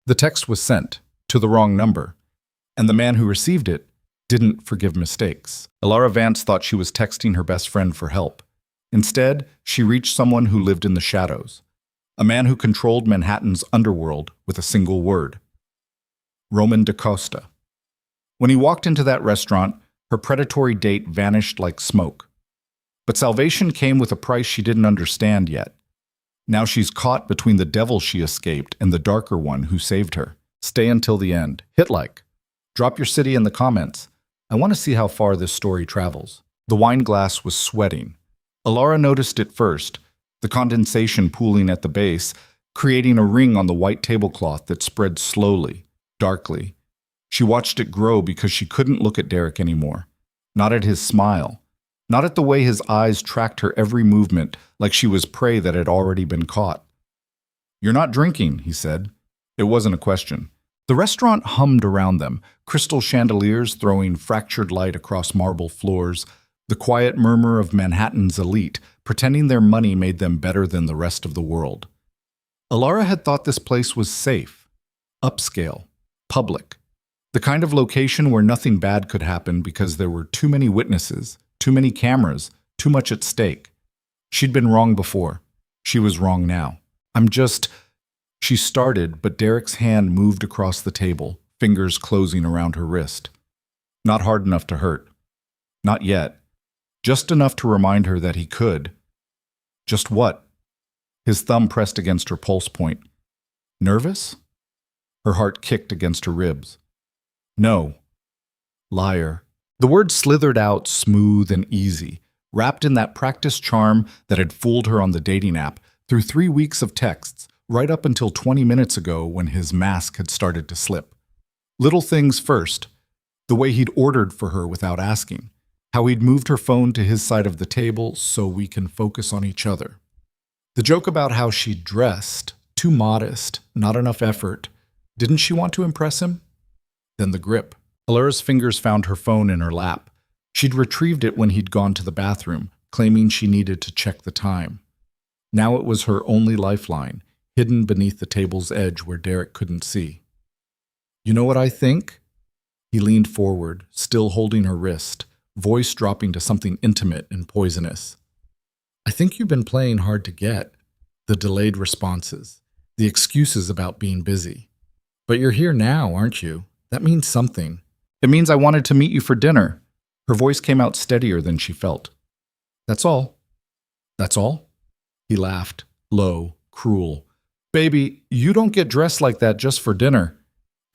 The text was sent to the wrong number, and the man who received it didn't forgive mistakes. Elara Vance thought she was texting her best friend for help. Instead, she reached someone who lived in the shadows, a man who controlled Manhattan's underworld with a single word: Roman DaCosta. When he walked into that restaurant, her predatory date vanished like smoke. But salvation came with a price she didn't understand yet. Now she's caught between the devil she escaped and the darker one who saved her. Stay until the end. Hit like. Drop your city in the comments. I want to see how far this story travels. The wine glass was sweating. Elara noticed it first, the condensation pooling at the base, creating a ring on the white tablecloth that spread slowly, darkly. She watched it grow because she couldn't look at Derek anymore. Not at his smile. Not at the way his eyes tracked her every movement like she was prey that had already been caught. "You're not drinking," he said. It wasn't a question. The restaurant hummed around them, crystal chandeliers throwing fractured light across marble floors, the quiet murmur of Manhattan's elite, pretending their money made them better than the rest of the world. Elara had thought this place was safe, upscale, public, the kind of location where nothing bad could happen because there were too many witnesses, too many cameras, too much at stake. She'd been wrong before. She was wrong now. She started, but Derek's hand moved across the table, fingers closing around her wrist. Not hard enough to hurt. Not yet. Just enough to remind her that he could. Just what? His thumb pressed against her pulse point. Nervous? Her heart kicked against her ribs. No. Liar. The word slithered out smooth and easy, wrapped in that practiced charm that had fooled her on the dating app through 3 weeks of texts, right up until 20 minutes ago when his mask had started to slip. Little things first. The way he'd ordered for her without asking. How he'd moved her phone to his side of the table so we can focus on each other. The joke about how she dressed, too modest, not enough effort. Didn't she want to impress him? Then the grip. Elara's fingers found her phone in her lap. She'd retrieved it when he'd gone to the bathroom, claiming she needed to check the time. Now it was her only lifeline, hidden beneath the table's edge where Derek couldn't see. You know what I think? He leaned forward, still holding her wrist, voice dropping to something intimate and poisonous. I think you've been playing hard to get. The delayed responses, the excuses about being busy. But you're here now, aren't you? That means something. It means I wanted to meet you for dinner. Her voice came out steadier than she felt. That's all. That's all? He laughed, low, cruel. Baby, you don't get dressed like that just for dinner.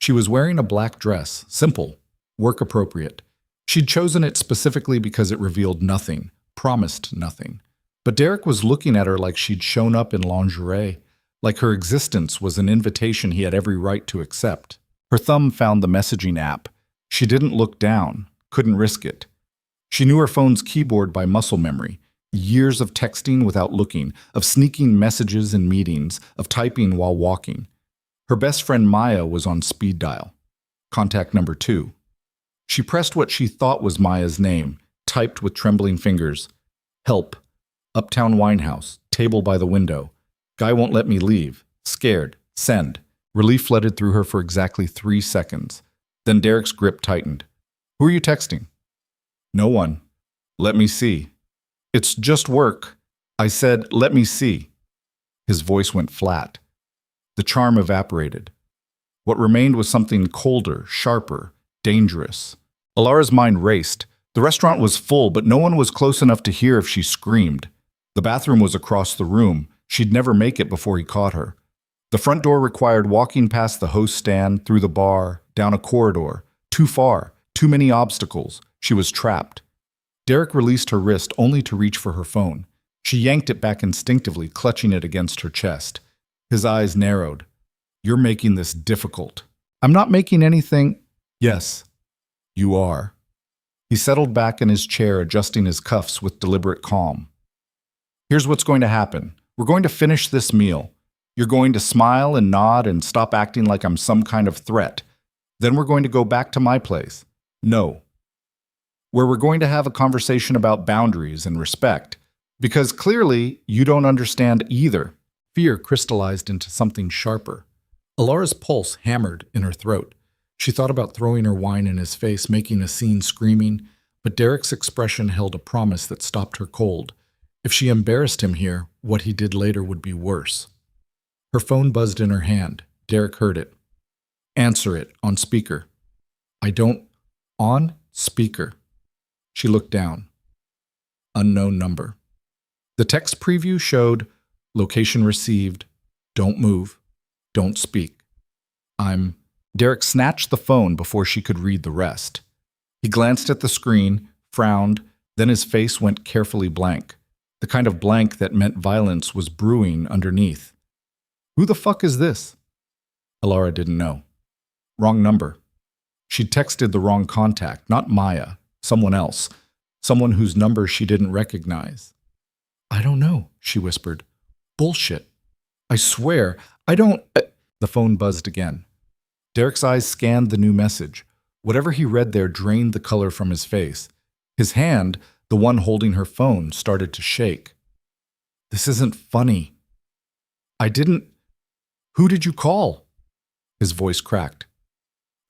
She was wearing a black dress, simple, work appropriate. She'd chosen it specifically because it revealed nothing, promised nothing. But Derek was looking at her like she'd shown up in lingerie, like her existence was an invitation he had every right to accept. Her thumb found the messaging app. She didn't look down, couldn't risk it. She knew her phone's keyboard by muscle memory. Years of texting without looking, of sneaking messages in meetings, of typing while walking. Her best friend Maya was on speed dial. Contact number 2. She pressed what she thought was Maya's name, typed with trembling fingers. Help. Uptown Winehouse. Table by the window. Guy won't let me leave. Scared. Send. Relief flooded through her for exactly 3 seconds. Then Derek's grip tightened. Who are you texting? No one. Let me see. It's just work. I said, let me see. His voice went flat. The charm evaporated. What remained was something colder, sharper, dangerous. Elara's mind raced. The restaurant was full, but no one was close enough to hear if she screamed. The bathroom was across the room. She'd never make it before he caught her. The front door required walking past the host stand, through the bar, down a corridor. Too far, too many obstacles. She was trapped. Derek released her wrist only to reach for her phone. She yanked it back instinctively, clutching it against her chest. His eyes narrowed. You're making this difficult. I'm not making anything. Yes, you are. He settled back in his chair, adjusting his cuffs with deliberate calm. Here's what's going to happen. We're going to finish this meal. You're going to smile and nod and stop acting like I'm some kind of threat. Then we're going to go back to my place. No. Where we're going to have a conversation about boundaries and respect. Because clearly, you don't understand either. Fear crystallized into something sharper. Alara's pulse hammered in her throat. She thought about throwing her wine in his face, making a scene screaming, but Derek's expression held a promise that stopped her cold. If she embarrassed him here, what he did later would be worse. Her phone buzzed in her hand. Derek heard it. Answer it, on speaker. I don't... On speaker. She looked down. Unknown number. The text preview showed, location received, don't move, don't speak. Derek snatched the phone before she could read the rest. He glanced at the screen, frowned, then his face went carefully blank. The kind of blank that meant violence was brewing underneath. Who the fuck is this? Elara didn't know. Wrong number. She'd texted the wrong contact, not Maya, someone else, someone whose number she didn't recognize. I don't know, she whispered. Bullshit. I swear, I don't... The phone buzzed again. Derek's eyes scanned the new message. Whatever he read there drained the color from his face. His hand, the one holding her phone, started to shake. This isn't funny. Who did you call? His voice cracked.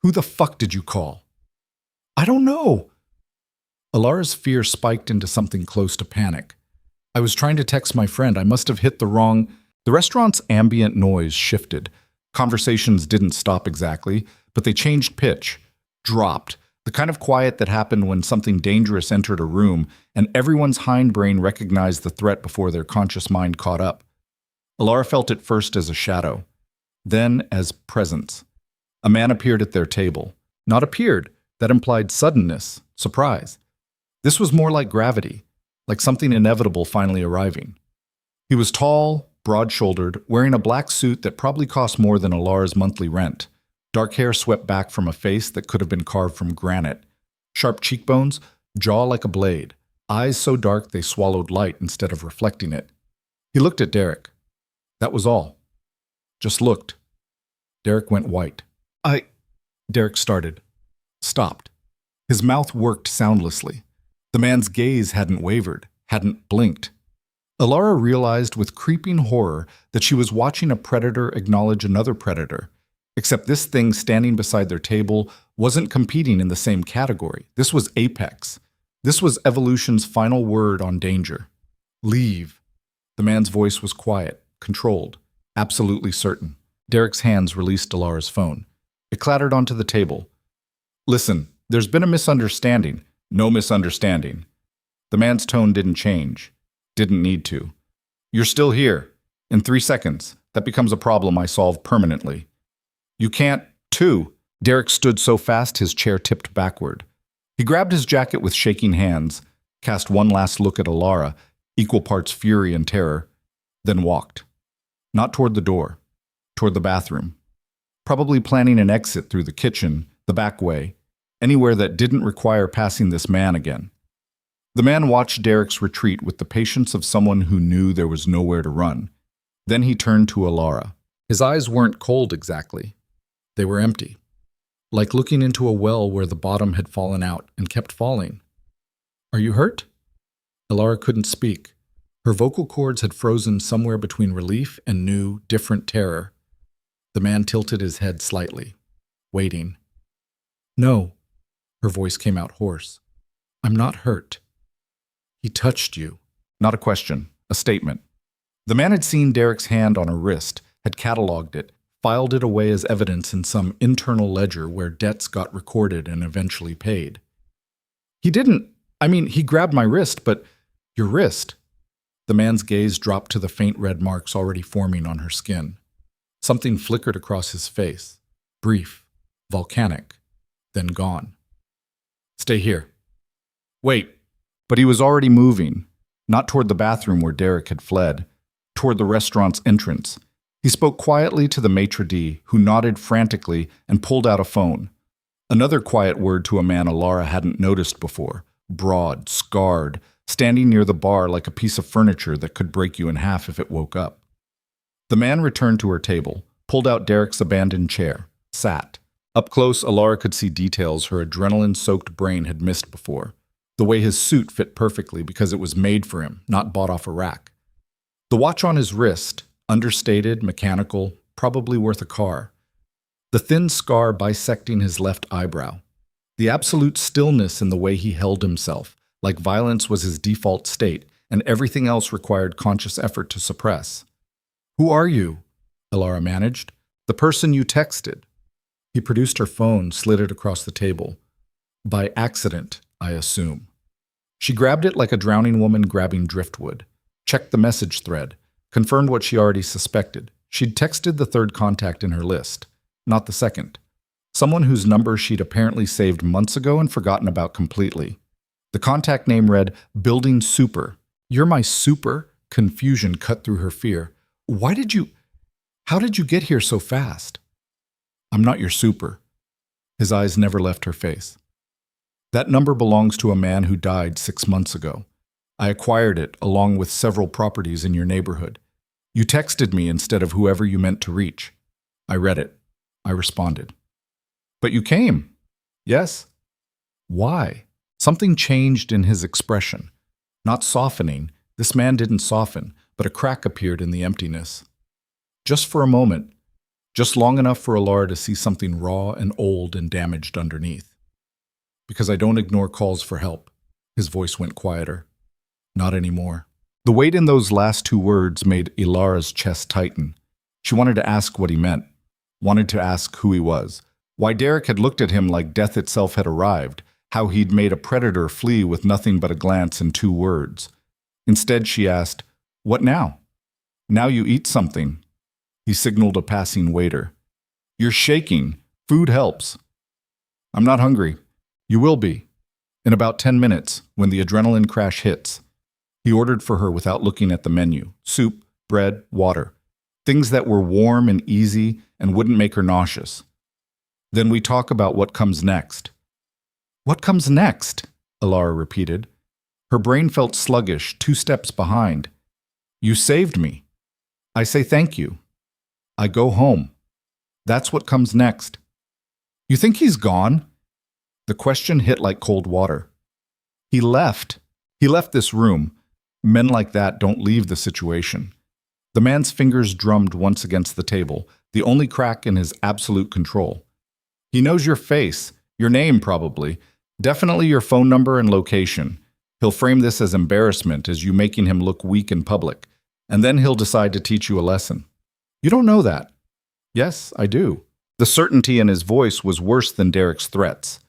Who the fuck did you call? I don't know. Alara's fear spiked into something close to panic. I was trying to text my friend. I must have hit the wrong... The restaurant's ambient noise shifted. Conversations didn't stop exactly, but they changed pitch, dropped, the kind of quiet that happened when something dangerous entered a room and everyone's hindbrain recognized the threat before their conscious mind caught up. Elara felt it first as a shadow, then as presence. A man appeared at their table. Not appeared, that implied suddenness, surprise. This was more like gravity, like something inevitable finally arriving. He was tall, broad-shouldered, wearing a black suit that probably cost more than Alara's monthly rent. Dark hair swept back from a face that could have been carved from granite. Sharp cheekbones, jaw like a blade, eyes so dark they swallowed light instead of reflecting it. He looked at Derek. That was all. Just looked. Derek went white. Derek started. Stopped. His mouth worked soundlessly. The man's gaze hadn't wavered, hadn't blinked. Elara realized with creeping horror that she was watching a predator acknowledge another predator, except this thing standing beside their table wasn't competing in the same category. This was apex. This was evolution's final word on danger. Leave. The man's voice was quiet, controlled, absolutely certain. Derek's hands released Alara's phone. It clattered onto the table. Listen, there's been a misunderstanding. No misunderstanding. The man's tone didn't change. Didn't need to. You're still here. In 3 seconds, that becomes a problem I solve permanently. You can't, too. Derek stood so fast his chair tipped backward. He grabbed his jacket with shaking hands, cast one last look at Elara, equal parts fury and terror, then walked. Not toward the door, toward the bathroom. Probably planning an exit through the kitchen, the back way, anywhere that didn't require passing this man again. The man watched Derek's retreat with the patience of someone who knew there was nowhere to run. Then he turned to Elara. His eyes weren't cold exactly. They were empty, like looking into a well where the bottom had fallen out and kept falling. Are you hurt? Elara couldn't speak. Her vocal cords had frozen somewhere between relief and new, different terror. The man tilted his head slightly, waiting. No, her voice came out hoarse. I'm not hurt. He touched you. Not a question, a statement. The man had seen Derek's hand on her wrist, had cataloged it, filed it away as evidence in some internal ledger where debts got recorded and eventually paid. He grabbed my wrist, but your wrist. The man's gaze dropped to the faint red marks already forming on her skin. Something flickered across his face, brief, volcanic, then gone. Stay here. Wait. But he was already moving, not toward the bathroom where Derek had fled, toward the restaurant's entrance. He spoke quietly to the maitre d', who nodded frantically and pulled out a phone. Another quiet word to a man Elara hadn't noticed before, broad, scarred, standing near the bar like a piece of furniture that could break you in half if it woke up. The man returned to her table, pulled out Derek's abandoned chair, sat. Up close, Elara could see details her adrenaline-soaked brain had missed before. The way his suit fit perfectly because it was made for him, not bought off a rack. The watch on his wrist, understated, mechanical, probably worth a car. the thin scar bisecting his left eyebrow, the absolute stillness in the way he held himself, like violence was his default state, and everything else required conscious effort to suppress. "Who are you?" Elara managed. "The person you texted." He produced her phone, slid it across the table. "By accident, I assume." She grabbed it like a drowning woman grabbing driftwood, checked the message thread, confirmed what she already suspected. She'd texted the third contact in her list, not the second. Someone whose number she'd apparently saved months ago and forgotten about completely. The contact name read, Building Super. "You're my super?" Confusion cut through her fear. How did you get here so fast?" "I'm not your super." His eyes never left her face. "That number belongs to a man who died 6 months ago. I acquired it along with several properties in your neighborhood. You texted me instead of whoever you meant to reach. I read it. I responded." "But you came." "Yes." "Why?" Something changed in his expression. Not softening. This man didn't soften, but a crack appeared in the emptiness. Just for a moment. Just long enough for Elara to see something raw and old and damaged underneath. "Because I don't ignore calls for help." His voice went quieter. "Not anymore." The weight in those last 2 words made Elara's chest tighten. She wanted to ask what he meant. Wanted to ask who he was. Why Derek had looked at him like death itself had arrived. How he'd made a predator flee with nothing but a glance and 2 words. Instead, she asked, "What now?" "Now you eat something." He signaled a passing waiter. "You're shaking. Food helps." "I'm not hungry." "You will be. In about 10 minutes, when the adrenaline crash hits." He ordered for her without looking at the menu. Soup, bread, water. Things that were warm and easy and wouldn't make her nauseous. "Then we talk about what comes next." "What comes next?" Elara repeated. Her brain felt sluggish, 2 steps behind. "You saved me. I say thank you. I go home. That's what comes next." "You think he's gone?" The question hit like cold water. "He left. He left this room. Men like that don't leave the situation." The man's fingers drummed once against the table, the only crack in his absolute control. "He knows your face, your name probably, definitely your phone number and location. He'll frame this as embarrassment, as you making him look weak in public, and then he'll decide to teach you a lesson." "You don't know that." "Yes, I do." The certainty in his voice was worse than Derek's threats.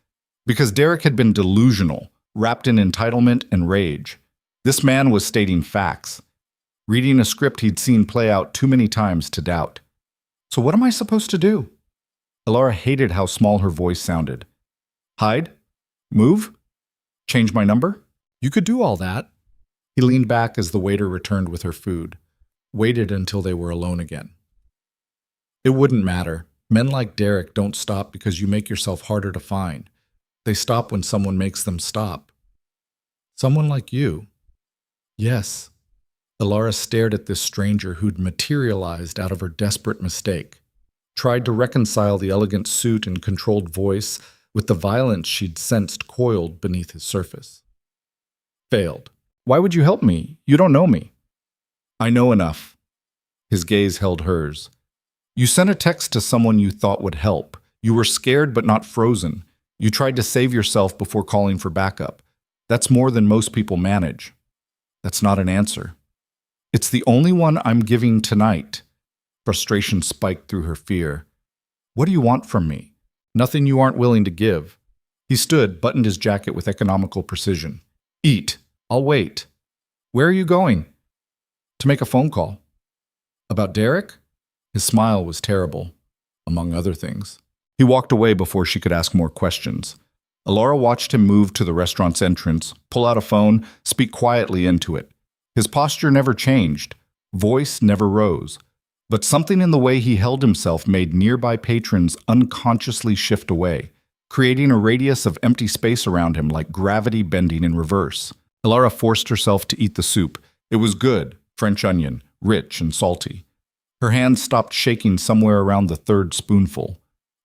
Because Derek had been delusional, wrapped in entitlement and rage. This man was stating facts, reading a script he'd seen play out too many times to doubt. "So what am I supposed to do?" Elara hated how small her voice sounded. "Hide? Move? Change my number?" "You could do all that." He leaned back as the waiter returned with her food, waited until they were alone again. "It wouldn't matter. Men like Derek don't stop because you make yourself harder to find. They stop when someone makes them stop." "Someone like you?" "Yes." Elara stared at this stranger who'd materialized out of her desperate mistake, tried to reconcile the elegant suit and controlled voice with the violence she'd sensed coiled beneath his surface. Failed. "Why would you help me? You don't know me." "I know enough." His gaze held hers. "You sent a text to someone you thought would help. You were scared but not frozen. You tried to save yourself before calling for backup. That's more than most people manage." "That's not an answer." "It's the only one I'm giving tonight." Frustration spiked through her fear. "What do you want from me?" "Nothing you aren't willing to give." He stood, buttoned his jacket with economical precision. "Eat. I'll wait." "Where are you going?" "To make a phone call." "About Derek?" His smile was terrible, among other things. He walked away before she could ask more questions. Elara watched him move to the restaurant's entrance, pull out a phone, speak quietly into it. His posture never changed, voice never rose. But something in the way he held himself made nearby patrons unconsciously shift away, creating a radius of empty space around him like gravity bending in reverse. Elara forced herself to eat the soup. It was good, French onion, rich and salty. Her hands stopped shaking somewhere around the 3rd spoonful.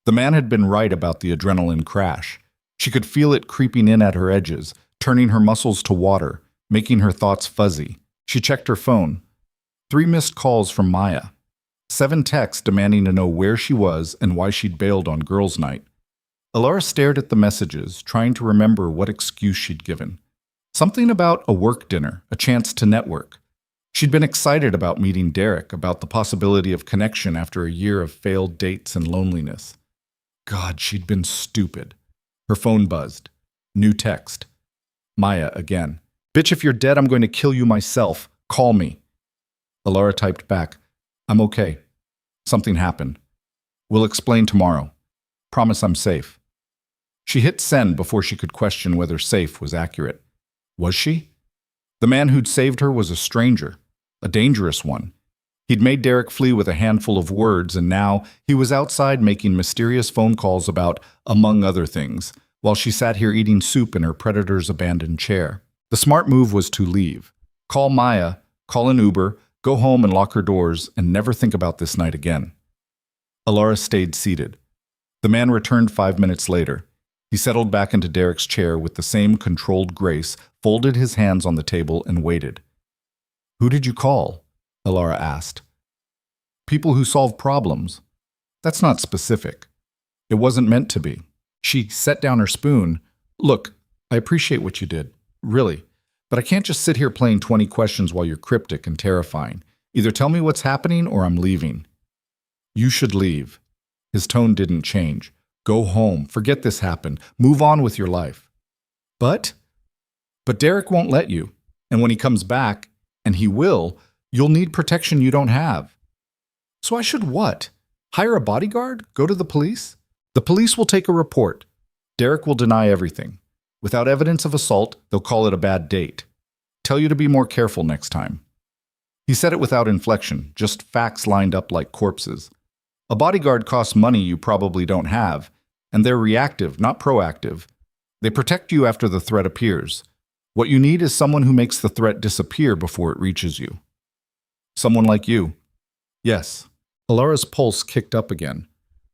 The man had been right about the adrenaline crash. She could feel it creeping in at her edges, turning her muscles to water, making her thoughts fuzzy. She checked her phone. 3 missed calls from Maya. 7 texts demanding to know where she was and why she'd bailed on girls' night. Elara stared at the messages, trying to remember what excuse she'd given. Something about a work dinner, a chance to network. She'd been excited about meeting Derek, about the possibility of connection after a year of failed dates and loneliness. God, she'd been stupid. Her phone buzzed. New text. Maya again. Bitch, if you're dead, I'm going to kill you myself. Call me. Elara typed back. I'm okay. Something happened. We'll explain tomorrow. Promise I'm safe. She hit send before she could question whether safe was accurate. Was she? The man who'd saved her was a stranger, a dangerous one. He'd made Derek flee with a handful of words, and now he was outside making mysterious phone calls about, among other things, while she sat here eating soup in her predator's abandoned chair. The smart move was to leave. Call Maya, call an Uber, go home and lock her doors, and never think about this night again. Elara stayed seated. The man returned 5 minutes later. He settled back into Derek's chair with the same controlled grace, folded his hands on the table, and waited. Who did you call? Elara asked. People who solve problems. That's not specific. It wasn't meant to be. She set down her spoon. Look, I appreciate what you did. Really. But I can't just sit here playing 20 questions while you're cryptic and terrifying. Either tell me what's happening or I'm leaving. You should leave. His tone didn't change. Go home. Forget this happened. Move on with your life. But Derek won't let you. And when he comes back, and he will, you'll need protection you don't have. So I should what? Hire a bodyguard? Go to the police? The police will take a report. Derek will deny everything. Without evidence of assault, they'll call it a bad date. Tell you to be more careful next time. He said it without inflection, just facts lined up like corpses. A bodyguard costs money you probably don't have, and they're reactive, not proactive. They protect you after the threat appears. What you need is someone who makes the threat disappear before it reaches you. Someone like you. Yes. Elara's pulse kicked up again.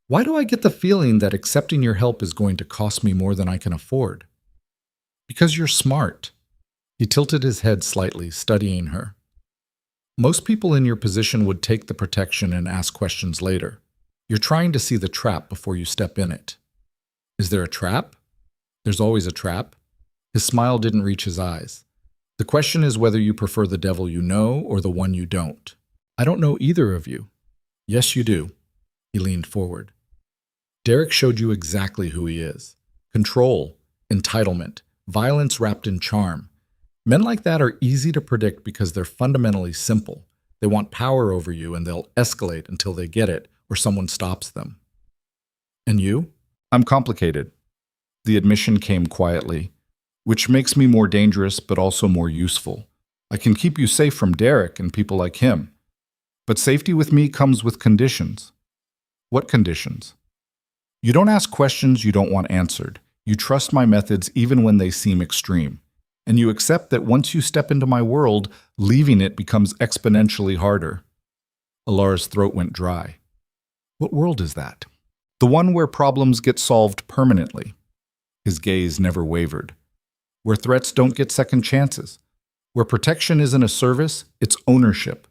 Why do I get the feeling that accepting your help is going to cost me more than I can afford? Because you're smart. He tilted his head slightly, studying her. Most people in your position would take the protection and ask questions later. You're trying to see the trap before you step in it. Is there a trap? There's always a trap. His smile didn't reach his eyes. The question is whether you prefer the devil you know or the one you don't. I don't know either of you. Yes, you do. He leaned forward. Derek showed you exactly who he is. Control, entitlement, violence wrapped in charm. Men like that are easy to predict because they're fundamentally simple. They want power over you and they'll escalate until they get it or someone stops them. And you? I'm complicated. The admission came quietly, which makes me more dangerous but also more useful. I can keep you safe from Derek and people like him. But safety with me comes with conditions. What conditions? You don't ask questions you don't want answered. You trust my methods even when they seem extreme. And you accept that once you step into my world, leaving it becomes exponentially harder. Elara's throat went dry. What world is that? The one where problems get solved permanently. His gaze never wavered. Where threats don't get second chances. Where protection isn't a service, it's ownership.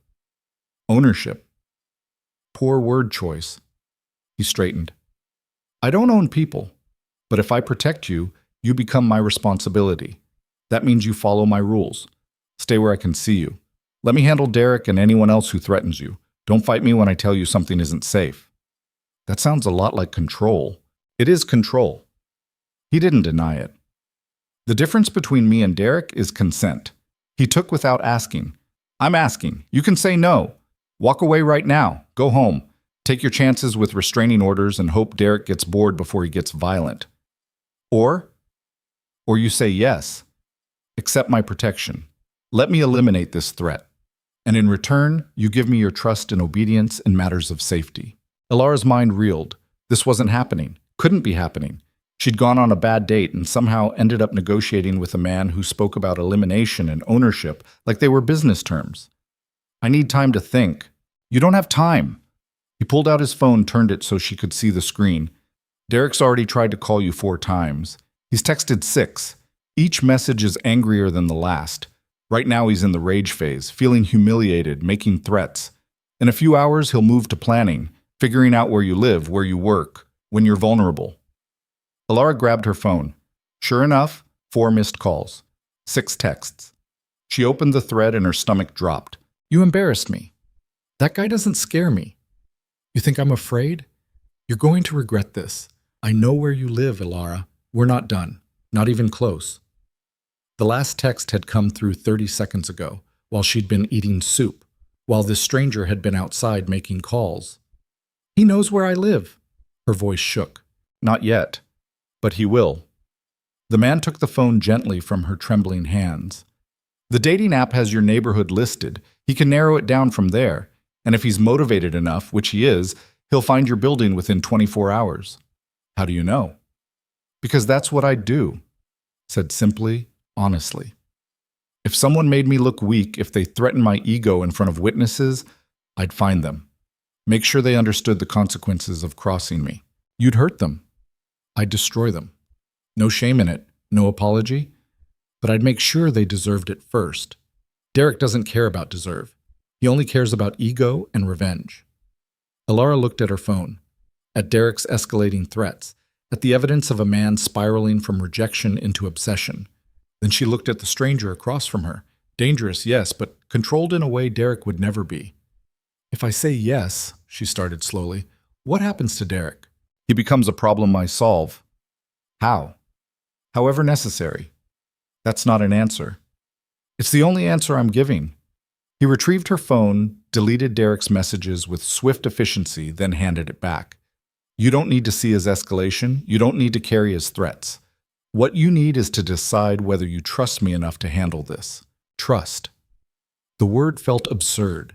Ownership. Poor word choice. He straightened. I don't own people, but if I protect you, you become my responsibility. That means you follow my rules. Stay where I can see you. Let me handle Derek and anyone else who threatens you. Don't fight me when I tell you something isn't safe. That sounds a lot like control. It is control. He didn't deny it. The difference between me and Derek is consent. He took without asking. I'm asking. You can say no. Walk away right now. Go home. Take your chances with restraining orders and hope Derek gets bored before he gets violent. Or you say yes. Accept my protection. Let me eliminate this threat. And in return, you give me your trust and obedience in matters of safety. Elara's mind reeled. This wasn't happening. Couldn't be happening. She'd gone on a bad date and somehow ended up negotiating with a man who spoke about elimination and ownership like they were business terms. I need time to think. You don't have time. He pulled out his phone, turned it so she could see the screen. Derek's already tried to call you 4 times. He's texted 6. Each message is angrier than the last. Right now he's in the rage phase, feeling humiliated, making threats. In a few hours, he'll move to planning, figuring out where you live, where you work, when you're vulnerable. Elara grabbed her phone. Sure enough, 4 missed calls, 6 texts. She opened the thread and her stomach dropped. You embarrassed me. That guy doesn't scare me. You think I'm afraid? You're going to regret this. I know where you live, Elara. We're not done. Not even close. The last text had come through 30 seconds ago, while she'd been eating soup, while this stranger had been outside making calls. He knows where I live. Her voice shook. Not yet, but he will. The man took the phone gently from her trembling hands. The dating app has your neighborhood listed. He can narrow it down from there, and if he's motivated enough, which he is, he'll find your building within 24 hours. How do you know? Because that's what I'd do, said simply, honestly. If someone made me look weak, if they threatened my ego in front of witnesses, I'd find them. Make sure they understood the consequences of crossing me. You'd hurt them. I'd destroy them. No shame in it, no apology, but I'd make sure they deserved it first. Derek doesn't care about deserve. He only cares about ego and revenge. Elara looked at her phone, at Derek's escalating threats, at the evidence of a man spiraling from rejection into obsession. Then she looked at the stranger across from her. Dangerous, yes, but controlled in a way Derek would never be. If I say yes, she started slowly, what happens to Derek? He becomes a problem I solve. How? However necessary. That's not an answer. It's the only answer I'm giving. He retrieved her phone, deleted Derek's messages with swift efficiency, then handed it back. You don't need to see his escalation. You don't need to carry his threats. What you need is to decide whether you trust me enough to handle this. Trust. The word felt absurd.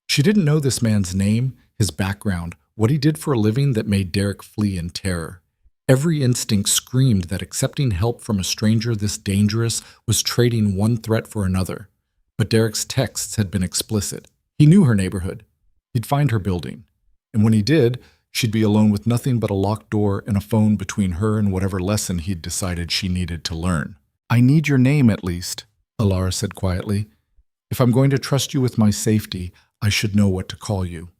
She didn't know this man's name, his background, what he did for a living that made Derek flee in terror. Every instinct screamed that accepting help from a stranger this dangerous was trading one threat for another. But Derek's texts had been explicit. He knew her neighborhood. He'd find her building. And when he did, she'd be alone with nothing but a locked door and a phone between her and whatever lesson he'd decided she needed to learn. I need your name, at least, Elara said quietly. If I'm going to trust you with my safety, I should know what to call you.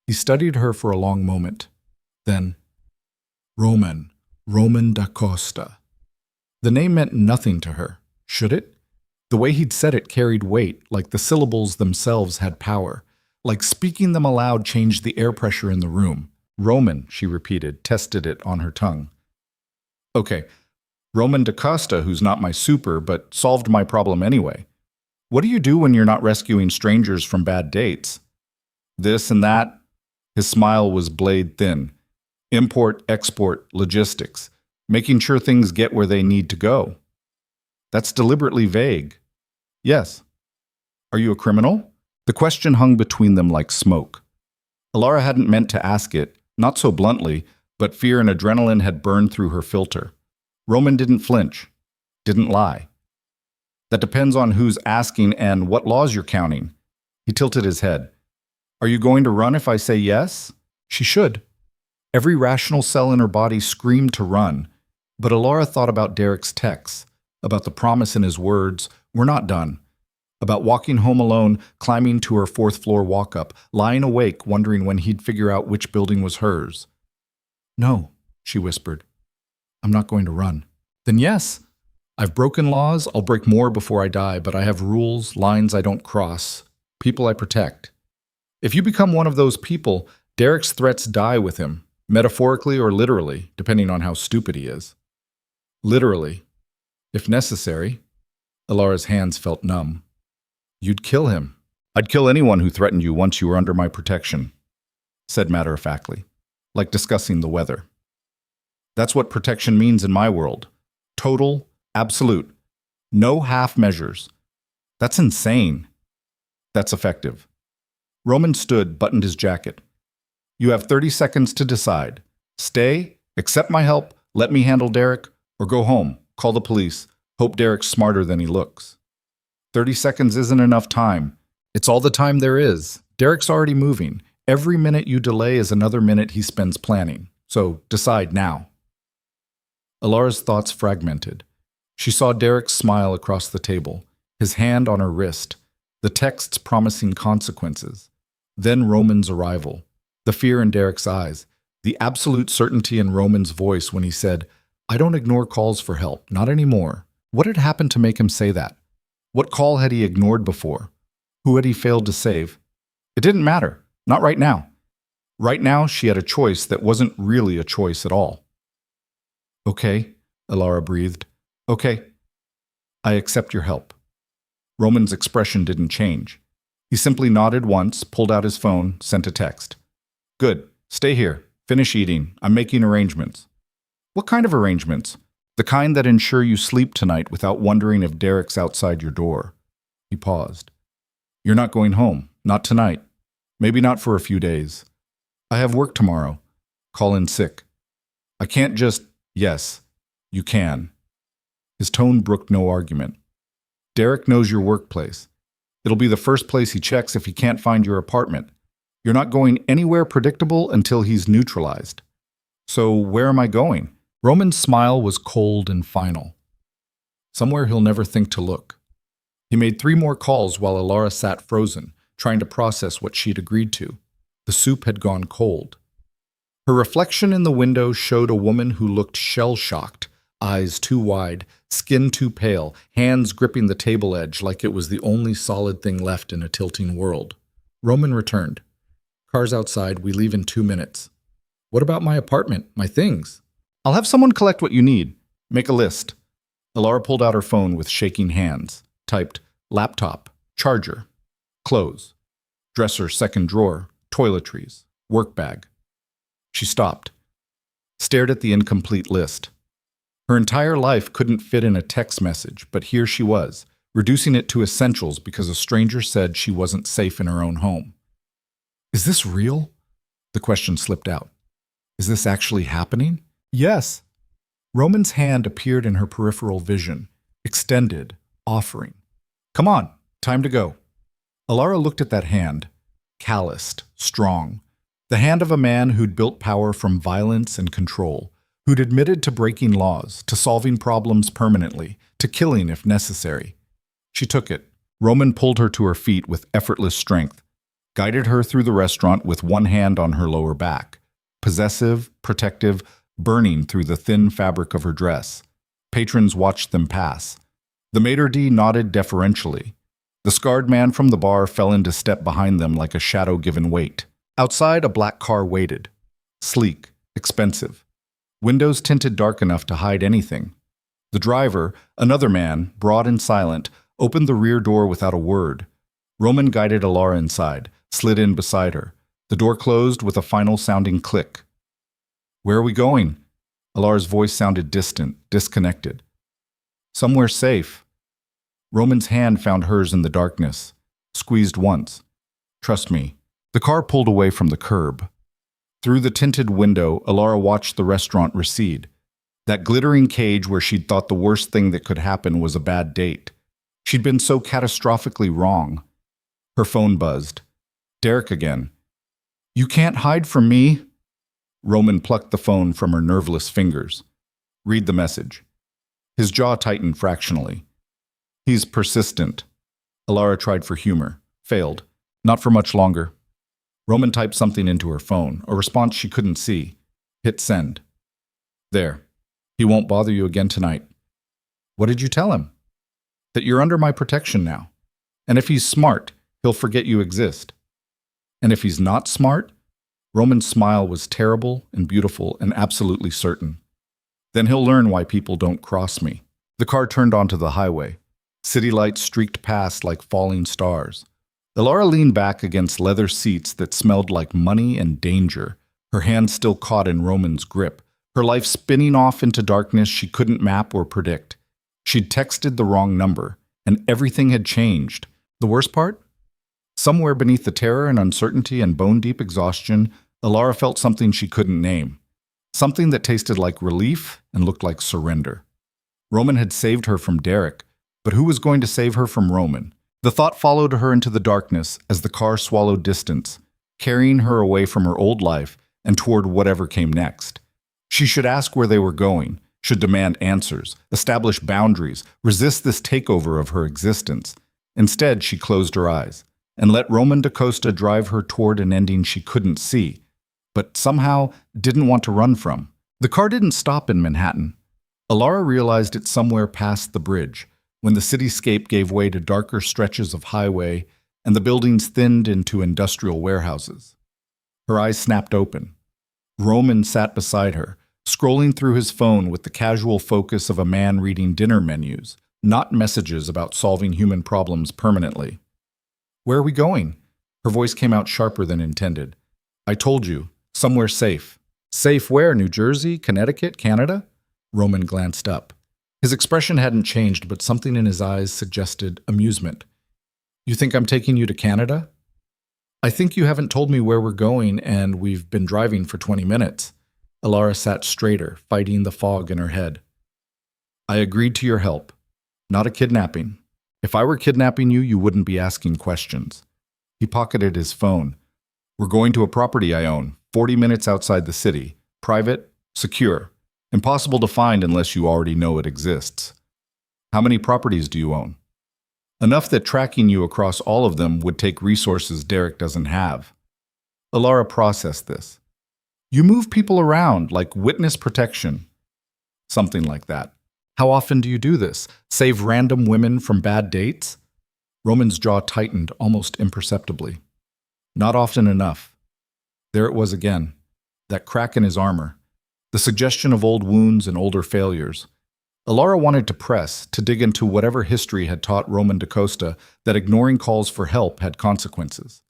He studied her for a long moment. Then, Roman da Costa. The name meant nothing to her, should it? The way he'd said it carried weight, like the syllables themselves had power, like speaking them aloud changed the air pressure in the room. Roman, she repeated, tested it on her tongue. Okay, Roman da Costa, who's not my super, but solved my problem anyway. What do you do when you're not rescuing strangers from bad dates? This and that. His smile was blade thin. Import, export, logistics. Making sure things get where they need to go. That's deliberately vague. Yes. Are you a criminal? The question hung between them like smoke. Elara hadn't meant to ask it, not so bluntly, but fear and adrenaline had burned through her filter. Roman didn't flinch, didn't lie. That depends on who's asking and what laws you're counting. He tilted his head. Are you going to run if I say yes? She should. Every rational cell in her body screamed to run, but Elara thought about Derek's texts, about the promise in his words, we're not done, about walking home alone, climbing to her 4th floor walk-up, lying awake wondering when he'd figure out which building was hers. No, she whispered. I'm not going to run. Then yes. I've broken laws, I'll break more before I die, but I have rules, lines I don't cross, people I protect. If you become one of those people, Derek's threats die with him, metaphorically or literally, depending on how stupid he is. Literally. If necessary. Elara's hands felt numb. You'd kill him. I'd kill anyone who threatened you once you were under my protection, said matter-of-factly, like discussing the weather. That's what protection means in my world. Total, absolute. No half measures. That's insane. That's effective. Roman stood, buttoned his jacket. You have 30 seconds to decide. Stay, accept my help, let me handle Derek, or go home, call the police, hope Derek's smarter than he looks. 30 seconds isn't enough time. It's all the time there is. Derek's already moving. Every minute you delay is another minute he spends planning. So decide now. Elara's thoughts fragmented. She saw Derek smile across the table, his hand on her wrist, the texts promising consequences. Then Roman's arrival. The fear in Derek's eyes. The absolute certainty in Roman's voice when he said, "I don't ignore calls for help, not anymore." What had happened to make him say that? What call had he ignored before? Who had he failed to save? It didn't matter. Not right now. Right now, she had a choice that wasn't really a choice at all. "Okay," Elara breathed. "Okay. I accept your help." Roman's expression didn't change. He simply nodded once, pulled out his phone, sent a text. "Good. Stay here. Finish eating. I'm making arrangements." "What kind of arrangements?" "The kind that ensure you sleep tonight without wondering if Derek's outside your door." He paused. "You're not going home. Not tonight. Maybe not for a few days. I have work tomorrow. Call in sick. I can't just—" "Yes, you can." His tone brooked no argument. "Derek knows your workplace. It'll be the first place he checks if he can't find your apartment. You're not going anywhere predictable until he's neutralized." "So where am I going?" Roman's smile was cold and final. "Somewhere he'll never think to look." He made 3 more calls while Elara sat frozen, trying to process what she'd agreed to. The soup had gone cold. Her reflection in the window showed a woman who looked shell-shocked, eyes too wide, skin too pale, hands gripping the table edge like it was the only solid thing left in a tilting world. Roman returned. "Car's outside. We leave in 2 minutes." "What about my apartment, my things?" "I'll have someone collect what you need. Make a list." Elara pulled out her phone with shaking hands, typed laptop, charger, clothes, dresser, second drawer, toiletries, work bag. She stopped, stared at the incomplete list. Her entire life couldn't fit in a text message, but here she was, reducing it to essentials because a stranger said she wasn't safe in her own home. "Is this real?" The question slipped out. "Is this actually happening?" "Yes." Roman's hand appeared in her peripheral vision, extended, offering. "Come on, time to go." Elara looked at that hand, calloused, strong. The hand of a man who'd built power from violence and control, who'd admitted to breaking laws, to solving problems permanently, to killing if necessary. She took it. Roman pulled her to her feet with effortless strength, guided her through the restaurant with one hand on her lower back, possessive, protective, burning through the thin fabric of her dress. Patrons watched them pass. The maitre d' nodded deferentially. The scarred man from the bar fell into step behind them like a shadow given weight. Outside, a black car waited. Sleek, expensive. Windows tinted dark enough to hide anything. The driver, another man, broad and silent, opened the rear door without a word. Roman guided Elara inside, slid in beside her. The door closed with a final sounding click. "Where are we going?" Elara's voice sounded distant, disconnected. "Somewhere safe." Roman's hand found hers in the darkness, squeezed once. "Trust me." The car pulled away from the curb. Through the tinted window, Elara watched the restaurant recede. That glittering cage where she'd thought the worst thing that could happen was a bad date. She'd been so catastrophically wrong. Her phone buzzed. Derek again. "You can't hide from me." Roman plucked the phone from her nerveless fingers. "Read the message." His jaw tightened fractionally. "He's persistent." Elara tried for humor. Failed. Not for much longer. Roman typed something into her phone, a response she couldn't see. Hit send. "There. He won't bother you again tonight." "What did you tell him?" "That you're under my protection now. And if he's smart, he'll forget you exist." "And if he's not smart?" Roman's smile was terrible and beautiful and absolutely certain. "Then he'll learn why people don't cross me." The car turned onto the highway. City lights streaked past like falling stars. Elara leaned back against leather seats that smelled like money and danger, her hand still caught in Roman's grip, her life spinning off into darkness she couldn't map or predict. She'd texted the wrong number, and everything had changed. The worst part? Somewhere beneath the terror and uncertainty and bone-deep exhaustion, Elara felt something she couldn't name. Something that tasted like relief and looked like surrender. Roman had saved her from Derek, but who was going to save her from Roman? The thought followed her into the darkness as the car swallowed distance, carrying her away from her old life and toward whatever came next. She should ask where they were going, should demand answers, establish boundaries, resist this takeover of her existence. Instead, she closed her eyes. and let Roman DaCosta drive her toward an ending she couldn't see, but somehow didn't want to run from. The car didn't stop in Manhattan. Elara realized it somewhere past the bridge, when the cityscape gave way to darker stretches of highway and the buildings thinned into industrial warehouses. Her eyes snapped open. Roman sat beside her, scrolling through his phone with the casual focus of a man reading dinner menus, not messages about solving human problems permanently. "Where are we going?" Her voice came out sharper than intended. "I told you, somewhere safe." "Safe where? New Jersey? Connecticut? Canada?" Roman glanced up. His expression hadn't changed, but something in his eyes suggested amusement. "You think I'm taking you to Canada?" "I think you haven't told me where we're going, and we've been driving for 20 minutes. Elara sat straighter, fighting the fog in her head. "I agreed to your help. Not a kidnapping. If I were kidnapping you, you wouldn't be asking questions." He pocketed his phone. "We're going to a property I own, 40 minutes outside the city. Private, secure. Impossible to find unless you already know it exists." "How many properties do you own?" "Enough that tracking you across all of them would take resources Derek doesn't have." Elara processed this. "You move people around, like witness protection." "Something like that." "How often do you do this? Save random women from bad dates?" Roman's jaw tightened almost imperceptibly. "Not often enough." There it was again, that crack in his armor, the suggestion of old wounds and older failures. Elara wanted to press, to dig into whatever history had taught Roman DaCosta that ignoring calls for help had consequences.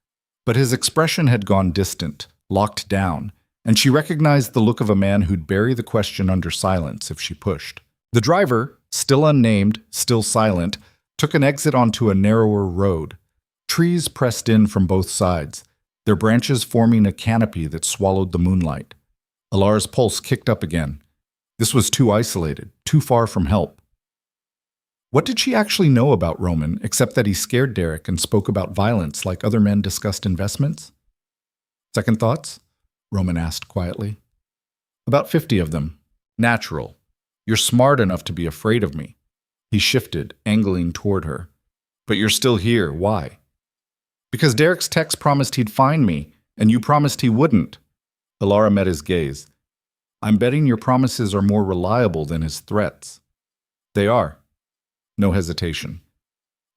But his expression had gone distant, locked down, and she recognized the look of a man who'd bury the question under silence if she pushed. The driver, still unnamed, still silent, took an exit onto a narrower road. Trees pressed in from both sides, their branches forming a canopy that swallowed the moonlight. Elara's pulse kicked up again. This was too isolated, too far from help. What did she actually know about Roman, except that he scared Derek and spoke about violence like other men discussed investments? "Second thoughts?" Roman asked quietly. "About 50 of them. Natural. You're smart enough to be afraid of me." He shifted, angling toward her. "But you're still here. Why?" "Because Derek's text promised he'd find me, and you promised he wouldn't." Elara met his gaze. "I'm betting your promises are more reliable than his threats." "They are." No hesitation.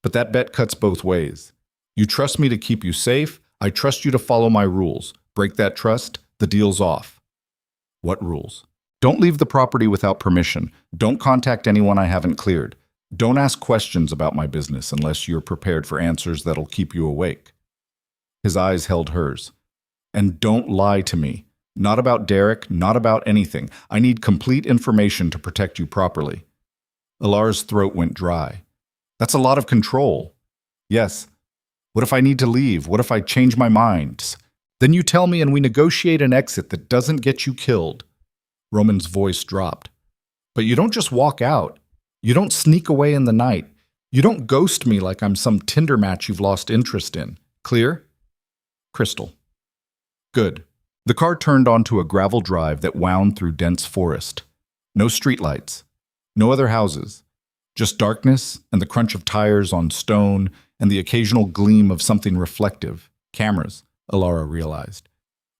"But that bet cuts both ways. You trust me to keep you safe. I trust you to follow my rules. Break that trust, the deal's off." "What rules?" "Don't leave the property without permission. Don't contact anyone I haven't cleared. Don't ask questions about my business unless you're prepared for answers that'll keep you awake." His eyes held hers. "And don't lie to me. Not about Derek, not about anything. I need complete information to protect you properly." Elara's throat went dry. "That's a lot of control." "Yes. What if I need to leave? What if I change my mind?" "Then you tell me and we negotiate an exit that doesn't get you killed." Roman's voice dropped. "But you don't just walk out. You don't sneak away in the night. You don't ghost me like I'm some Tinder match you've lost interest in. Clear?" "Crystal." "Good." The car turned onto a gravel drive that wound through dense forest. No streetlights. No other houses. Just darkness and the crunch of tires on stone and the occasional gleam of something reflective. Cameras, Elara realized.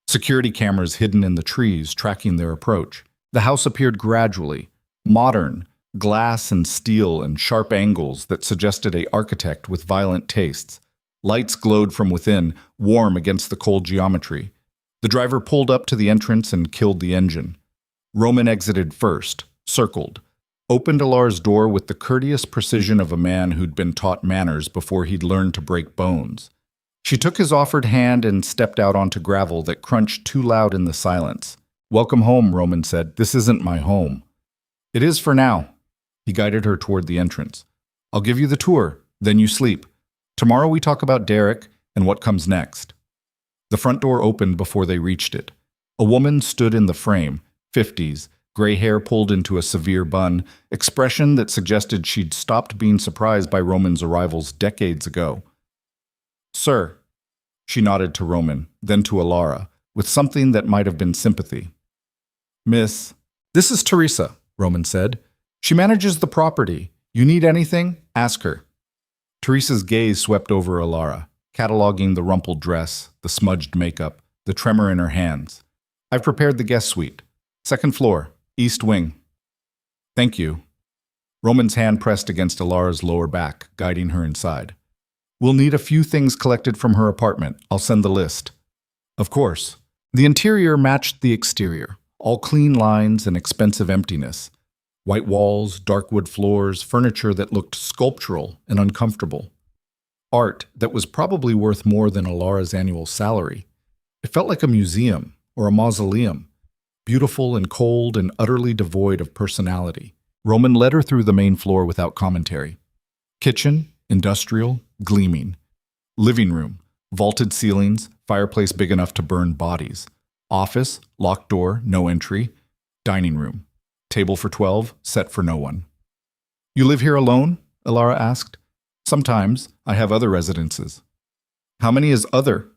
Security cameras hidden in the trees, tracking their approach. The house appeared gradually, modern, glass and steel and sharp angles that suggested an architect with violent tastes. Lights glowed from within, warm against the cold geometry. The driver pulled up to the entrance and killed the engine. Roman exited first, circled, opened Elara's door with the courteous precision of a man who'd been taught manners before he'd learned to break bones. She took his offered hand and stepped out onto gravel that crunched too loud in the silence. "Welcome home," Roman said. "This isn't my home." "It is for now." He guided her toward the entrance. "I'll give you the tour, then you sleep. Tomorrow we talk about Derek and what comes next." The front door opened before they reached it. A woman stood in the frame, 50s, gray hair pulled into a severe bun, expression that suggested she'd stopped being surprised by Roman's arrivals decades ago. "Sir." She nodded to Roman, then to Elara, with something that might have been sympathy. "Miss." "This is Teresa," Roman said. "She manages the property. You need anything? Ask her." Teresa's gaze swept over Elara. cataloging the rumpled dress, the smudged makeup, the tremor in her hands. I've prepared the guest suite. Second floor, east wing. Thank you. Roman's hand pressed against Elara's lower back, guiding her inside. We'll need a few things collected from her apartment. I'll send the list. Of course. The interior matched the exterior, all clean lines and expensive emptiness. White walls, dark wood floors, furniture that looked sculptural and uncomfortable. Art that was probably worth more than Elara's annual salary. It felt like a museum or a mausoleum, beautiful and cold and utterly devoid of personality. Roman led her through the main floor without commentary. Kitchen, industrial, gleaming. Living room, vaulted ceilings, fireplace big enough to burn bodies. Office, locked door, no entry. Dining room, table for 12, set for no one. You live here alone? Elara asked. Sometimes. I have other residences. How many is other?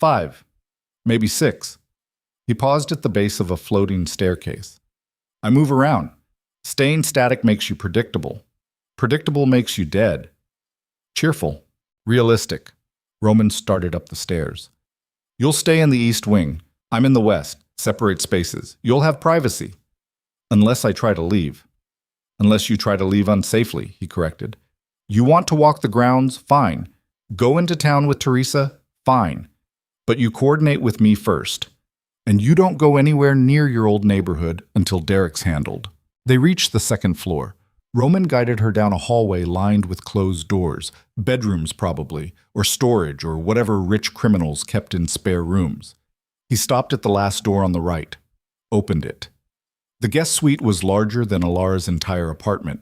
5. Maybe 6. He paused at the base of a floating staircase. I move around. Staying static makes you predictable. Predictable makes you dead. Cheerful. Realistic. Roman started up the stairs. You'll stay in the east wing. I'm in the west. Separate spaces. You'll have privacy. Unless I try to leave. Unless you try to leave unsafely, he corrected. You want to walk the grounds? Fine. Go into town with Teresa? Fine. But you coordinate with me first. And you don't go anywhere near your old neighborhood until Derek's handled. They reached the second floor. Roman guided her down a hallway lined with closed doors, bedrooms probably, or storage, or whatever rich criminals kept in spare rooms. He stopped at the last door on the right, opened it. The guest suite was larger than Elara's entire apartment.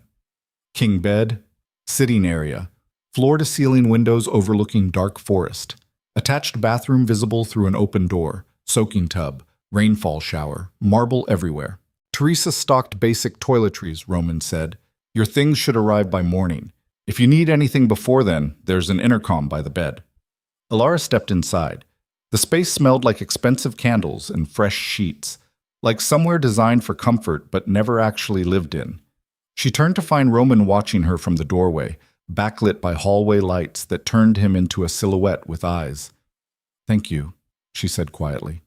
King bed, sitting area, floor-to-ceiling windows overlooking dark forest, attached bathroom visible through an open door, soaking tub, rainfall shower, marble everywhere. Teresa stocked basic toiletries, Roman said. Your things should arrive by morning. If you need anything before then, there's an intercom by the bed. Elara stepped inside. The space smelled like expensive candles and fresh sheets, like somewhere designed for comfort but never actually lived in. She turned to find Roman watching her from the doorway, backlit by hallway lights that turned him into a silhouette with eyes. Thank you, she said quietly,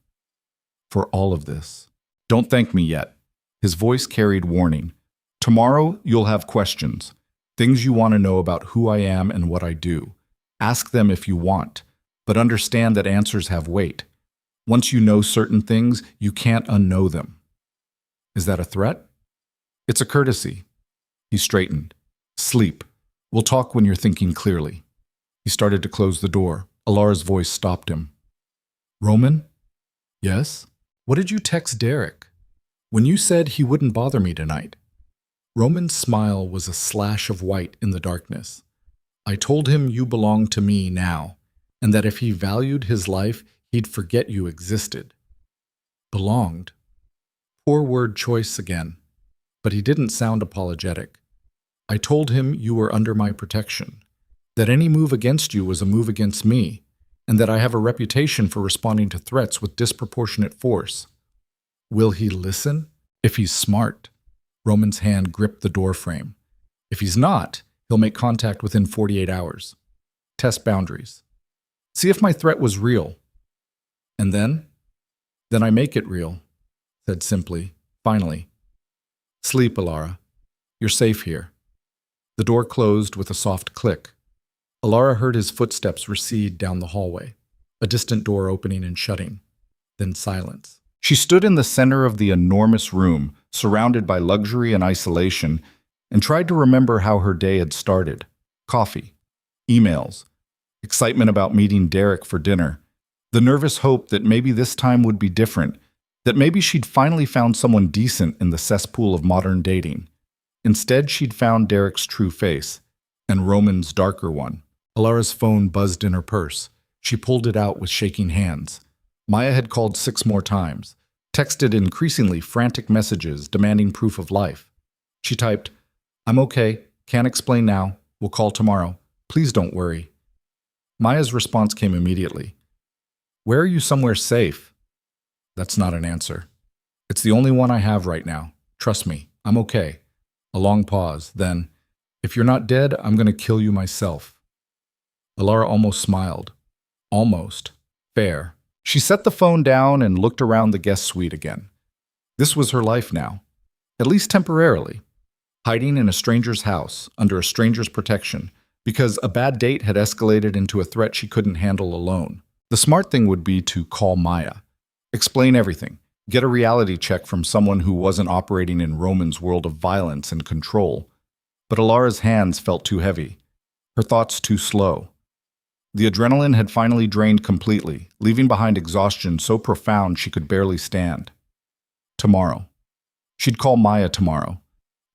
for all of this. Don't thank me yet. His voice carried warning. Tomorrow you'll have questions, things you want to know about who I am and what I do. Ask them if you want, but understand that answers have weight. Once you know certain things, you can't unknow them. Is that a threat? It's a courtesy. He straightened. Sleep. We'll talk when you're thinking clearly. He started to close the door. Elara's voice stopped him. Roman? Yes? What did you text Derek? When you said he wouldn't bother me tonight. Roman's smile was a slash of white in the darkness. I told him you belong to me now, and that if he valued his life, he'd forget you existed. Belonged. Poor word choice again, but he didn't sound apologetic. I told him you were under my protection, that any move against you was a move against me, and that I have a reputation for responding to threats with disproportionate force. Will he listen? If he's smart. Roman's hand gripped the door frame. If he's not, he'll make contact within 48 hours. Test boundaries. See if my threat was real. And then? Then I make it real, said simply, finally. Sleep, Elara. You're safe here. The door closed with a soft click. Elara heard his footsteps recede down the hallway, a distant door opening and shutting, then silence. She stood in the center of the enormous room, surrounded by luxury and isolation, and tried to remember how her day had started. Coffee, emails, excitement about meeting Derek for dinner, the nervous hope that maybe this time would be different, that maybe she'd finally found someone decent in the cesspool of modern dating. Instead, she'd found Derek's true face, and Roman's darker one. Elara's phone buzzed in her purse. She pulled it out with shaking hands. Maya had called 6 more times, texted increasingly frantic messages demanding proof of life. She typed, I'm okay, can't explain now, we'll call tomorrow, please don't worry. Maya's response came immediately. Where are you somewhere safe? That's not an answer. It's the only one I have right now. Trust me, I'm okay. A long pause, then, if you're not dead, I'm going to kill you myself. Elara almost smiled. Almost. Fair. She set the phone down and looked around the guest suite again. This was her life now. At least temporarily. Hiding in a stranger's house, under a stranger's protection, because a bad date had escalated into a threat she couldn't handle alone. The smart thing would be to call Maya. Explain everything. Get a reality check from someone who wasn't operating in Roman's world of violence and control. But Elara's hands felt too heavy. Her thoughts too slow. The adrenaline had finally drained completely, leaving behind exhaustion so profound she could barely stand. Tomorrow. She'd call Maya tomorrow.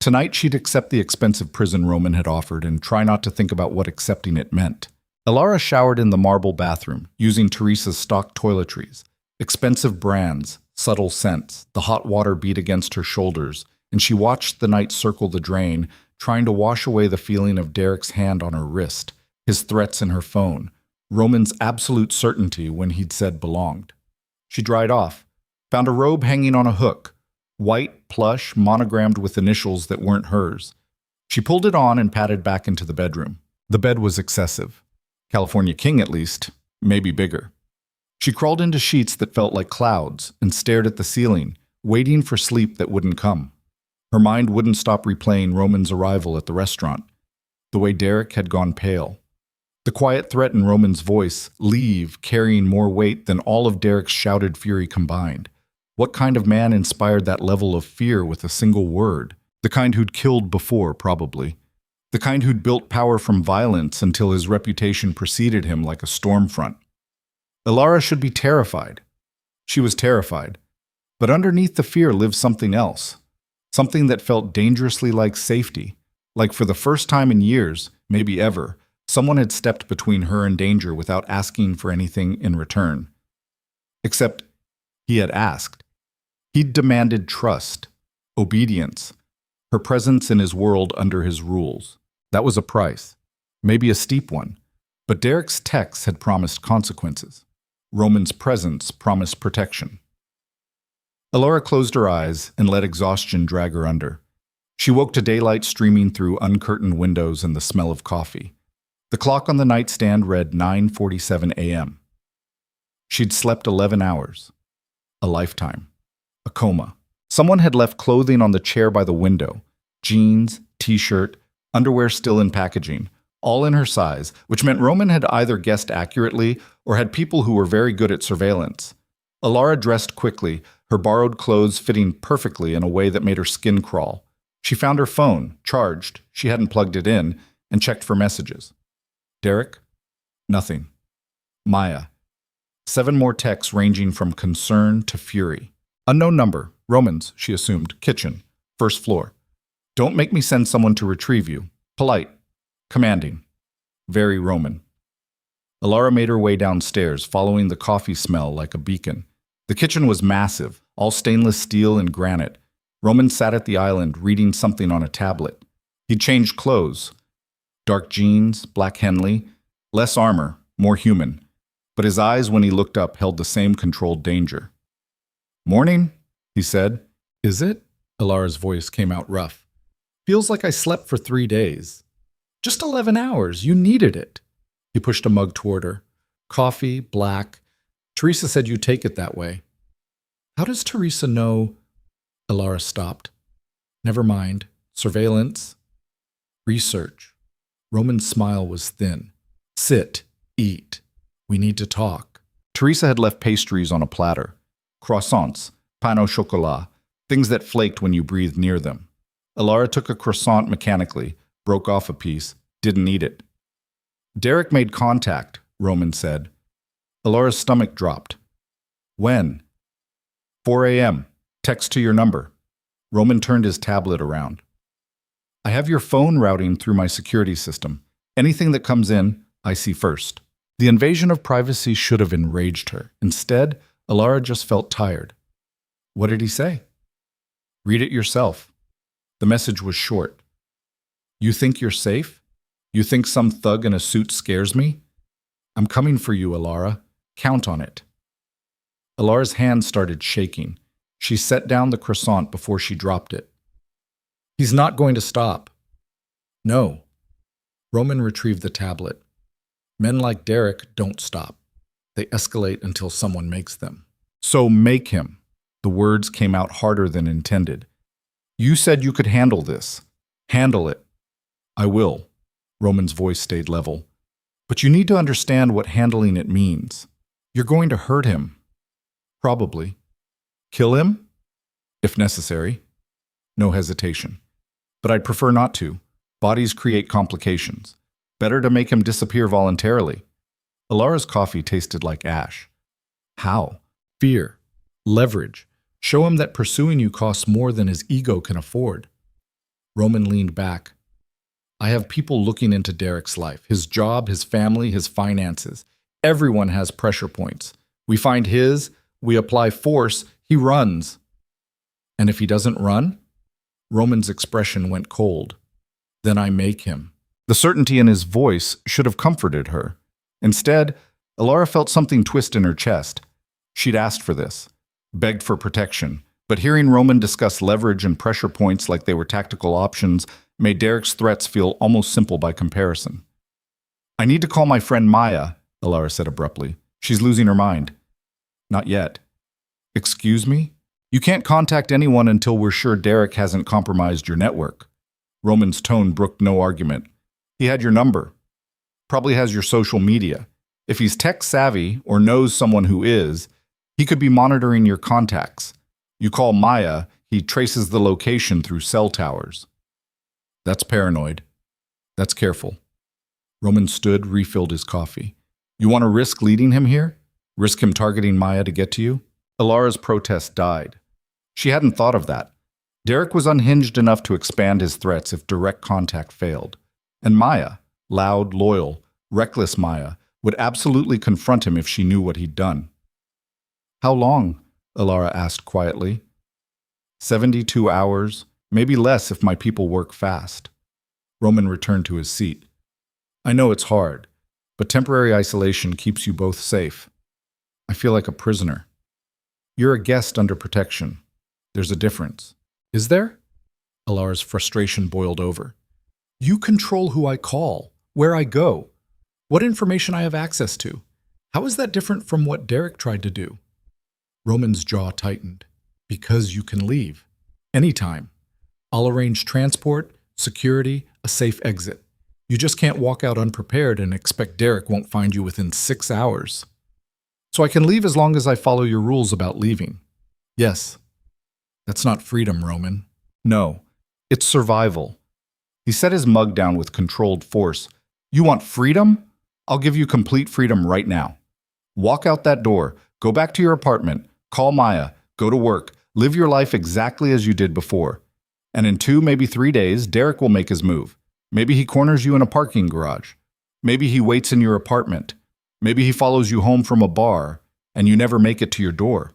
Tonight she'd accept the expensive prison Roman had offered and try not to think about what accepting it meant. Elara showered in the marble bathroom, using Teresa's stock toiletries. Expensive brands, subtle scents, the hot water beat against her shoulders, and she watched the night circle the drain, trying to wash away the feeling of Derek's hand on her wrist, his threats in her phone, Roman's absolute certainty when he'd said belonged. She dried off, found a robe hanging on a hook, white, plush, monogrammed with initials that weren't hers. She pulled it on and padded back into the bedroom. The bed was excessive. California King, at least, maybe bigger. She crawled into sheets that felt like clouds and stared at the ceiling, waiting for sleep that wouldn't come. Her mind wouldn't stop replaying Roman's arrival at the restaurant, the way Derek had gone pale. The quiet threat in Roman's voice, leave, carrying more weight than all of Derek's shouted fury combined. What kind of man inspired that level of fear with a single word? The kind who'd killed before, probably. The kind who'd built power from violence until his reputation preceded him like a storm front. Elara should be terrified. She was terrified. But underneath the fear lived something else. Something that felt dangerously like safety. Like for the first time in years, maybe ever, someone had stepped between her and danger without asking for anything in return. Except he had asked. He'd demanded trust, obedience, her presence in his world under his rules. That was a price, maybe a steep one. But Derek's texts had promised consequences. Roman's presence promised protection. Elara closed her eyes and let exhaustion drag her under. She woke to daylight streaming through uncurtained windows and the smell of coffee. The clock on the nightstand read 9:47 a.m. She'd slept 11 hours. A lifetime. A coma. Someone had left clothing on the chair by the window. Jeans, t-shirt, underwear still in packaging. All in her size, which meant Roman had either guessed accurately or had people who were very good at surveillance. Elara dressed quickly, her borrowed clothes fitting perfectly in a way that made her skin crawl. She found her phone, charged, she hadn't plugged it in, and checked for messages. Derek? Nothing. Maya. 7 more texts ranging from concern to fury. Unknown number. Roman's, she assumed. Kitchen. First floor. Don't make me send someone to retrieve you. Polite. Commanding. Very Roman. Elara made her way downstairs, following the coffee smell like a beacon. The kitchen was massive, all stainless steel and granite. Roman sat at the island, reading something on a tablet. He'd changed clothes. Dark jeans, black Henley, less armor, more human. But his eyes, when he looked up, held the same controlled danger. Morning, he said. Is it? Elara's voice came out rough. Feels like I slept for 3 days. Just 11 hours. You needed it. He pushed a mug toward her. Coffee, black. Teresa said you take it that way. How does Teresa know? Elara stopped. Never mind. Surveillance. Research. Roman's smile was thin. Sit. Eat. We need to talk. Teresa had left pastries on a platter. Croissants. Pain au chocolat. Things that flaked when you breathed near them. Elara took a croissant mechanically, broke off a piece, didn't eat it. Derek made contact, Roman said. Elara's stomach dropped. When? 4 a.m. Text to your number. Roman turned his tablet around. I have your phone routing through my security system. Anything that comes in, I see first. The invasion of privacy should have enraged her. Instead, Elara just felt tired. What did he say? Read it yourself. The message was short. You think you're safe? You think some thug in a suit scares me? I'm coming for you, Elara. Count on it. Elara's hand started shaking. She set down the croissant before she dropped it. He's not going to stop. No. Roman retrieved the tablet. Men like Derek don't stop. They escalate until someone makes them. So make him. The words came out harder than intended. You said you could handle this. Handle it. I will. Roman's voice stayed level. But you need to understand what handling it means. You're going to hurt him. Probably. Kill him? If necessary. No hesitation. But I'd prefer not to. Bodies create complications. Better to make him disappear voluntarily. Elara's coffee tasted like ash. How? Fear. Leverage. Show him that pursuing you costs more than his ego can afford. Roman leaned back. I have people looking into Derek's life, his job, his family, his finances. Everyone has pressure points. We find his, we apply force, he runs. And if he doesn't run? Roman's expression went cold. Then I make him. The certainty in his voice should have comforted her. Instead, Elara felt something twist in her chest. She'd asked for this, begged for protection, but hearing Roman discuss leverage and pressure points like they were tactical options made Derek's threats feel almost simple by comparison. I need to call my friend Maya, Elara said abruptly. She's losing her mind. Not yet. Excuse me? You can't contact anyone until we're sure Derek hasn't compromised your network. Roman's tone brooked no argument. He had your number. Probably has your social media. If he's tech-savvy or knows someone who is, he could be monitoring your contacts. You call Maya, he traces the location through cell towers. That's paranoid. That's careful. Roman stood, refilled his coffee. You want to risk leading him here? Risk him targeting Maya to get to you? Elara's protest died. She hadn't thought of that. Derek was unhinged enough to expand his threats if direct contact failed. And Maya, loud, loyal, reckless Maya, would absolutely confront him if she knew what he'd done. How long? Elara asked quietly. 72 hours, maybe less if my people work fast. Roman returned to his seat. I know it's hard, but temporary isolation keeps you both safe. I feel like a prisoner. You're a guest under protection. There's a difference. Is there? Elara's frustration boiled over. You control who I call, where I go, what information I have access to. How is that different from what Derek tried to do? Roman's jaw tightened. Because you can leave. Anytime. I'll arrange transport, security, a safe exit. You just can't walk out unprepared and expect Derek won't find you within 6 hours. So I can leave as long as I follow your rules about leaving. Yes. That's not freedom, Roman. No. It's survival. He set his mug down with controlled force. You want freedom? I'll give you complete freedom right now. Walk out that door, go back to your apartment, call Maya, go to work, live your life exactly as you did before. And in 2, maybe 3 days, Derek will make his move. Maybe he corners you in a parking garage. Maybe he waits in your apartment. Maybe he follows you home from a bar, and you never make it to your door.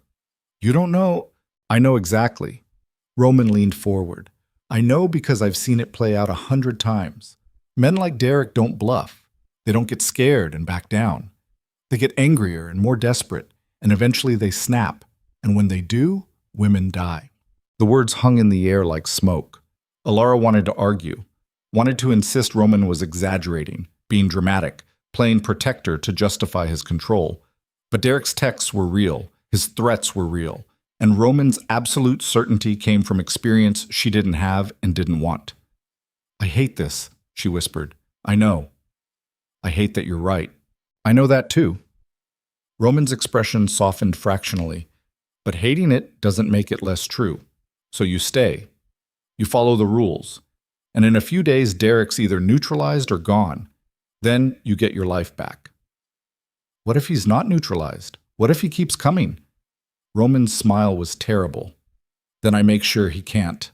You don't know. I know exactly. Roman leaned forward. I know because I've seen it play out 100 times. Men like Derek don't bluff. They don't get scared and back down. They get angrier and more desperate, and eventually they snap. And when they do, women die. The words hung in the air like smoke. Elara wanted to argue, wanted to insist Roman was exaggerating, being dramatic, playing protector to justify his control. But Derek's texts were real, his threats were real, and Roman's absolute certainty came from experience she didn't have and didn't want. I hate this, she whispered. I know. I hate that you're right. I know that too. Roman's expression softened fractionally, but hating it doesn't make it less true. So you stay. You follow the rules. And in a few days, Derek's either neutralized or gone. Then you get your life back. What if he's not neutralized? What if he keeps coming? Roman's smile was terrible. Then I make sure he can't.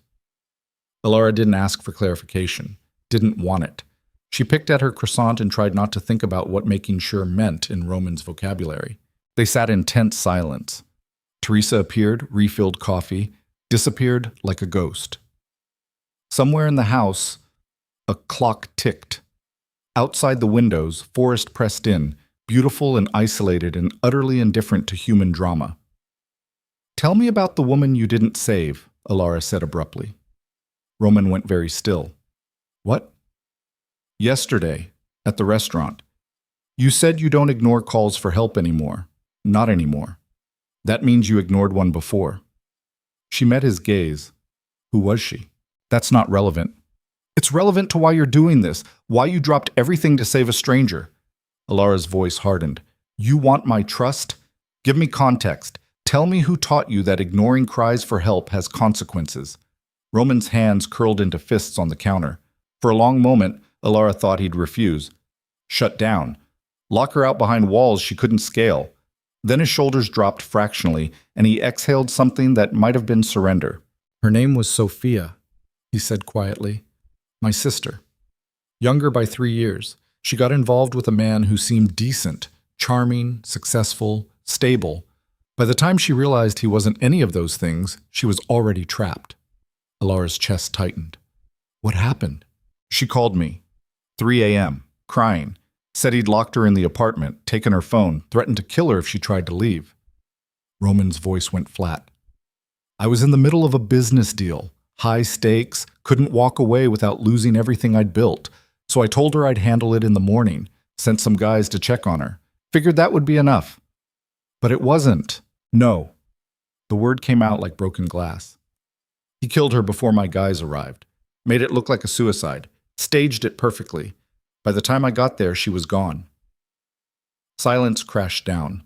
Elara didn't ask for clarification, didn't want it. She picked at her croissant and tried not to think about what making sure meant in Roman's vocabulary. They sat in tense silence. Teresa appeared, refilled coffee, disappeared like a ghost. Somewhere in the house, a clock ticked. Outside the windows, forest pressed in, beautiful and isolated and utterly indifferent to human drama. Tell me about the woman you didn't save, Elara said abruptly. Roman went very still. What? Yesterday, at the restaurant. You said you don't ignore calls for help anymore. Not anymore. That means you ignored one before. She met his gaze. Who was she? That's not relevant. It's relevant to why you're doing this, why you dropped everything to save a stranger. Elara's voice hardened. You want my trust? Give me context. Tell me who taught you that ignoring cries for help has consequences. Roman's hands curled into fists on the counter. For a long moment, Elara thought he'd refuse. Shut down. Lock her out behind walls she couldn't scale. Then his shoulders dropped fractionally, and he exhaled something that might have been surrender. Her name was Sophia, he said quietly. My sister. Younger by 3 years, she got involved with a man who seemed decent, charming, successful, stable. By the time she realized he wasn't any of those things, she was already trapped. Elara's chest tightened. What happened? She called me. 3 a.m., crying. Said he'd locked her in the apartment, taken her phone, threatened to kill her if she tried to leave. Roman's voice went flat. I was in the middle of a business deal. High stakes, couldn't walk away without losing everything I'd built. So I told her I'd handle it in the morning, sent some guys to check on her. Figured that would be enough. But it wasn't. No. The word came out like broken glass. He killed her before my guys arrived. Made it look like a suicide. Staged it perfectly. By the time I got there, she was gone. Silence crashed down.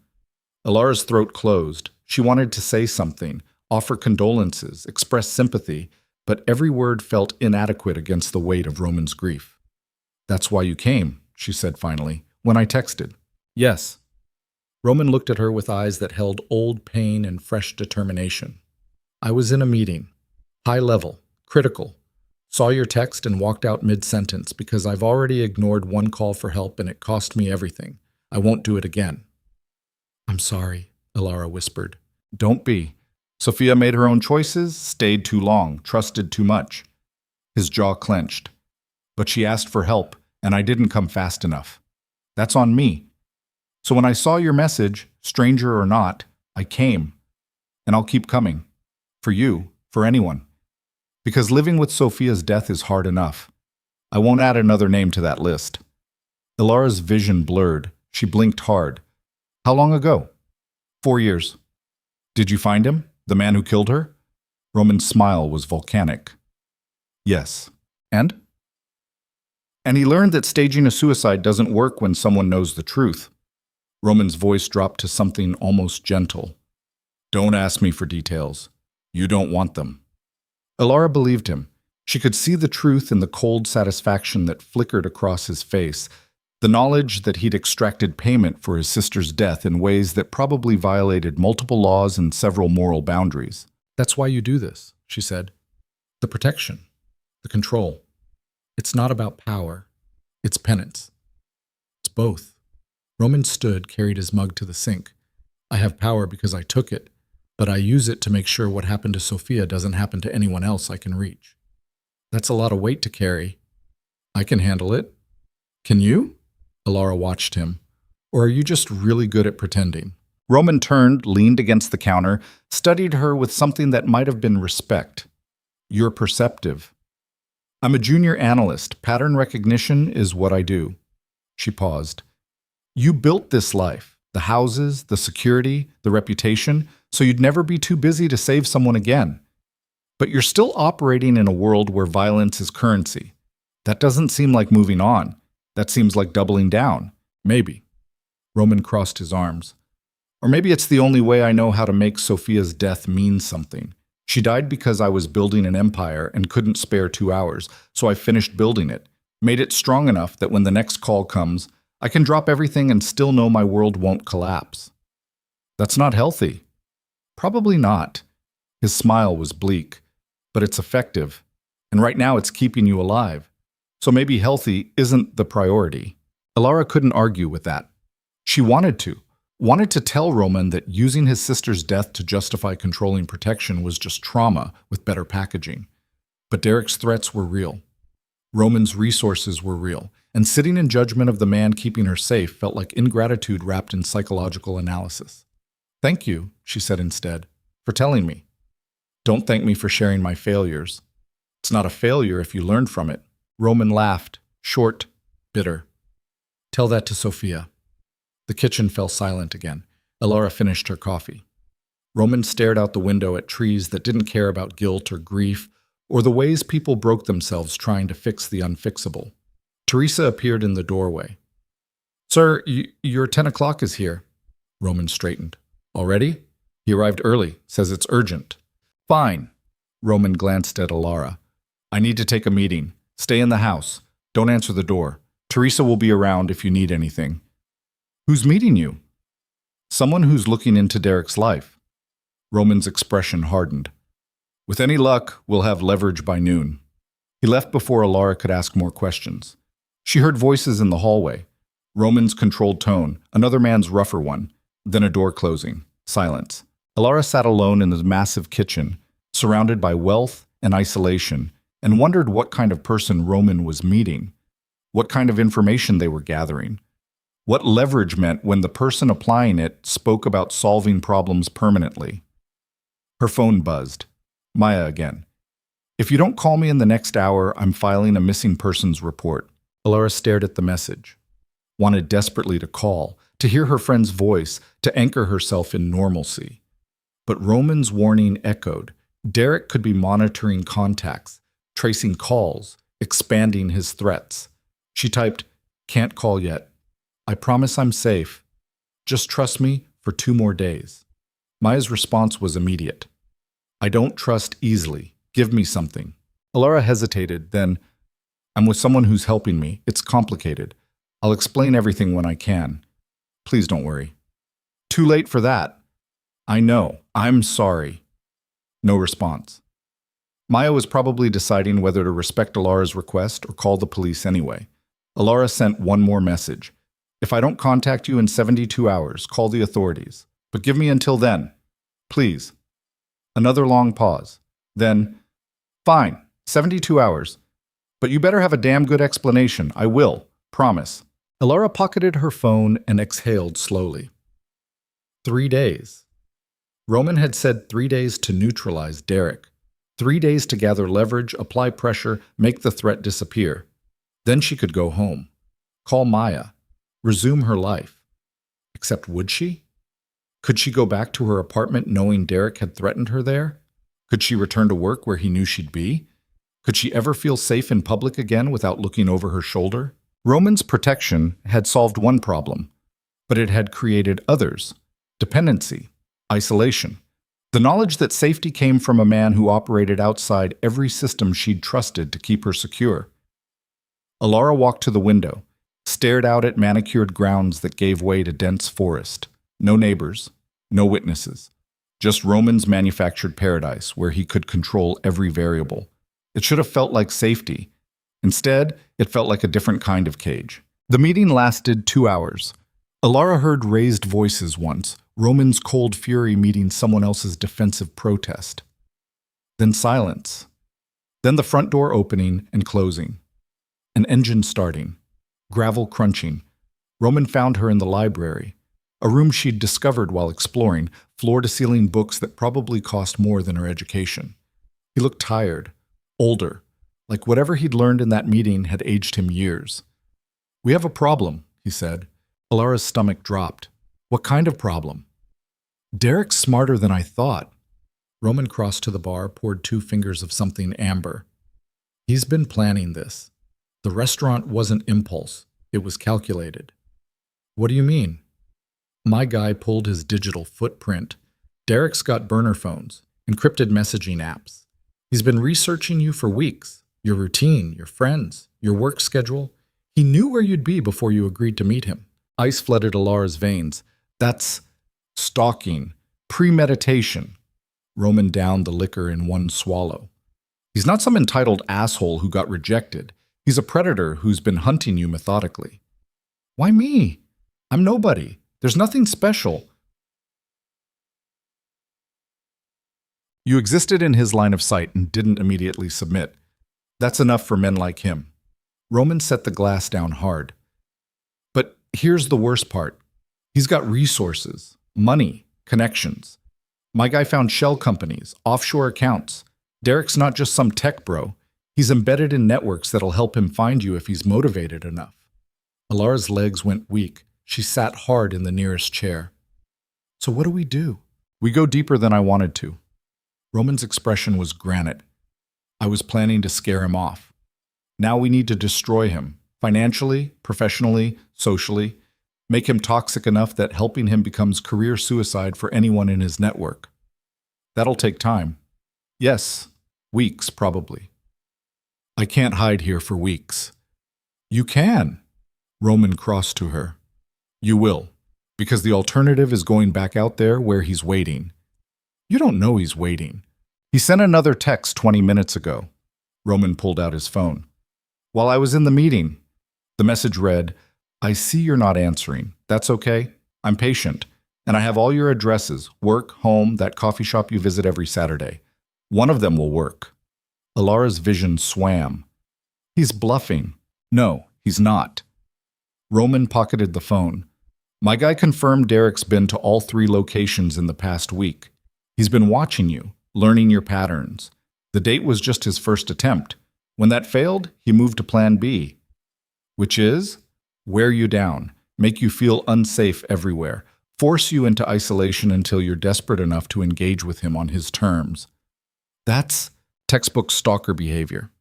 Elara's throat closed. She wanted to say something, offer condolences, express sympathy, but every word felt inadequate against the weight of Roman's grief. That's why you came, she said finally, when I texted. Yes. Roman looked at her with eyes that held old pain and fresh determination. I was in a meeting. High level, critical. Saw your text and walked out mid-sentence because I've already ignored one call for help and it cost me everything. I won't do it again. I'm sorry, Elara whispered. Don't be. Sophia made her own choices, stayed too long, trusted too much. His jaw clenched. But she asked for help, and I didn't come fast enough. That's on me. So when I saw your message, stranger or not, I came. And I'll keep coming. For you, for anyone. Because living with Sophia's death is hard enough. I won't add another name to that list. Elara's vision blurred. She blinked hard. How long ago? 4 years. Did you find him? The man who killed her? Roman's smile was volcanic. Yes. And? And he learned that staging a suicide doesn't work when someone knows the truth. Roman's voice dropped to something almost gentle. Don't ask me for details. You don't want them. Elara believed him. She could see the truth in the cold satisfaction that flickered across his face, the knowledge that he'd extracted payment for his sister's death in ways that probably violated multiple laws and several moral boundaries. That's why you do this, she said. The protection, the control. It's not about power. It's penance. It's both. Roman stood, carried his mug to the sink. I have power because I took it, but I use it to make sure what happened to Sophia doesn't happen to anyone else I can reach. That's a lot of weight to carry. I can handle it. Can you? Elara watched him. Or are you just really good at pretending? Roman turned, leaned against the counter, studied her with something that might have been respect. You're perceptive. I'm a junior analyst. Pattern recognition is what I do. She paused. You built this life, the houses, the security, the reputation, so you'd never be too busy to save someone again. But you're still operating in a world where violence is currency. That doesn't seem like moving on. That seems like doubling down. Maybe. Roman crossed his arms. Or maybe it's the only way I know how to make Sophia's death mean something. She died because I was building an empire and couldn't spare 2 hours, so I finished building it, made it strong enough that when the next call comes, I can drop everything and still know my world won't collapse. That's not healthy. Probably not. His smile was bleak, but it's effective, and right now it's keeping you alive. So maybe healthy isn't the priority. Elara couldn't argue with that. She wanted to tell Roman that using his sister's death to justify controlling protection was just trauma with better packaging. But Derek's threats were real. Roman's resources were real, and sitting in judgment of the man keeping her safe felt like ingratitude wrapped in psychological analysis. Thank you, she said instead, for telling me. Don't thank me for sharing my failures. It's not a failure if you learned from it. Roman laughed, short, bitter. Tell that to Sophia. The kitchen fell silent again. Elara finished her coffee. Roman stared out the window at trees that didn't care about guilt or grief or the ways people broke themselves trying to fix the unfixable. Teresa appeared in the doorway. "Sir, your 10 o'clock is here." Roman straightened. "Already?" "He arrived early. Says it's urgent." "Fine." Roman glanced at Elara. "I need to take a meeting. Stay in the house. Don't answer the door. Teresa will be around if you need anything." "Who's meeting you?" "Someone who's looking into Derek's life." Roman's expression hardened. "With any luck, we'll have leverage by noon." He left before Elara could ask more questions. She heard voices in the hallway. Roman's controlled tone, another man's rougher one, then a door closing. Silence. Elara sat alone in the massive kitchen, surrounded by wealth and isolation, and wondered what kind of person Roman was meeting, what kind of information they were gathering, what leverage meant when the person applying it spoke about solving problems permanently. Her phone buzzed. Maya again. "If you don't call me in the next hour, I'm filing a missing persons report." Elara stared at the message. Wanted desperately to call, to hear her friend's voice, to anchor herself in normalcy. But Roman's warning echoed. Derek could be monitoring contacts, tracing calls, expanding his threats. She typed, "Can't call yet. I promise I'm safe. Just trust me for 2 more days." Maya's response was immediate. "I don't trust easily. Give me something." Elara hesitated, then, "I'm with someone who's helping me. It's complicated. I'll explain everything when I can. Please don't worry." "Too late for that." "I know. I'm sorry." No response. Maya was probably deciding whether to respect Elara's request or call the police anyway. Elara sent one more message. "If I don't contact you in 72 hours, call the authorities. But give me until then. Please." Another long pause. Then, "Fine, 72 hours. But you better have a damn good explanation. I will. Promise." Elara pocketed her phone and exhaled slowly. 3 days. Roman had said 3 days to neutralize Derek. 3 days to gather leverage, apply pressure, make the threat disappear. Then she could go home. Call Maya. Resume her life. Except would she? Could she go back to her apartment knowing Derek had threatened her there? Could she return to work where he knew she'd be? Could she ever feel safe in public again without looking over her shoulder? Roman's protection had solved one problem, but it had created others. Dependency. Isolation. The knowledge that safety came from a man who operated outside every system she'd trusted to keep her secure. Elara walked to the window, stared out at manicured grounds that gave way to dense forest. No neighbors, no witnesses. Just Roman's manufactured paradise where he could control every variable. It should have felt like safety. Instead, it felt like a different kind of cage. The meeting lasted 2 hours. Elara heard raised voices once, Roman's cold fury meeting someone else's defensive protest. Then silence. Then the front door opening and closing. An engine starting. Gravel crunching. Roman found her in the library, a room she'd discovered while exploring, floor-to-ceiling books that probably cost more than her education. He looked tired, older, like whatever he'd learned in that meeting had aged him years. "We have a problem," he said. Elara's stomach dropped. "What kind of problem?" "Derek's smarter than I thought." Roman crossed to the bar, poured 2 fingers of something amber. "He's been planning this. The restaurant wasn't impulse. It was calculated." "What do you mean?" "My guy pulled his digital footprint. Derek's got burner phones, encrypted messaging apps. He's been researching you for weeks. Your routine, your friends, your work schedule. He knew where you'd be before you agreed to meet him." Ice flooded Elara's veins. "That's stalking, premeditation." Roman downed the liquor in one swallow. "He's not some entitled asshole who got rejected. He's a predator who's been hunting you methodically." "Why me? I'm nobody. There's nothing special." "You existed in his line of sight and didn't immediately submit. That's enough for men like him." Roman set the glass down hard. "But here's the worst part. He's got resources, money, connections. My guy found shell companies, offshore accounts. Derek's not just some tech bro. He's embedded in networks that'll help him find you if he's motivated enough." Elara's legs went weak. She sat hard in the nearest chair. So what do we do? We go deeper than I wanted to. Roman's expression was granite. I was planning to scare him off. Now we need to destroy him, financially, professionally, socially, make him toxic enough that helping him becomes career suicide for anyone in his network. That'll take time. Yes, weeks probably. I can't hide here for weeks. You can. Roman crossed to her. You will, because the alternative is going back out there where he's waiting. You don't know he's waiting. He sent another text 20 minutes ago. Roman pulled out his phone. While I was in the meeting, the message read, I see you're not answering. That's okay. I'm patient. And I have all your addresses, work, home, that coffee shop you visit every Saturday. One of them will work. Elara's vision swam. He's bluffing. No, he's not. Roman pocketed the phone. My guy confirmed Derek's been to all 3 locations in the past week. He's been watching you, learning your patterns. The date was just his first attempt. When that failed, he moved to plan B, which is wear you down, make you feel unsafe everywhere, force you into isolation until you're desperate enough to engage with him on his terms. That's textbook stalker behavior.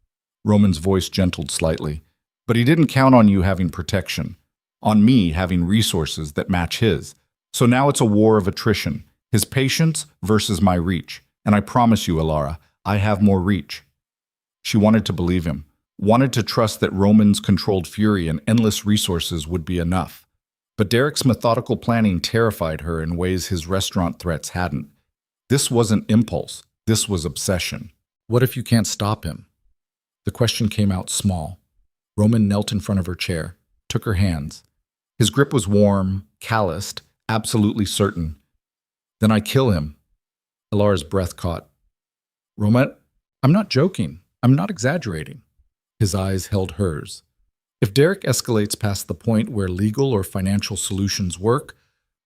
Roman's voice gentled slightly. But he didn't count on you having protection, on me having resources that match his. So now it's a war of attrition, his patience versus my reach. And I promise you, Elara, I have more reach. She wanted to believe him, wanted to trust that Roman's controlled fury and endless resources would be enough. But Derek's methodical planning terrified her in ways his restaurant threats hadn't. This wasn't impulse, this was obsession. What if you can't stop him? The question came out small. Roman knelt in front of her chair, took her hands. His grip was warm, calloused, absolutely certain. Then I kill him. Elara's breath caught. Roman, I'm not joking. I'm not exaggerating. His eyes held hers. If Derek escalates past the point where legal or financial solutions work,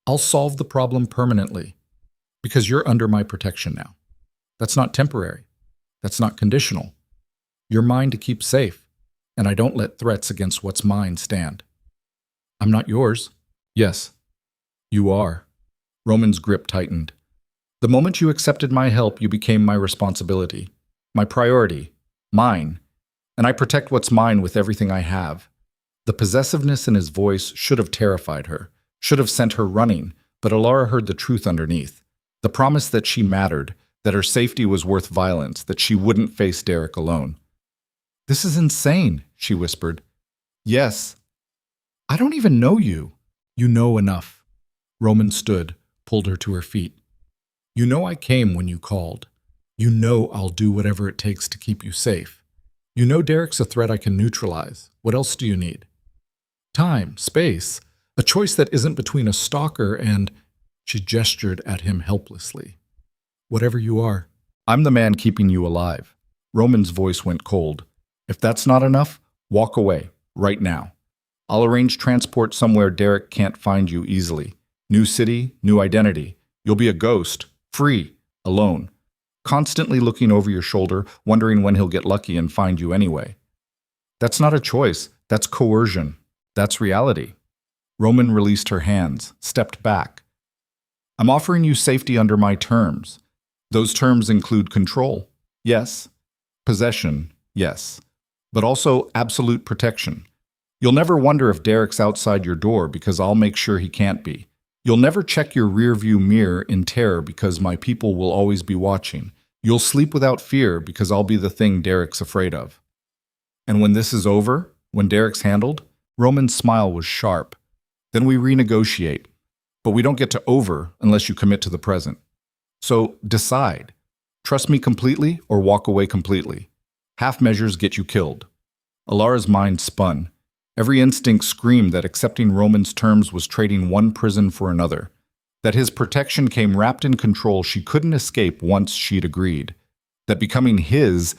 I'll solve the problem permanently. Because you're under my protection now. That's not temporary. That's not conditional. You're mine to keep safe, and I don't let threats against what's mine stand. I'm not yours. Yes, you are. Roman's grip tightened. The moment you accepted my help, you became my responsibility, my priority, mine, and I protect what's mine with everything I have. The possessiveness in his voice should have terrified her, should have sent her running, but Elara heard the truth underneath, the promise that she mattered, that her safety was worth violence, that she wouldn't face Derek alone. This is insane, she whispered. Yes. I don't even know you. You know enough. Roman stood, pulled her to her feet. You know I came when you called. You know I'll do whatever it takes to keep you safe. You know Derek's a threat I can neutralize. What else do you need? Time, space, a choice that isn't between a stalker and… She gestured at him helplessly. Whatever you are. I'm the man keeping you alive. Roman's voice went cold. If that's not enough, walk away, right now. I'll arrange transport somewhere Derek can't find you easily. New city, new identity. You'll be a ghost, free, alone. Constantly looking over your shoulder, wondering when he'll get lucky and find you anyway. That's not a choice, that's coercion. That's reality. Roman released her hands, stepped back. I'm offering you safety under my terms. Those terms include control, yes. Possession, yes. But also absolute protection. You'll never wonder if Derek's outside your door because I'll make sure he can't be. You'll never check your rearview mirror in terror because my people will always be watching. You'll sleep without fear because I'll be the thing Derek's afraid of. And when this is over, when Derek's handled, Roman's smile was sharp. Then we renegotiate. But we don't get to over unless you commit to the present. So decide. Trust me completely or walk away completely. Half measures get you killed. Elara's mind spun. Every instinct screamed that accepting Roman's terms was trading one prison for another. That his protection came wrapped in control she couldn't escape once she'd agreed. That becoming his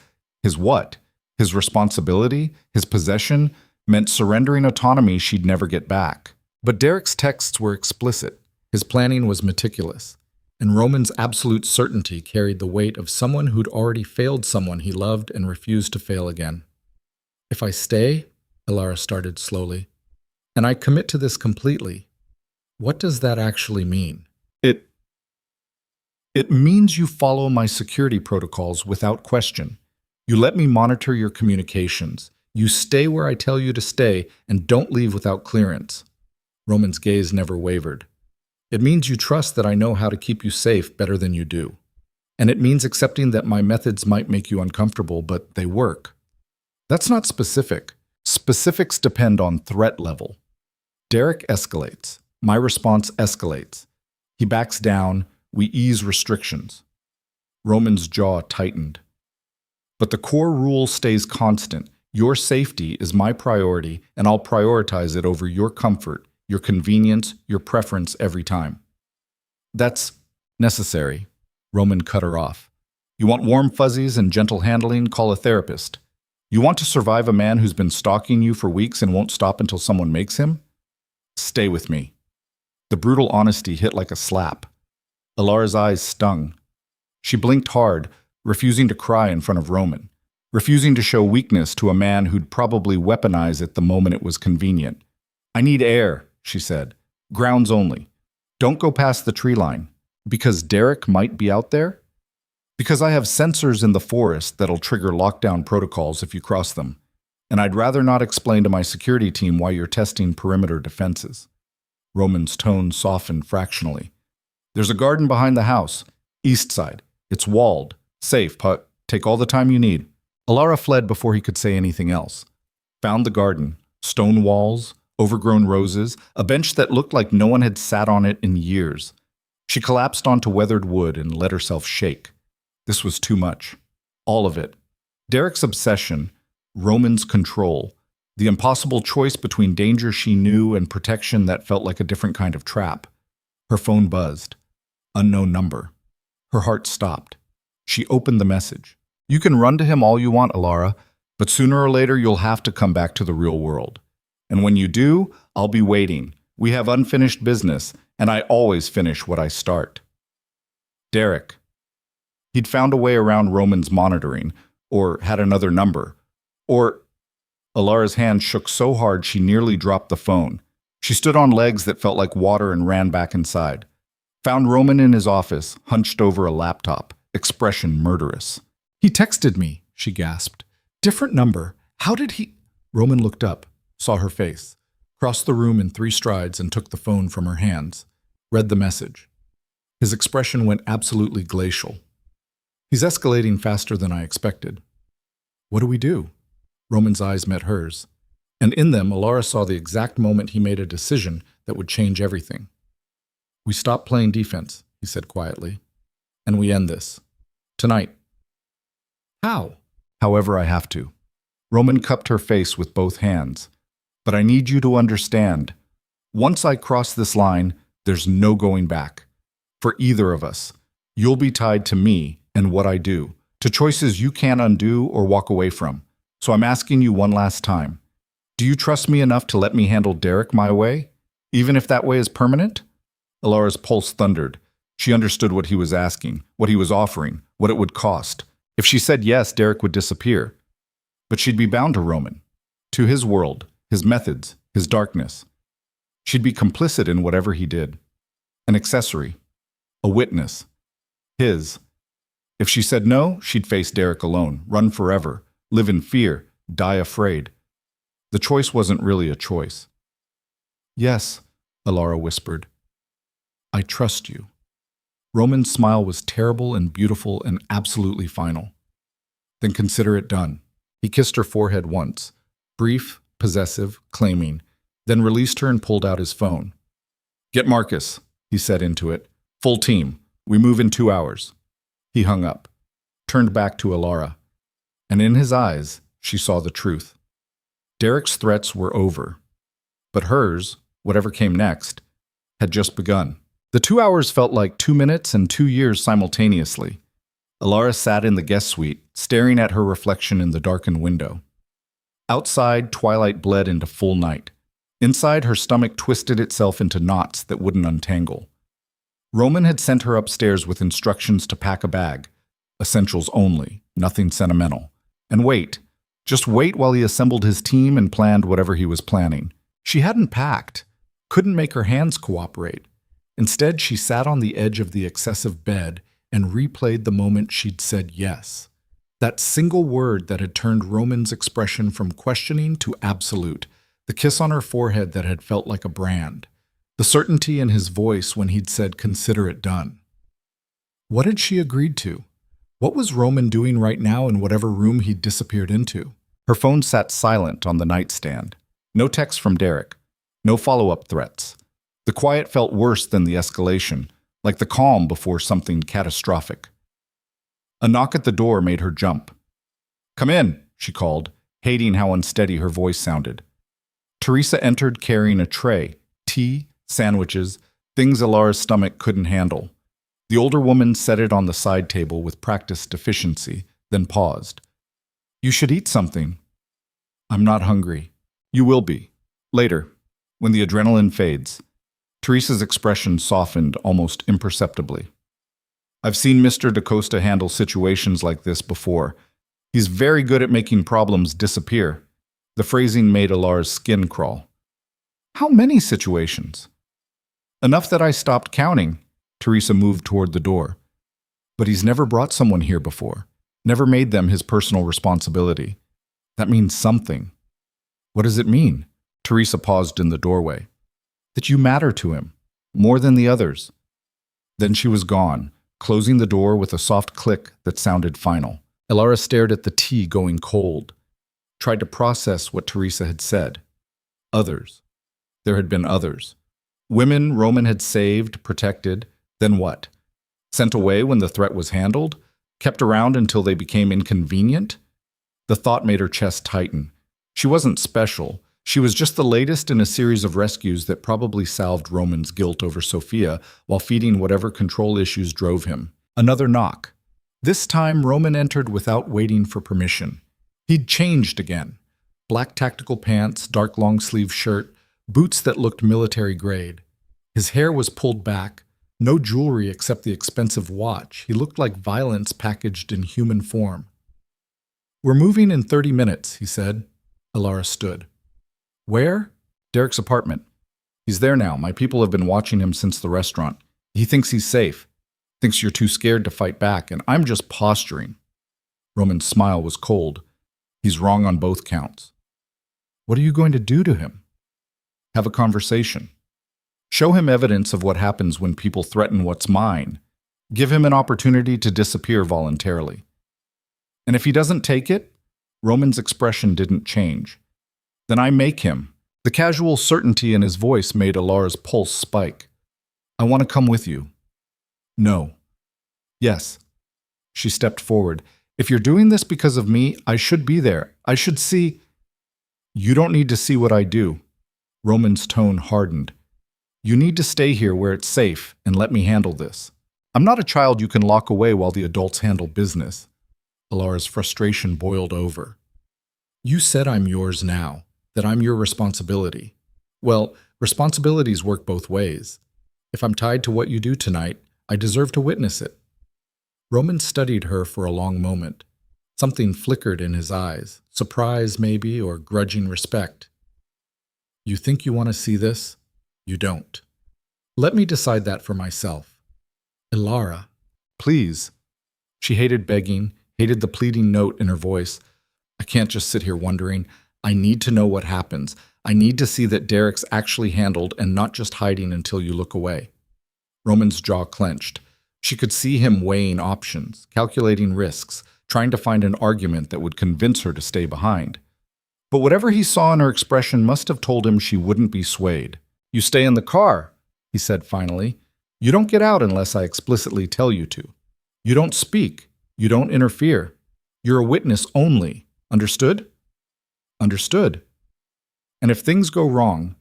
what? His responsibility, his possession, meant surrendering autonomy she'd never get back. But Derek's texts were explicit. His planning was meticulous. And Roman's absolute certainty carried the weight of someone who'd already failed someone he loved and refused to fail again. If I stay, Elara started slowly, and I commit to this completely, What does that actually mean? It It means you follow my security protocols without question. You let me monitor your communications. You stay where I tell you to stay and don't leave without clearance. Roman's gaze never wavered. It means you trust that I know how to keep you safe better than you do. And it means accepting that my methods might make you uncomfortable, but they work. That's not specific. Specifics depend on threat level. Derek escalates. My response escalates. He backs down. We ease restrictions. Roman's jaw tightened. But the core rule stays constant. Your safety is my priority, and I'll prioritize it over your comfort, your convenience, your preference every time. That's necessary. Roman cut her off. You want warm fuzzies and gentle handling? Call a therapist. You want to survive a man who's been stalking you for weeks and won't stop until someone makes him? Stay with me. The brutal honesty hit like a slap. Elara's eyes stung. She blinked hard, refusing to cry in front of Roman, refusing to show weakness to a man who'd probably weaponize it the moment it was convenient. I need air, she said. Grounds only. Don't go past the tree line. Because Derek might be out there? Because I have sensors in the forest that'll trigger lockdown protocols if you cross them. And I'd rather not explain to my security team why you're testing perimeter defenses. Roman's tone softened fractionally. There's a garden behind the house, east side. It's walled. Safe, Putt. Take all the time you need. Elara fled before he could say anything else. Found the garden. Stone walls, overgrown roses, a bench that looked like no one had sat on it in years. She collapsed onto weathered wood and let herself shake. This was too much. All of it. Derek's obsession, Roman's control, the impossible choice between danger she knew and protection that felt like a different kind of trap. Her phone buzzed. Unknown number. Her heart stopped. She opened the message. You can run to him all you want, Elara, but sooner or later you'll have to come back to the real world. And when you do, I'll be waiting. We have unfinished business, and I always finish what I start. Derek. He'd found a way around Roman's monitoring, or had another number, or... Elara's hand shook so hard she nearly dropped the phone. She stood on legs that felt like water and ran back inside. Found Roman in his office, hunched over a laptop, expression murderous. He texted me, she gasped. Different number. How did he... Roman looked up, saw her face, crossed the room in 3 strides and took the phone from her hands, read the message. His expression went absolutely glacial. He's escalating faster than I expected. What do we do? Roman's eyes met hers, and in them Elara saw the exact moment he made a decision that would change everything. We stop playing defense, he said quietly, and we end this. Tonight. How? However I have to. Roman cupped her face with both hands. But I need you to understand. Once I cross this line, there's no going back. For either of us. You'll be tied to me and what I do, to choices you can't undo or walk away from. So I'm asking you one last time. Do you trust me enough to let me handle Derek my way? Even if that way is permanent? Elara's pulse thundered. She understood what he was asking, what he was offering, what it would cost. If she said yes, Derek would disappear. But she'd be bound to Roman, to his world, his methods, his darkness. She'd be complicit in whatever he did. An accessory. A witness. His. If she said no, she'd face Derek alone, run forever, live in fear, die afraid. The choice wasn't really a choice. Yes, Elara whispered. I trust you. Roman's smile was terrible and beautiful and absolutely final. Then consider it done. He kissed her forehead once, brief, possessive, claiming, then released her and pulled out his phone. Get Marcus, he said into it. Full team. We move in 2 hours. He hung up, turned back to Elara, and in his eyes she saw the truth. Derek's threats were over, but hers, whatever came next, had just begun. The 2 hours felt like 2 minutes and 2 years simultaneously. Elara sat in the guest suite, staring at her reflection in the darkened window. Outside, twilight bled into full night. Inside, her stomach twisted itself into knots that wouldn't untangle. Roman had sent her upstairs with instructions to pack a bag, essentials only, nothing sentimental, and wait. Just wait while he assembled his team and planned whatever he was planning. She hadn't packed. couldn't make her hands cooperate. Instead, she sat on the edge of the excessive bed and replayed the moment she'd said yes. That single word that had turned Roman's expression from questioning to absolute, the kiss on her forehead that had felt like a brand, the certainty in his voice when he'd said, "Consider it done." What had she agreed to? What was Roman doing right now in whatever room he'd disappeared into? Her phone sat silent on the nightstand. No text from Derek. No follow-up threats. The quiet felt worse than the escalation, like the calm before something catastrophic. A knock at the door made her jump. "Come in," she called, hating how unsteady her voice sounded. Teresa entered carrying a tray, tea, sandwiches, things Elara's stomach couldn't handle. The older woman set it on the side table with practiced efficiency, then paused. "You should eat something." "I'm not hungry." "You will be. Later, when the adrenaline fades." Teresa's expression softened almost imperceptibly. "I've seen Mr. DaCosta handle situations like this before. He's very good at making problems disappear." The phrasing made Elara's skin crawl. "How many situations?" "Enough that I stopped counting." Teresa moved toward the door. "But he's never brought someone here before. Never made them his personal responsibility. That means something." "What does it mean?" Teresa paused in the doorway. "That you matter to him, more than the others." Then she was gone, closing the door with a soft click that sounded final. Elara stared at the tea going cold, tried to process what Teresa had said. Others. There had been others. Women Roman had saved, protected, then what? Sent away when the threat was handled? Kept around until they became inconvenient? The thought made her chest tighten. She wasn't special. She was just the latest in a series of rescues that probably salved Roman's guilt over Sophia while feeding whatever control issues drove him. Another knock. This time, Roman entered without waiting for permission. He'd changed again. Black tactical pants, dark long-sleeve shirt, boots that looked military grade. His hair was pulled back. No jewelry except the expensive watch. He looked like violence packaged in human form. "We're moving in 30 minutes, he said. Elara stood. "Where?" "Derek's apartment. He's there now. My people have been watching him since the restaurant. He thinks he's safe. Thinks you're too scared to fight back, and I'm just posturing." Roman's smile was cold. "He's wrong on both counts." "What are you going to do to him?" "Have a conversation. Show him evidence of what happens when people threaten what's mine. Give him an opportunity to disappear voluntarily." "And if he doesn't take it?" Roman's expression didn't change. "Then I make him." The casual certainty in his voice made Elara's pulse spike. "I want to come with you." "No." "Yes." She stepped forward. "If you're doing this because of me, I should be there. I should see." "You don't need to see what I do." Roman's tone hardened. "You need to stay here where it's safe and let me handle this. I'm not a child you can lock away while the adults handle business." Elara's frustration boiled over. "You said I'm yours now, that I'm your responsibility. Well, responsibilities work both ways. If I'm tied to what you do tonight, I deserve to witness it." Roman studied her for a long moment. Something flickered in his eyes, surprise maybe, or grudging respect. "You think you want to see this? You don't. Let me decide that for myself." "Elara." "Please." She hated begging, hated the pleading note in her voice. "I can't just sit here wondering. I need to know what happens. I need to see that Derek's actually handled and not just hiding until you look away." Roman's jaw clenched. She could see him weighing options, calculating risks, trying to find an argument that would convince her to stay behind. But whatever he saw in her expression must have told him she wouldn't be swayed. "You stay in the car," he said finally. "You don't get out unless I explicitly tell you to. You don't speak. You don't interfere. You're a witness only. Understood?" "Understood." "And if things go wrong,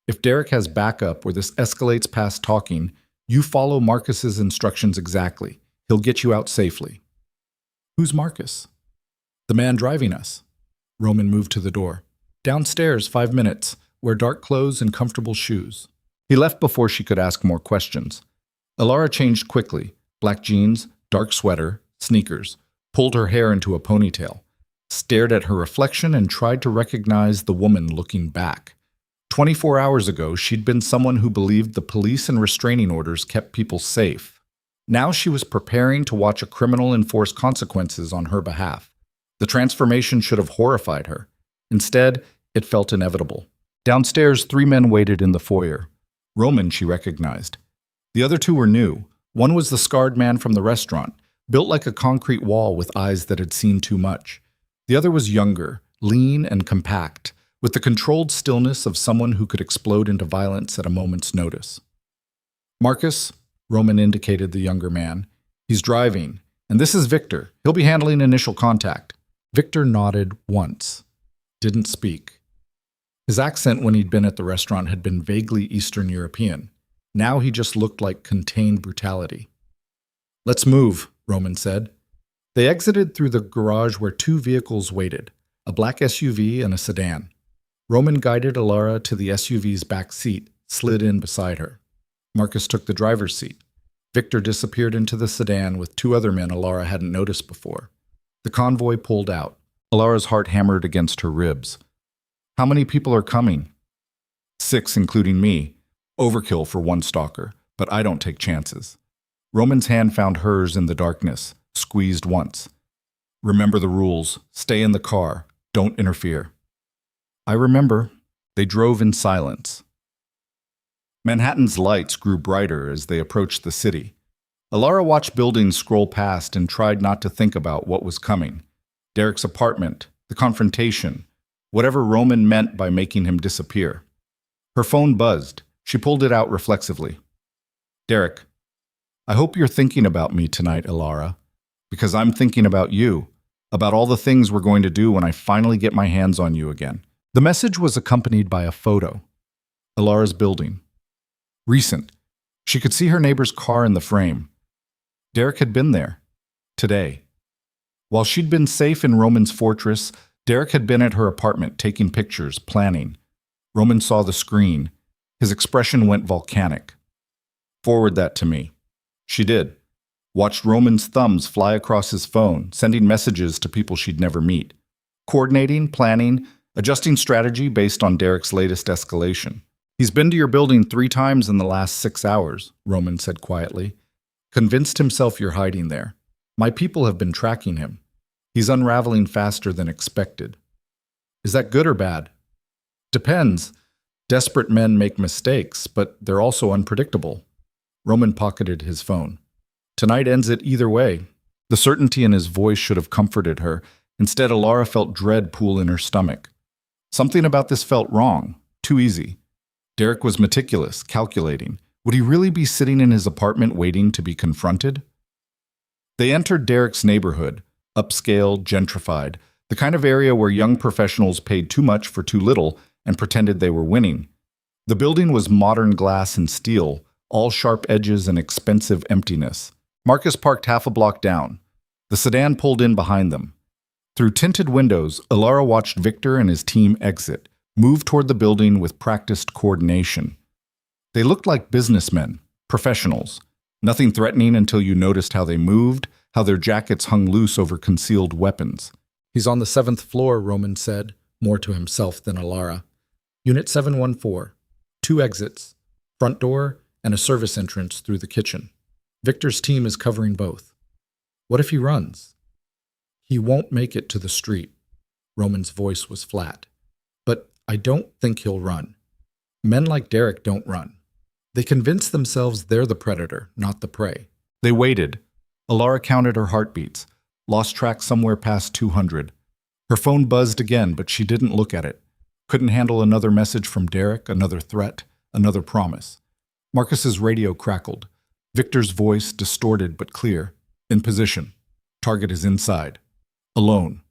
if Derek has backup or this escalates past talking, you follow Marcus's instructions exactly. He'll get you out safely." "Who's Marcus?" "The man driving us." Roman moved to the door. "Downstairs, 5 minutes. Wear dark clothes and comfortable shoes." He left before she could ask more questions. Elara changed quickly. Black jeans, dark sweater, sneakers. Pulled her hair into a ponytail. Stared at her reflection and tried to recognize the woman looking back. 24 hours ago, she'd been someone who believed the police and restraining orders kept people safe. Now she was preparing to watch a criminal enforce consequences on her behalf. The transformation should have horrified her. Instead, it felt inevitable. Downstairs, 3 men waited in the foyer. Roman she recognized. The other 2 were new. One was the scarred man from the restaurant, built like a concrete wall with eyes that had seen too much. The other was younger, lean and compact, with the controlled stillness of someone who could explode into violence at a moment's notice. Marcus, Roman indicated the younger man. He's driving, and this is Victor. He'll be handling initial contact. Victor nodded once, didn't speak. His accent when he'd been at the restaurant had been vaguely Eastern European. Now he just looked like contained brutality. "Let's move," Roman said. They exited through the garage where 2 vehicles waited, a black SUV and a sedan. Roman guided Elara to the SUV's back seat, slid in beside her. Marcus took the driver's seat. Victor disappeared into the sedan with 2 other men Elara hadn't noticed before. The convoy pulled out. Elara's heart hammered against her ribs. "How many people are coming?" 6, including me. Overkill for one stalker, but I don't take chances. Roman's hand found hers in the darkness, squeezed once. "Remember the rules. Stay in the car. Don't interfere." I remember. They drove in silence. Manhattan's lights grew brighter as they approached the city. Elara watched buildings scroll past and tried not to think about what was coming. Derek's apartment, the confrontation, whatever Roman meant by making him disappear. Her phone buzzed. She pulled it out reflexively. "Derek, I hope you're thinking about me tonight, Elara, because I'm thinking about you, about all the things we're going to do when I finally get my hands on you again." The message was accompanied by a photo. Elara's building. Recent. She could see her neighbor's car in the frame. Derek had been there. Today. While she'd been safe in Roman's fortress, Derek had been at her apartment taking pictures, planning. Roman saw the screen. His expression went volcanic. "Forward that to me." She did. Watched Roman's thumbs fly across his phone, sending messages to people she'd never meet. Coordinating, planning, adjusting strategy based on Derek's latest escalation. "He's been to your building 3 times in the last 6 hours, Roman said quietly. "Convinced himself you're hiding there. My people have been tracking him. He's unraveling faster than expected." "Is that good or bad?" "Depends. Desperate men make mistakes, but they're also unpredictable." Roman pocketed his phone. "Tonight ends it either way." The certainty in his voice should have comforted her. Instead, Elara felt dread pool in her stomach. Something about this felt wrong, too easy. Derek was meticulous, calculating. Would he really be sitting in his apartment waiting to be confronted? They entered Derek's neighborhood, upscale, gentrified, the kind of area where young professionals paid too much for too little and pretended they were winning. The building was modern glass and steel, all sharp edges and expensive emptiness. Marcus parked half a block down. The sedan pulled in behind them. Through tinted windows, Elara watched Victor and his team exit, move toward the building with practiced coordination. They looked like businessmen, professionals. Nothing threatening until you noticed how they moved, how their jackets hung loose over concealed weapons. "He's on the 7th floor, Roman said, more to himself than Elara. "Unit 714. 2 exits, front door and a service entrance through the kitchen. Victor's team is covering both." "What if he runs?" "He won't make it to the street." Roman's voice was flat. "But I don't think he'll run. Men like Derek don't run. They convince themselves they're the predator, not the prey." They waited. Elara counted her heartbeats, lost track somewhere past 200. Her phone buzzed again, but she didn't look at it. Couldn't handle another message from Derek, another threat, another promise. Marcus's radio crackled. Victor's voice, distorted but clear. "In position. Target is inside. Alone.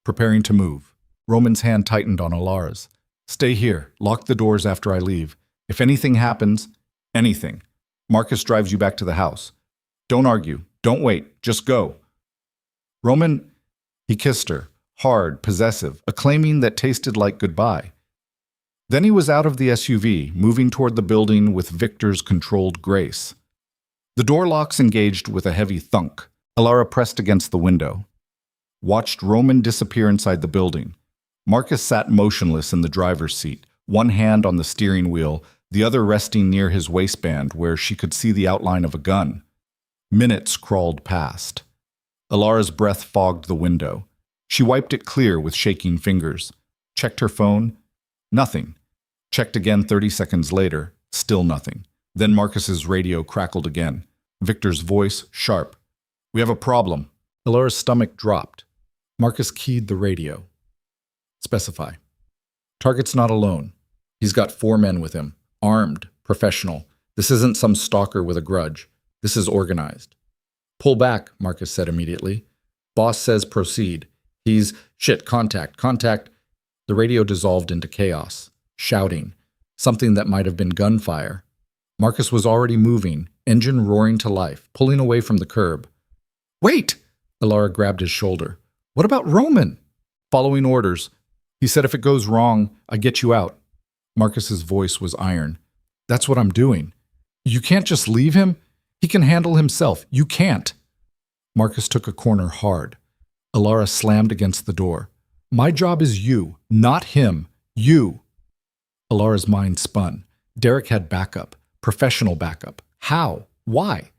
Preparing to move." Roman's hand tightened on Elara's. "Stay here. Lock the doors after I leave. If anything happens, anything, Marcus drives you back to the house. Don't argue. Don't wait. Just go." Roman, he kissed her, hard, possessive, a claiming that tasted like goodbye. Then he was out of the SUV, moving toward the building with Victor's controlled grace. The door locks engaged with a heavy thunk. Elara pressed against the window. Watched Roman disappear inside the building. Marcus sat motionless in the driver's seat, one hand on the steering wheel, the other resting near his waistband where she could see the outline of a gun. Minutes crawled past. Elara's breath fogged the window. She wiped it clear with shaking fingers. Checked her phone. Nothing. Checked again 30 seconds later. Still nothing. Then Marcus's radio crackled again. Victor's voice, sharp. "We have a problem." Elara's stomach dropped. Marcus keyed the radio. "Specify." "Target's not alone. He's got 4 men with him. Armed. Professional. This isn't some stalker with a grudge. This is organized." "Pull back," Marcus said immediately. "Boss says proceed. He's... Shit, contact. The radio dissolved into chaos. Shouting. Something that might have been gunfire. Marcus was already moving, engine roaring to life, pulling away from the curb. "Wait!" Elara grabbed his shoulder. "What about Roman?" "Following orders. He said if it goes wrong, I get you out." Marcus's voice was iron. "That's what I'm doing. You can't just leave him. He can handle himself. You can't." Marcus took a corner hard. Elara slammed against the door. "My job is you, not him. You." Elara's mind spun. Derek had backup. Professional backup. How? Why?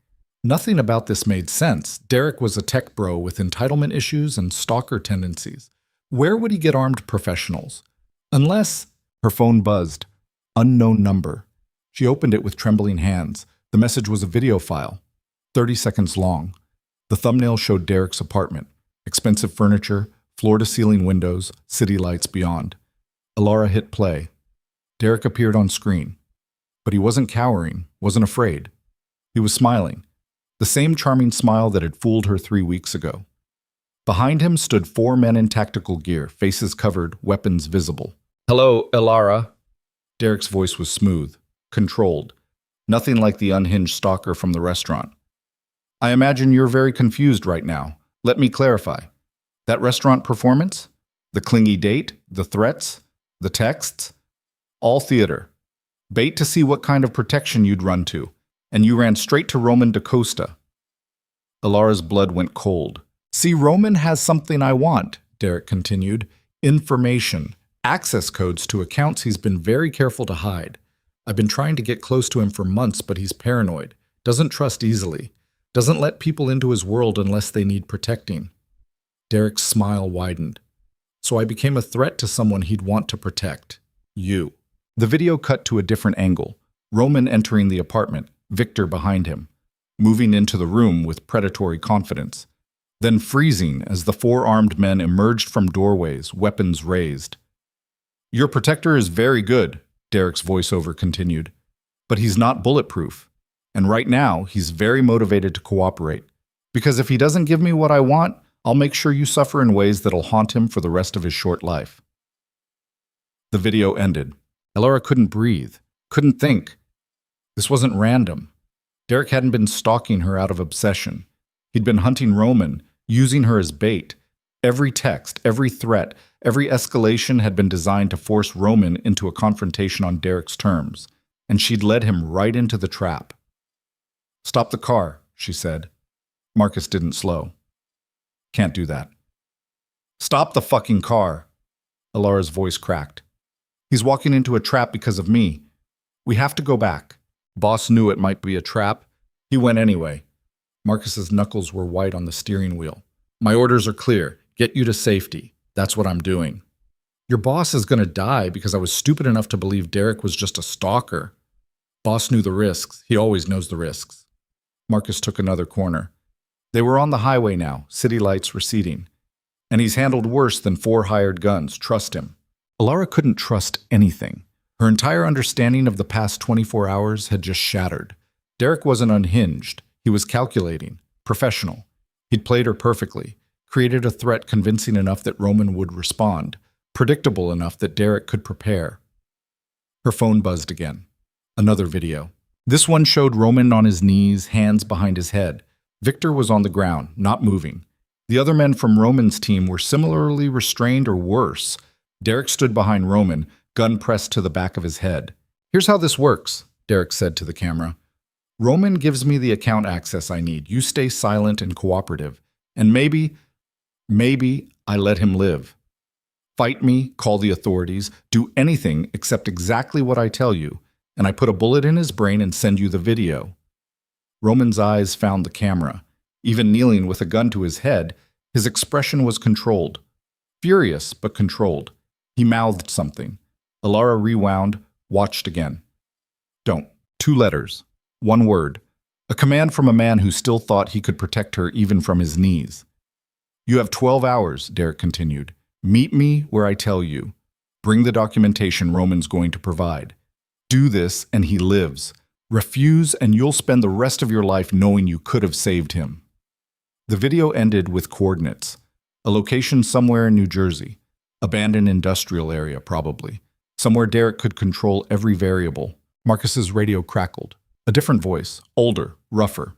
Nothing about this made sense. Derek was a tech bro with entitlement issues and stalker tendencies. Where would he get armed professionals? Unless... Her phone buzzed. Unknown number. She opened it with trembling hands. The message was a video file. 30 seconds long. The thumbnail showed Derek's apartment. Expensive furniture, floor-to-ceiling windows, city lights beyond. Elara hit play. Derek appeared on screen. But he wasn't cowering, wasn't afraid. He was smiling. The same charming smile that had fooled her 3 weeks ago. Behind him stood 4 men in tactical gear, faces covered, weapons visible. "Hello, Elara." Derek's voice was smooth, controlled. Nothing like the unhinged stalker from the restaurant. "I imagine you're very confused right now. Let me clarify. That restaurant performance? The clingy date? The threats? The texts? All theater. Bait to see what kind of protection you'd run to. And you ran straight to Roman DaCosta." Elara's blood went cold. "See, Roman has something I want," Derek continued. "Information. Access codes to accounts he's been very careful to hide. I've been trying to get close to him for months, but he's paranoid. Doesn't trust easily. Doesn't let people into his world unless they need protecting." Derek's smile widened. "So I became a threat to someone he'd want to protect. You." The video cut to a different angle. Roman entering the apartment, Victor behind him, moving into the room with predatory confidence, then freezing as the 4 armed men emerged from doorways, weapons raised. "Your protector is very good," Derek's voiceover continued, "but he's not bulletproof. And right now, he's very motivated to cooperate. Because if he doesn't give me what I want, I'll make sure you suffer in ways that'll haunt him for the rest of his short life." The video ended. Elara couldn't breathe, couldn't think. This wasn't random. Derek hadn't been stalking her out of obsession. He'd been hunting Roman, using her as bait. Every text, every threat, every escalation had been designed to force Roman into a confrontation on Derek's terms, and she'd led him right into the trap. "Stop the car," she said. Marcus didn't slow. "Can't do that." "Stop the fucking car." Elara's voice cracked. "He's walking into a trap because of me. We have to go back." Boss knew it might be a trap. He went anyway. Marcus's knuckles were white on the steering wheel. "My orders are clear. Get you to safety. That's what I'm doing." "Your boss is going to die because I was stupid enough to believe Derek was just a stalker." Boss knew the risks. He always knows the risks. Marcus took another corner. They were on the highway now, city lights receding. "And he's handled worse than 4 hired guns. Trust him." Elara couldn't trust anything. Her entire understanding of the past 24 hours had just shattered. Derek wasn't unhinged. He was calculating, professional. He'd played her perfectly, created a threat convincing enough that Roman would respond, predictable enough that Derek could prepare. Her phone buzzed again. Another video. This one showed Roman on his knees, hands behind his head. Victor was on the ground, not moving. The other men from Roman's team were similarly restrained or worse. Derek stood behind Roman, gun pressed to the back of his head. "Here's how this works," Derek said to the camera. "Roman gives me the account access I need. You stay silent and cooperative. And maybe I let him live." Fight me, call the authorities, do anything except exactly what I tell you, and I put a bullet in his brain and send you the video." Roman's eyes found the camera. Even kneeling with a gun to his head, his expression was controlled. Furious, but controlled. He mouthed something. Elara rewound, watched again. "Don't." 2 letters. 1 word. A command from a man who still thought he could protect her even from his knees. "You have 12 hours, Derek continued. "Meet me where I tell you. Bring the documentation Roman's going to provide. Do this and he lives. Refuse and you'll spend the rest of your life knowing you could have saved him." The video ended with coordinates. A location somewhere in New Jersey. Abandoned industrial area, probably. Somewhere Derek could control every variable. Marcus's radio crackled. A different voice, older, rougher.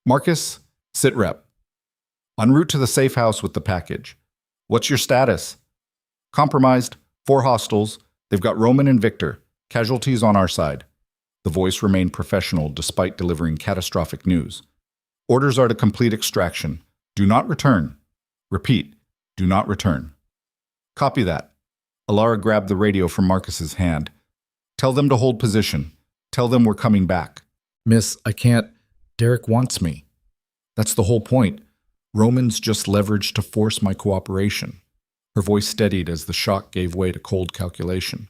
"Marcus, sit rep. En route to the safe house with the package. What's your status?" "Compromised. 4 hostiles. They've got Roman and Victor. Casualties on our side." The voice remained professional despite delivering catastrophic news. "Orders are to complete extraction. Do not return. Repeat, do not return." "Copy that." Elara grabbed the radio from Marcus's hand. "Tell them to hold position. Tell them we're coming back." "Miss, I can't. Derek wants me." "That's the whole point. Roman's just leverage to force my cooperation." Her voice steadied as the shock gave way to cold calculation.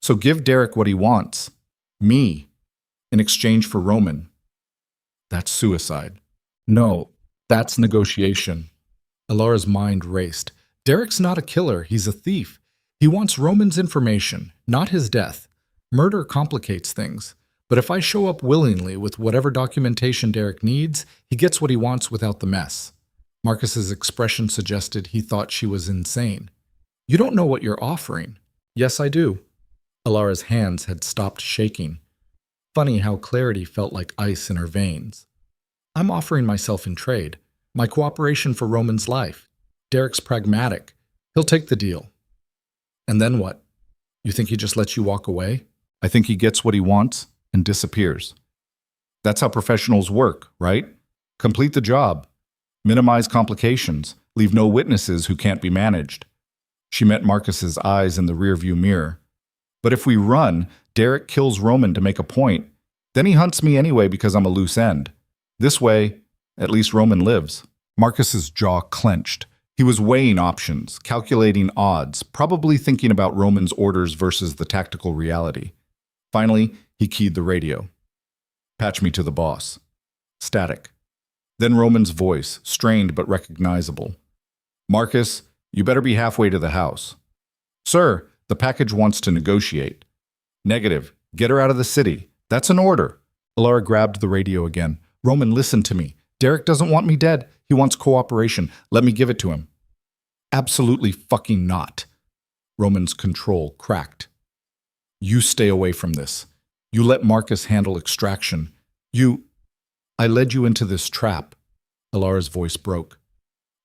"So give Derek what he wants. Me. In exchange for Roman." "That's suicide." "No, that's negotiation." Elara's mind raced. "Derek's not a killer, he's a thief. He wants Roman's information, not his death. Murder complicates things. But if I show up willingly with whatever documentation Derek needs, he gets what he wants without the mess." Marcus's expression suggested he thought she was insane. "You don't know what you're offering." "Yes, I do." Elara's hands had stopped shaking. Funny how clarity felt like ice in her veins. "I'm offering myself in trade. My cooperation for Roman's life. Derek's pragmatic. He'll take the deal." "And then what? You think he just lets you walk away?" "I think he gets what he wants and disappears. That's how professionals work, right? Complete the job. Minimize complications. Leave no witnesses who can't be managed." She met Marcus's eyes in the rearview mirror. "But if we run, Derek kills Roman to make a point. Then he hunts me anyway because I'm a loose end. This way, at least Roman lives." Marcus's jaw clenched. He was weighing options, calculating odds, probably thinking about Roman's orders versus the tactical reality. Finally, he keyed the radio. "Patch me to the boss." Static. Then Roman's voice, strained but recognizable. "Marcus, you better be halfway to the house." "Sir, the package wants to negotiate." "Negative. Get her out of the city. That's an order." Elara grabbed the radio again. "Roman, listen to me. Derek doesn't want me dead. He wants cooperation. Let me give it to him." "Absolutely fucking not." Roman's control cracked. "You stay away from this. You let Marcus handle extraction. I led you into this trap." Elara's voice broke.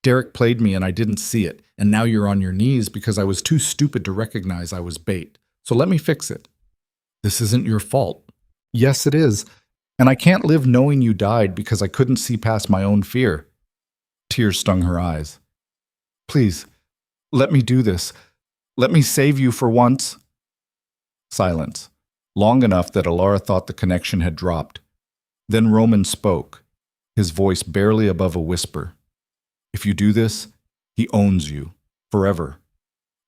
"Derek played me and I didn't see it, and now you're on your knees because I was too stupid to recognize I was bait. So let me fix it." "This isn't your fault." "Yes, it is. And I can't live knowing you died because I couldn't see past my own fear." Tears stung her eyes. "Please, let me do this. Let me save you for once." Silence. Long enough that Elara thought the connection had dropped. Then Roman spoke, his voice barely above a whisper. "If you do this, he owns you. Forever.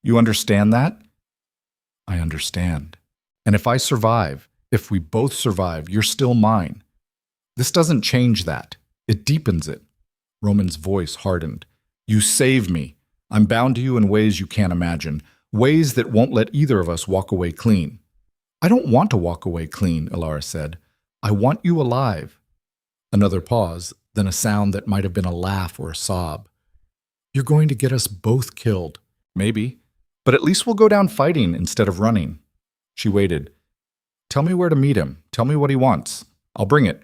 You understand that?" "I understand. And if I survive, if we both survive, you're still mine. This doesn't change that. It deepens it." Roman's voice hardened. "You save me. I'm bound to you in ways you can't imagine. Ways that won't let either of us walk away clean." "I don't want to walk away clean," Elara said. "I want you alive." Another pause, then a sound that might have been a laugh or a sob. "You're going to get us both killed." "Maybe. But at least we'll go down fighting instead of running." She waited. "Tell me where to meet him. Tell me what he wants. I'll bring it."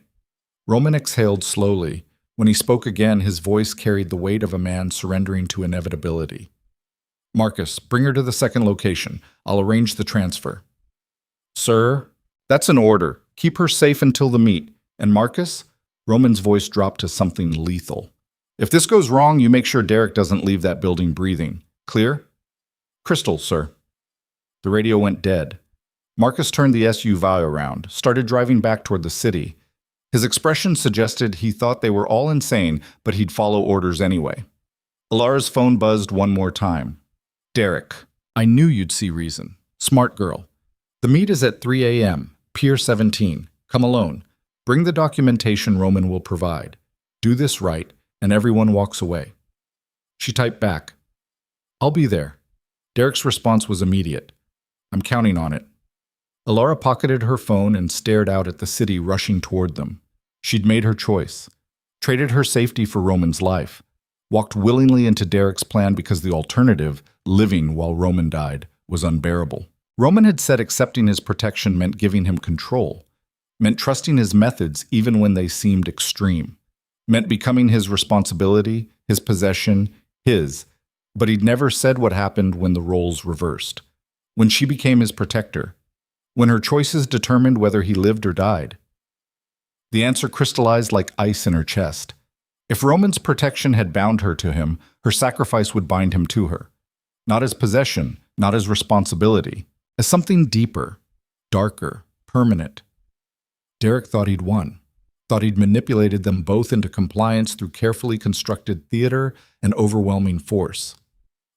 Roman exhaled slowly. When he spoke again, his voice carried the weight of a man surrendering to inevitability. "Marcus, bring her to the second location. I'll arrange the transfer." "Sir, that's an order. Keep her safe until the meet. And Marcus?" Roman's voice dropped to something lethal. "If this goes wrong, you make sure Derek doesn't leave that building breathing. Clear?" Crystal, sir. The radio went dead. Marcus turned the SUV around, started driving back toward the city. His expression suggested he thought they were all insane, but he'd follow orders anyway. Elara's phone buzzed one more time. Derek, I knew you'd see reason. Smart girl. The meet is at 3 a.m., Pier 17. Come alone. Bring the documentation Roman will provide. Do this right, and everyone walks away. She typed back, I'll be there. Derek's response was immediate. I'm counting on it. Elara pocketed her phone and stared out at the city rushing toward them. She'd made her choice. Traded her safety for Roman's life. Walked willingly into Derek's plan because the alternative, living while Roman died, was unbearable. Roman had said accepting his protection meant giving him control. Meant trusting his methods even when they seemed extreme. Meant becoming his responsibility, his possession, his. But he'd never said what happened when the roles reversed. When she became his protector. When her choices determined whether he lived or died. The answer crystallized like ice in her chest. If Roman's protection had bound her to him, her sacrifice would bind him to her. Not as possession, not as responsibility, as something deeper, darker, permanent. Derek thought he'd won. Thought he'd manipulated them both into compliance through carefully constructed theater and overwhelming force.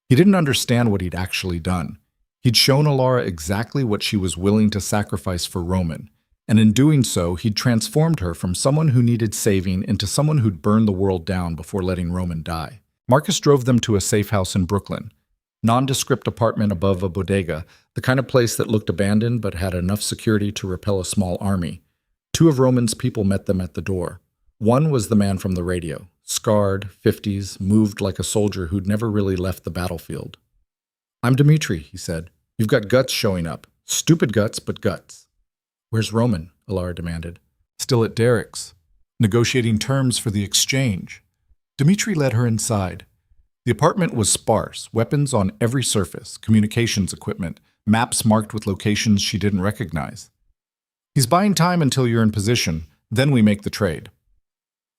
He didn't understand what he'd actually done. He'd shown Elara exactly what she was willing to sacrifice for Roman, and in doing so, he'd transformed her from someone who needed saving into someone who'd burn the world down before letting Roman die. Marcus drove them to a safe house in Brooklyn. Nondescript apartment above a bodega, the kind of place that looked abandoned but had enough security to repel a small army. Two of Roman's people met them at the door. One was the man from the radio, scarred, 50s, moved like a soldier who'd never really left the battlefield. I'm Dimitri, he said. You've got guts showing up. Stupid guts, but guts. Where's Roman? Elara demanded. Still at Derek's, negotiating terms for the exchange. Dimitri led her inside. The apartment was sparse, weapons on every surface, communications equipment, maps marked with locations she didn't recognize. He's buying time until you're in position, then we make the trade.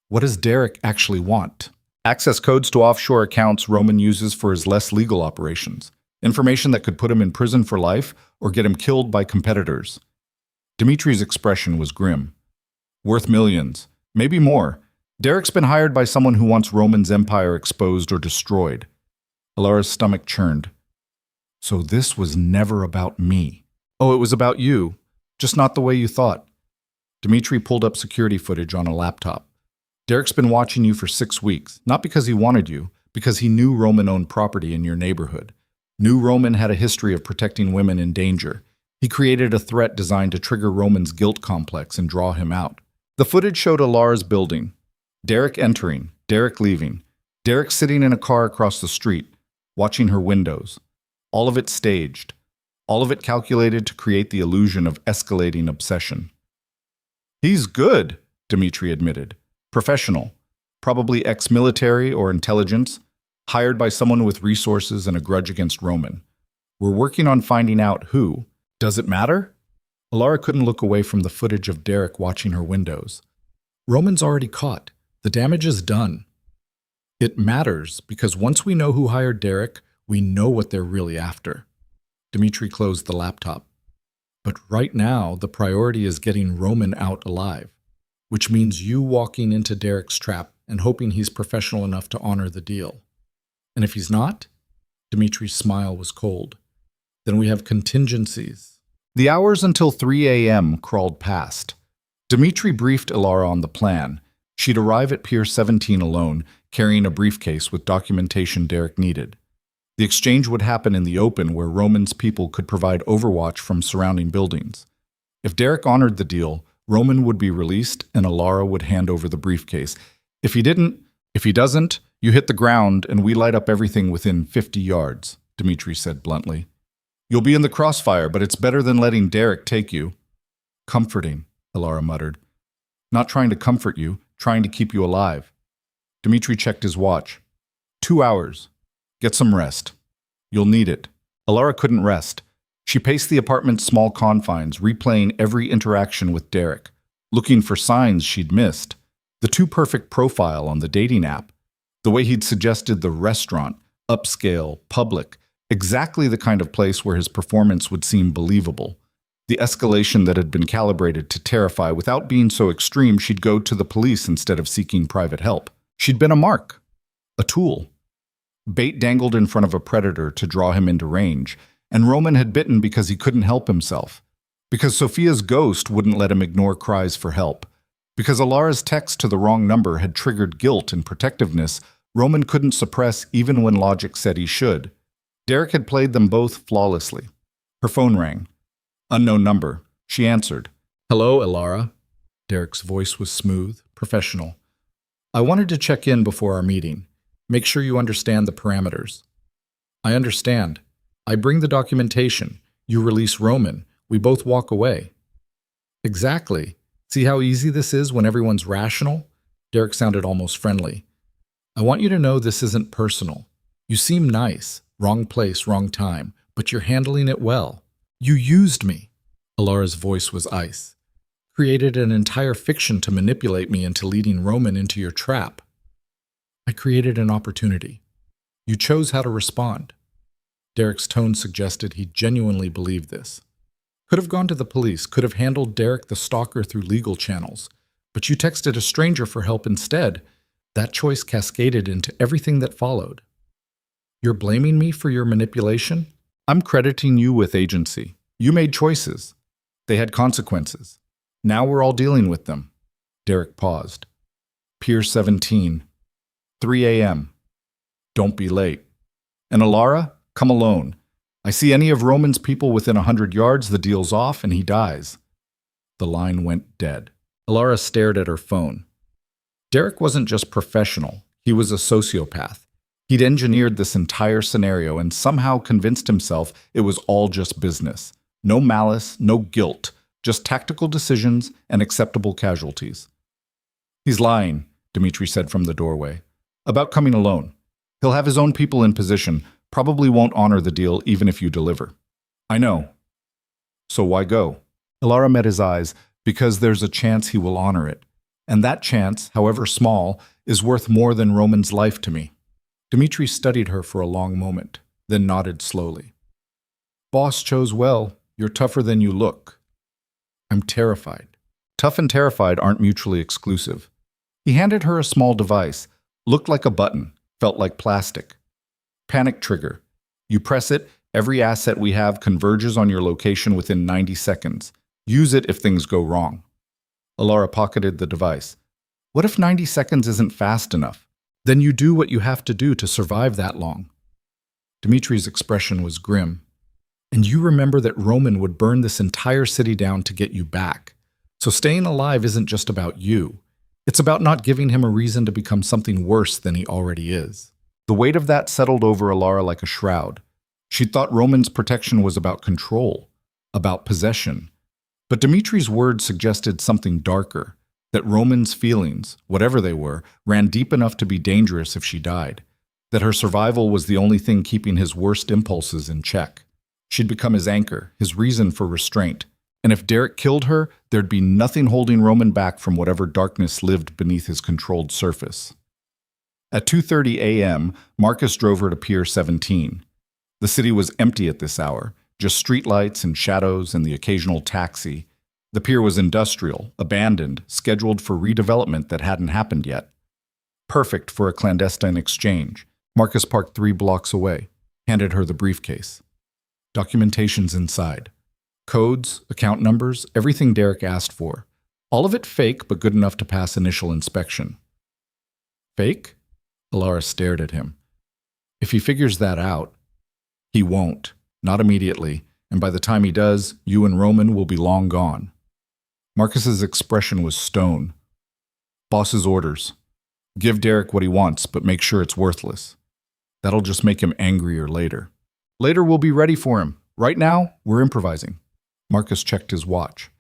What does Derek actually want? Access codes to offshore accounts Roman uses for his less legal operations. Information that could put him in prison for life or get him killed by competitors. Dimitri's expression was grim. Worth millions, maybe more. Derek's been hired by someone who wants Roman's empire exposed or destroyed. Elara's stomach churned. So this was never about me. Oh, it was about you. Just not the way you thought. Dimitri pulled up security footage on a laptop. Derek's been watching you for 6 weeks, not because he wanted you, because he knew Roman owned property in your neighborhood. Knew Roman had a history of protecting women in danger. He created a threat designed to trigger Roman's guilt complex and draw him out. The footage showed Elara's building. Derek entering, Derek leaving. Derek sitting in a car across the street, watching her windows. All of it staged. All of it calculated to create the illusion of escalating obsession. He's good, Dimitri admitted. Professional. Probably ex-military or intelligence. Hired by someone with resources and a grudge against Roman. We're working on finding out who. Does it matter? Elara couldn't look away from the footage of Derek watching her windows. Roman's already caught. The damage is done. It matters because once we know who hired Derek, we know what they're really after. Dimitri closed the laptop. But right now, the priority is getting Roman out alive, which means you walking into Derek's trap and hoping he's professional enough to honor the deal. And if he's not, Dimitri's smile was cold. Then we have contingencies. The hours until 3 a.m. crawled past. Dimitri briefed Elara on the plan. She'd arrive at Pier 17 alone, carrying a briefcase with documentation Derek needed. The exchange would happen in the open where Roman's people could provide overwatch from surrounding buildings. If Derek honored the deal, Roman would be released and Elara would hand over the briefcase. If he doesn't, you hit the ground and we light up everything within 50 yards, Dimitri said bluntly. You'll be in the crossfire, but it's better than letting Derek take you. Comforting, Elara muttered. Not trying to comfort you, trying to keep you alive. Dimitri checked his watch. 2 hours. Get some rest. You'll need it. Elara couldn't rest. She paced the apartment's small confines, replaying every interaction with Derek, looking for signs she'd missed. The too-perfect profile on the dating app. The way he'd suggested the restaurant, upscale, public, Exactly the kind of place where his performance would seem believable. The escalation that had been calibrated to terrify without being so extreme she'd go to the police instead of seeking private help. She'd been a mark, a tool. Bait dangled in front of a predator to draw him into range, and Roman had bitten because he couldn't help himself. Because Sophia's ghost wouldn't let him ignore cries for help. Because Elara's text to the wrong number had triggered guilt and protectiveness Roman couldn't suppress even when logic said he should. Derek had played them both flawlessly. Her phone rang. Unknown number. She answered. "Hello, Elara." Derek's voice was smooth, professional. "I wanted to check in before our meeting. Make sure you understand the parameters." "I understand. I bring the documentation. You release Roman. We both walk away." "Exactly. See how easy this is when everyone's rational?" Derek sounded almost friendly. "I want you to know this isn't personal. You seem nice. Wrong place, wrong time. But you're handling it well. You used me." Elara's voice was ice. "Created an entire fiction to manipulate me into leading Roman into your trap." "I created an opportunity. You chose how to respond." Derek's tone suggested he genuinely believed this. Could have gone to the police, could have handled Derek the stalker through legal channels, but you texted a stranger for help instead. That choice cascaded into everything that followed. "You're blaming me for your manipulation?" "I'm crediting you with agency. You made choices. They had consequences. Now we're all dealing with them." Derek paused. "Pier 17, 3 a.m. Don't be late. And Elara, come alone. I see any of Roman's people within 100 yards, the deal's off, and he dies." The line went dead. Elara stared at her phone. Derek wasn't just professional, he was a sociopath. He'd engineered this entire scenario and somehow convinced himself it was all just business. No malice, no guilt, just tactical decisions and acceptable casualties. "He's lying," Dmitri said from the doorway, "about coming alone. He'll have his own people in position, probably won't honor the deal even if you deliver." "I know. So why go?" Elara met his eyes. "Because there's a chance he will honor it. And that chance, however small, is worth more than Roman's life to me." Dmitri studied her for a long moment, then nodded slowly. "Boss chose well. You're tougher than you look." "I'm terrified." Tough and terrified aren't mutually exclusive. He handed her a small device. Looked like a button, felt like plastic. "Panic trigger. You press it, every asset we have converges on your location within 90 seconds. Use it if things go wrong." Elara pocketed the device. "What if 90 seconds isn't fast enough? Then you do what you have to do to survive that long." Dmitri's expression was grim. "And you remember that Roman would burn this entire city down to get you back. So staying alive isn't just about you. It's about not giving him a reason to become something worse than he already is." The weight of that settled over Elara like a shroud. She'd thought Roman's protection was about control, about possession. But Dmitri's words suggested something darker, that Roman's feelings, whatever they were, ran deep enough to be dangerous if she died, that her survival was the only thing keeping his worst impulses in check. She'd become his anchor, his reason for restraint, and if Derek killed her, there'd be nothing holding Roman back from whatever darkness lived beneath his controlled surface. At 2:30 a.m., Marcus drove her to Pier 17. The city was empty at this hour, just streetlights and shadows and the occasional taxi. The pier was industrial, abandoned, scheduled for redevelopment that hadn't happened yet. Perfect for a clandestine exchange. Marcus parked 3 blocks away, handed her the briefcase. Documentation's inside. Codes, account numbers, everything Derek asked for. All of it fake, but good enough to pass initial inspection. "Fake?" Elara stared at him. "If he figures that out..." "He won't. Not immediately. And by the time he does, you and Roman will be long gone." Marcus's expression was stone. "Boss's orders. Give Derek what he wants, but make sure it's worthless. That'll just make him angrier later. Later we'll be ready for him. Right now, we're improvising." Marcus checked his watch.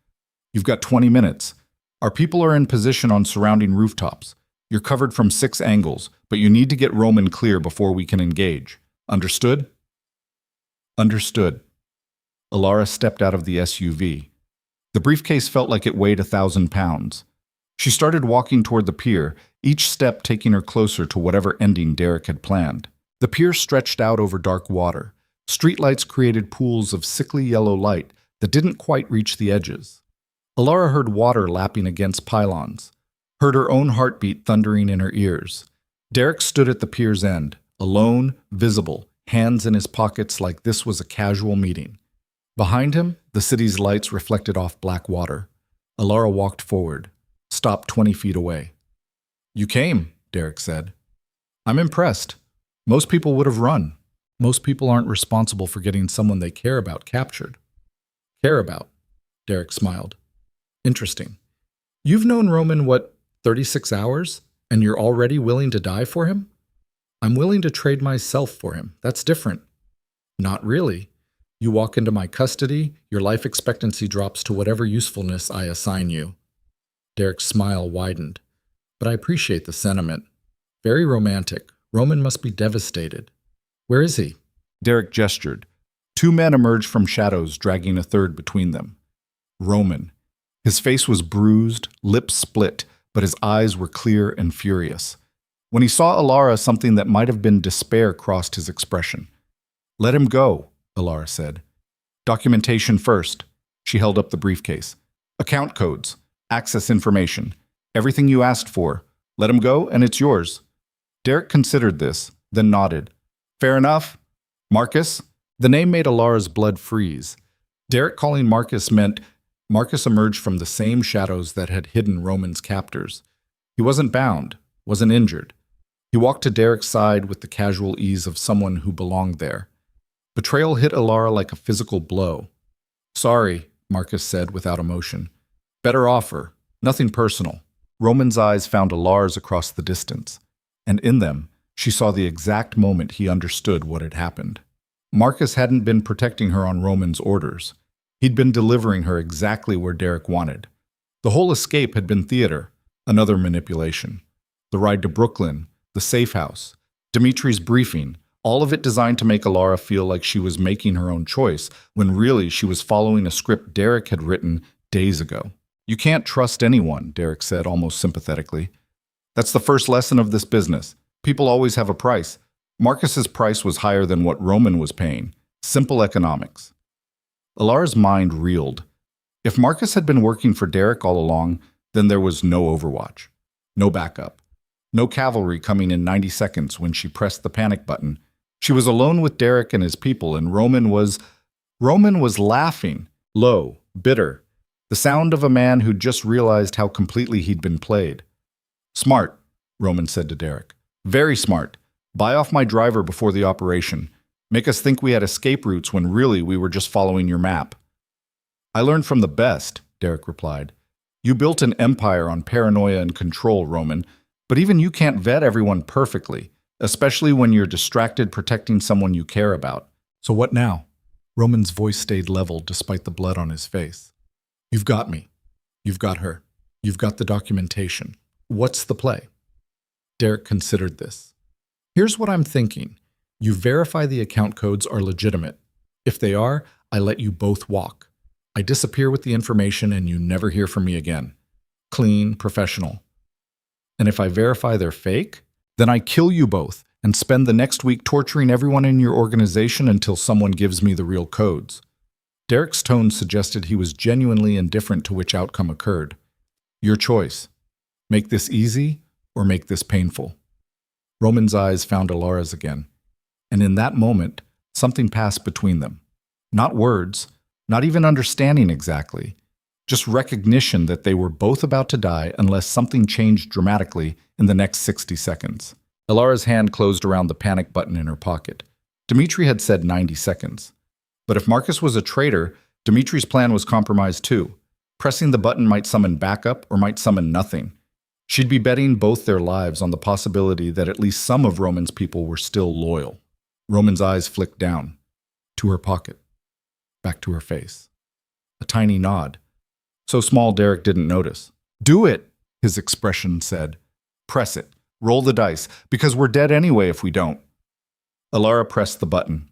"You've got 20 minutes. Our people are in position on surrounding rooftops. You're covered from 6 angles, but you need to get Roman clear before we can engage. Understood?" "Understood." Elara stepped out of the SUV. The briefcase felt like it weighed 1,000 pounds. She started walking toward the pier, each step taking her closer to whatever ending Derek had planned. The pier stretched out over dark water. Streetlights created pools of sickly yellow light that didn't quite reach the edges. Elara heard water lapping against pylons, heard her own heartbeat thundering in her ears. Derek stood at the pier's end, alone, visible, hands in his pockets like this was a casual meeting. Behind him, the city's lights reflected off black water. Elara walked forward, stopped 20 feet away. "You came," Derek said. "I'm impressed. Most people would have run. Most people aren't responsible for getting someone they care about captured." "Care about?" Derek smiled. "Interesting. You've known Roman, 36 hours? And you're already willing to die for him?" "I'm willing to trade myself for him. That's different." "Not really. You walk into my custody, your life expectancy drops to whatever usefulness I assign you." Derek's smile widened. "But I appreciate the sentiment. Very romantic. Roman must be devastated. Where is he?" Derek gestured. 2 men emerged from shadows, dragging a third between them. Roman. His face was bruised, lips split, but his eyes were clear and furious. When he saw Elara, something that might have been despair crossed his expression. "Let him go," Elara said. "Documentation first." She held up the briefcase. "Account codes, access information, everything you asked for. Let him go, and it's yours." Derek considered this, then nodded. "Fair enough. Marcus?" The name made Elara's blood freeze. Derek calling Marcus meant Marcus emerged from the same shadows that had hidden Roman's captors. He wasn't bound, wasn't injured. He walked to Derek's side with the casual ease of someone who belonged there. Betrayal hit Elara like a physical blow. "Sorry," Marcus said without emotion. "Better offer. Nothing personal." Roman's eyes found Elara's across the distance, and in them, she saw the exact moment he understood what had happened. Marcus hadn't been protecting her on Roman's orders. He'd been delivering her exactly where Derek wanted. The whole escape had been theater, another manipulation. The ride to Brooklyn, the safe house, Dimitri's briefing, all of it designed to make Elara feel like she was making her own choice, when really she was following a script Derek had written days ago. "You can't trust anyone," Derek said almost sympathetically. "That's the first lesson of this business. People always have a price. Marcus's price was higher than what Roman was paying. Simple economics." Elara's mind reeled. If Marcus had been working for Derek all along, then there was no Overwatch, no backup, no cavalry coming in 90 seconds when she pressed the panic button. She was alone with Derek and his people, and Roman was laughing, low, bitter, the sound of a man who just realized how completely he'd been played. "Smart," Roman said to Derek. "Very smart. Buy off my driver before the operation. Make us think we had escape routes when really we were just following your map." "I learned from the best," Derek replied. "You built an empire on paranoia and control, Roman, but even you can't vet everyone perfectly, especially when you're distracted protecting someone you care about." "So what now?" Roman's voice stayed level despite the blood on his face. "You've got me. You've got her. You've got the documentation. What's the play?" Derek considered this. "Here's what I'm thinking. You verify the account codes are legitimate. If they are, I let you both walk. I disappear with the information and you never hear from me again. Clean, professional. And if I verify they're fake, then I kill you both and spend the next week torturing everyone in your organization until someone gives me the real codes." Derek's tone suggested he was genuinely indifferent to which outcome occurred. "Your choice. Make this easy or make this painful." Roman's eyes found Elara's again. And in that moment, something passed between them. Not words, not even understanding exactly, just recognition that they were both about to die unless something changed dramatically in the next 60 seconds. Elara's hand closed around the panic button in her pocket. Dimitri had said 90 seconds. But if Marcus was a traitor, Dimitri's plan was compromised too. Pressing the button might summon backup or might summon nothing. She'd be betting both their lives on the possibility that at least some of Roman's people were still loyal. Roman's eyes flicked down, to her pocket, back to her face. A tiny nod. So small Derek didn't notice. "Do it," his expression said. "Press it. Roll the dice, because we're dead anyway if we don't." Elara pressed the button.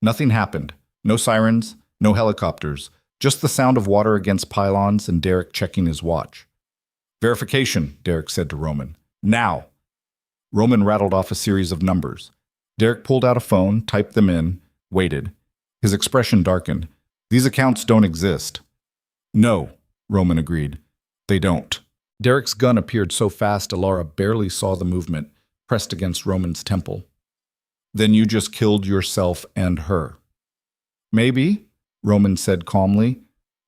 Nothing happened. No sirens, no helicopters, just the sound of water against pylons and Derek checking his watch. "Verification," Derek said to Roman. "Now." Roman rattled off a series of numbers. Derek pulled out a phone, typed them in, waited. His expression darkened. These accounts don't exist. No, Roman agreed. They don't. Derek's gun appeared so fast Elara barely saw the movement, pressed against Roman's temple. Then you just killed yourself and her. Maybe, Roman said calmly.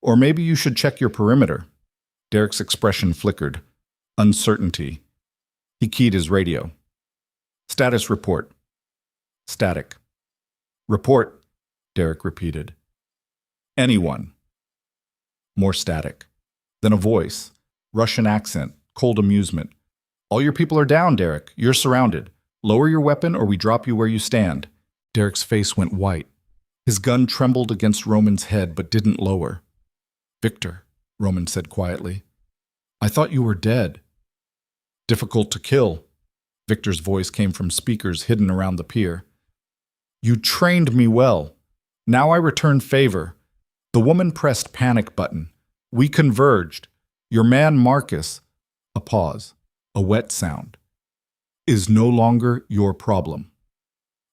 Or maybe you should check your perimeter. Derek's expression flickered. Uncertainty. He keyed his radio. Status report. Static. Report, Derek repeated. Anyone. More static. Then a voice. Russian accent. Cold amusement. All your people are down, Derek. You're surrounded. Lower your weapon or we drop you where you stand. Derek's face went white. His gun trembled against Roman's head but didn't lower. Victor, Roman said quietly. I thought you were dead. Difficult to kill. Victor's voice came from speakers hidden around the pier. You trained me well. Now I return favor. The woman pressed panic button. We converged. Your man Marcus, a pause, a wet sound, is no longer your problem.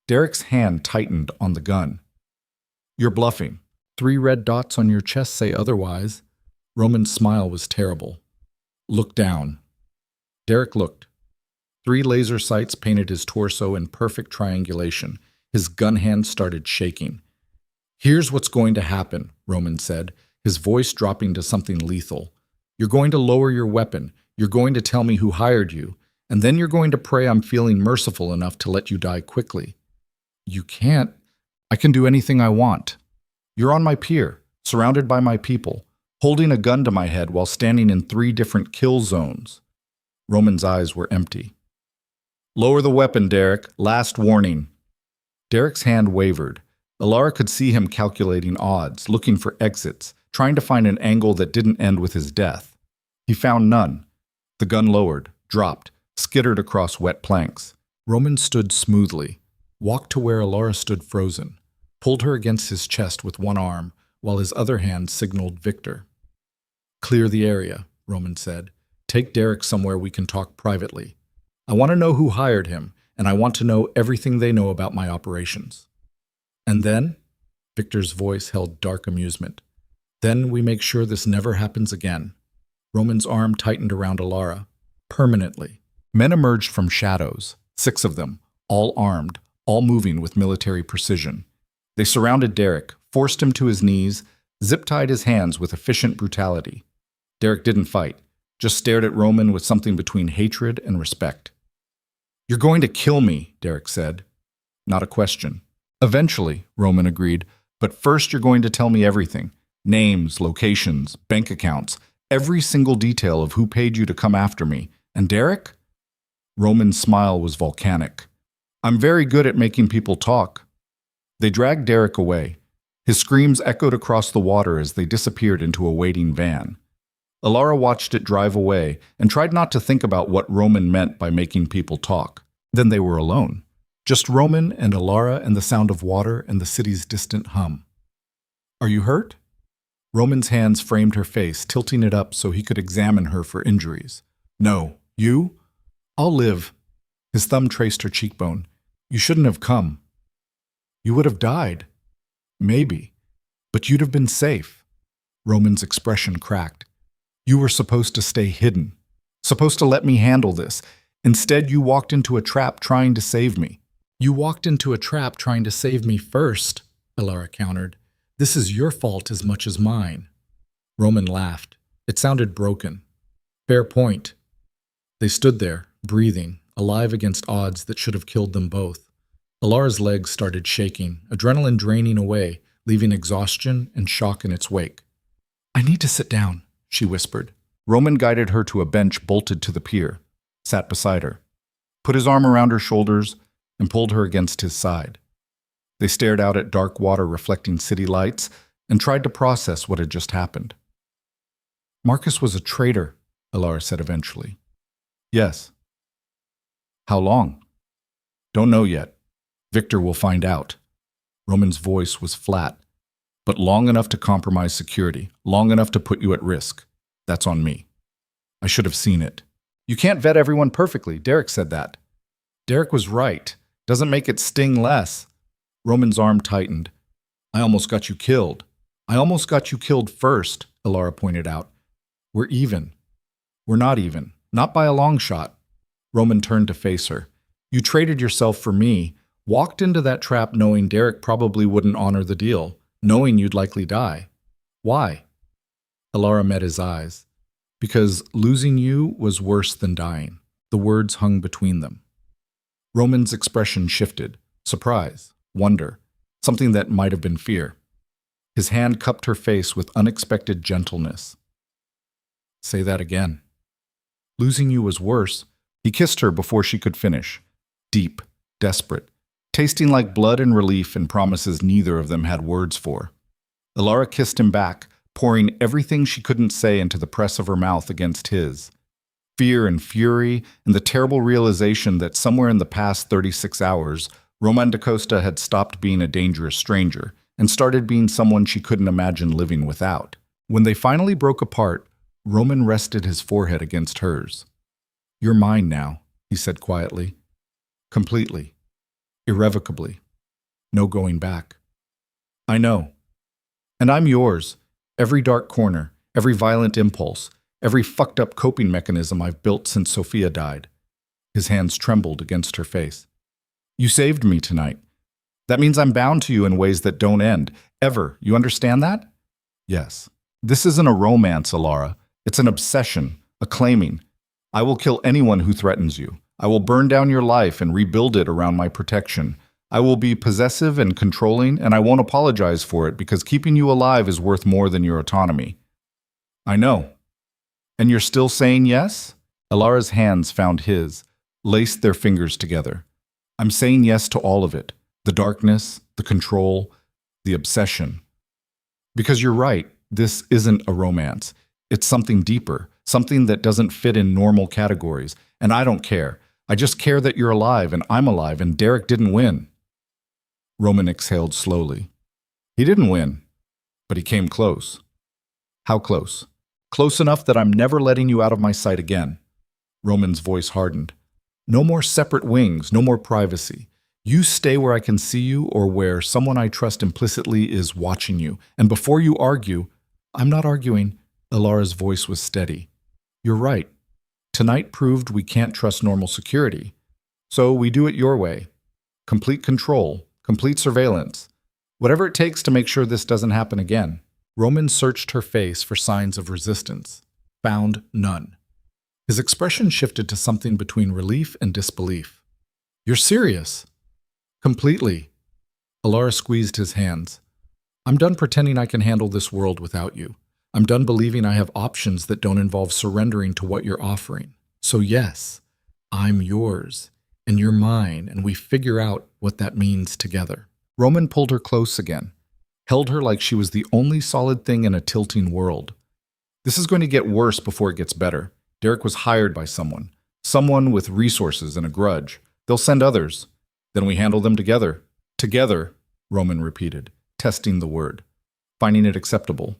Derek's hand tightened on the gun. You're bluffing. 3 red dots on your chest say otherwise. Roman's smile was terrible. Look down. Derek looked. 3 laser sights painted his torso in perfect triangulation. His gun hand started shaking. Here's what's going to happen, Roman said, his voice dropping to something lethal. You're going to lower your weapon. You're going to tell me who hired you. And then you're going to pray I'm feeling merciful enough to let you die quickly. You can't. I can do anything I want. You're on my pier, surrounded by my people, holding a gun to my head while standing in 3 different kill zones. Roman's eyes were empty. Lower the weapon, Derek. Last warning. Derek's hand wavered. Elara could see him calculating odds, looking for exits, trying to find an angle that didn't end with his death. He found none. The gun lowered, dropped, skittered across wet planks. Roman stood smoothly, walked to where Elara stood frozen, pulled her against his chest with one arm, while his other hand signaled Victor. Clear the area, Roman said. Take Derek somewhere we can talk privately. I want to know who hired him, and I want to know everything they know about my operations. And then, Victor's voice held dark amusement. Then we make sure this never happens again. Roman's arm tightened around Elara, permanently. Men emerged from shadows, 6 of them, all armed, all moving with military precision. They surrounded Derek, forced him to his knees, zip-tied his hands with efficient brutality. Derek didn't fight, just stared at Roman with something between hatred and respect. You're going to kill me, Derek said. Not a question. Eventually, Roman agreed, but first you're going to tell me everything. Names, locations, bank accounts, every single detail of who paid you to come after me. And Derek? Roman's smile was volcanic. I'm very good at making people talk. They dragged Derek away. His screams echoed across the water as they disappeared into a waiting van. Elara watched it drive away and tried not to think about what Roman meant by making people talk. Then they were alone. Just Roman and Elara and the sound of water and the city's distant hum. Are you hurt? Roman's hands framed her face, tilting it up so he could examine her for injuries. No. You? I'll live. His thumb traced her cheekbone. You shouldn't have come. You would have died. Maybe. But you'd have been safe. Roman's expression cracked. You were supposed to stay hidden. Supposed to let me handle this. Instead, you walked into a trap trying to save me. You walked into a trap trying to save me first, Elara countered. This is your fault as much as mine. Roman laughed. It sounded broken. Fair point. They stood there, breathing, alive against odds that should have killed them both. Elara's legs started shaking, adrenaline draining away, leaving exhaustion and shock in its wake. I need to sit down, she whispered. Roman guided her to a bench bolted to the pier, sat beside her, put his arm around her shoulders, and pulled her against his side. They stared out at dark water reflecting city lights and tried to process what had just happened. Marcus was a traitor, Elara said eventually. Yes. How long? Don't know yet. Victor will find out. Roman's voice was flat, but long enough to compromise security, long enough to put you at risk. That's on me. I should have seen it. You can't vet everyone perfectly. Derek said that. Derek was right. Doesn't make it sting less. Roman's arm tightened. I almost got you killed. I almost got you killed first, Elara pointed out. We're even. We're not even. Not by a long shot. Roman turned to face her. You traded yourself for me, walked into that trap knowing Derek probably wouldn't honor the deal, knowing you'd likely die. Why? Elara met his eyes. Because losing you was worse than dying. The words hung between them. Roman's expression shifted. Surprise, wonder, something that might have been fear. His hand cupped her face with unexpected gentleness. Say that again. Losing you was worse. He kissed her before she could finish. Deep, desperate, tasting like blood and relief and promises neither of them had words for. Elara kissed him back, pouring everything she couldn't say into the press of her mouth against his. Fear and fury, and the terrible realization that somewhere in the past 36 hours, Roman da Costa had stopped being a dangerous stranger and started being someone she couldn't imagine living without. When they finally broke apart, Roman rested his forehead against hers. You're mine now, he said quietly. Completely. Irrevocably. No going back. I know. And I'm yours. Every dark corner, every violent impulse, every fucked up coping mechanism I've built since Sophia died. His hands trembled against her face. You saved me tonight. That means I'm bound to you in ways that don't end. Ever. You understand that? Yes. This isn't a romance, Elara. It's an obsession, a claiming. I will kill anyone who threatens you. I will burn down your life and rebuild it around my protection. I will be possessive and controlling, and I won't apologize for it because keeping you alive is worth more than your autonomy. I know. And you're still saying yes? Elara's hands found his, laced their fingers together. I'm saying yes to all of it. The darkness, the control, the obsession. Because you're right, this isn't a romance. It's something deeper, something that doesn't fit in normal categories. And I don't care. I just care that you're alive and I'm alive and Derek didn't win. Roman exhaled slowly. He didn't win, but he came close. How close? Close enough that I'm never letting you out of my sight again. Roman's voice hardened. No more separate wings, no more privacy. You stay where I can see you or where someone I trust implicitly is watching you. And before you argue, I'm not arguing. Elara's voice was steady. You're right. Tonight proved we can't trust normal security. So we do it your way. Complete control, complete surveillance. Whatever it takes to make sure this doesn't happen again. Roman searched her face for signs of resistance. Found none. His expression shifted to something between relief and disbelief. You're serious? Completely. Elara squeezed his hands. I'm done pretending I can handle this world without you. I'm done believing I have options that don't involve surrendering to what you're offering. So yes, I'm yours, and you're mine, and we figure out what that means together. Roman pulled her close again, held her like she was the only solid thing in a tilting world. This is going to get worse before it gets better. Derek was hired by someone with resources and a grudge. They'll send others. Then we handle them together. Together, Roman repeated, testing the word, finding it acceptable.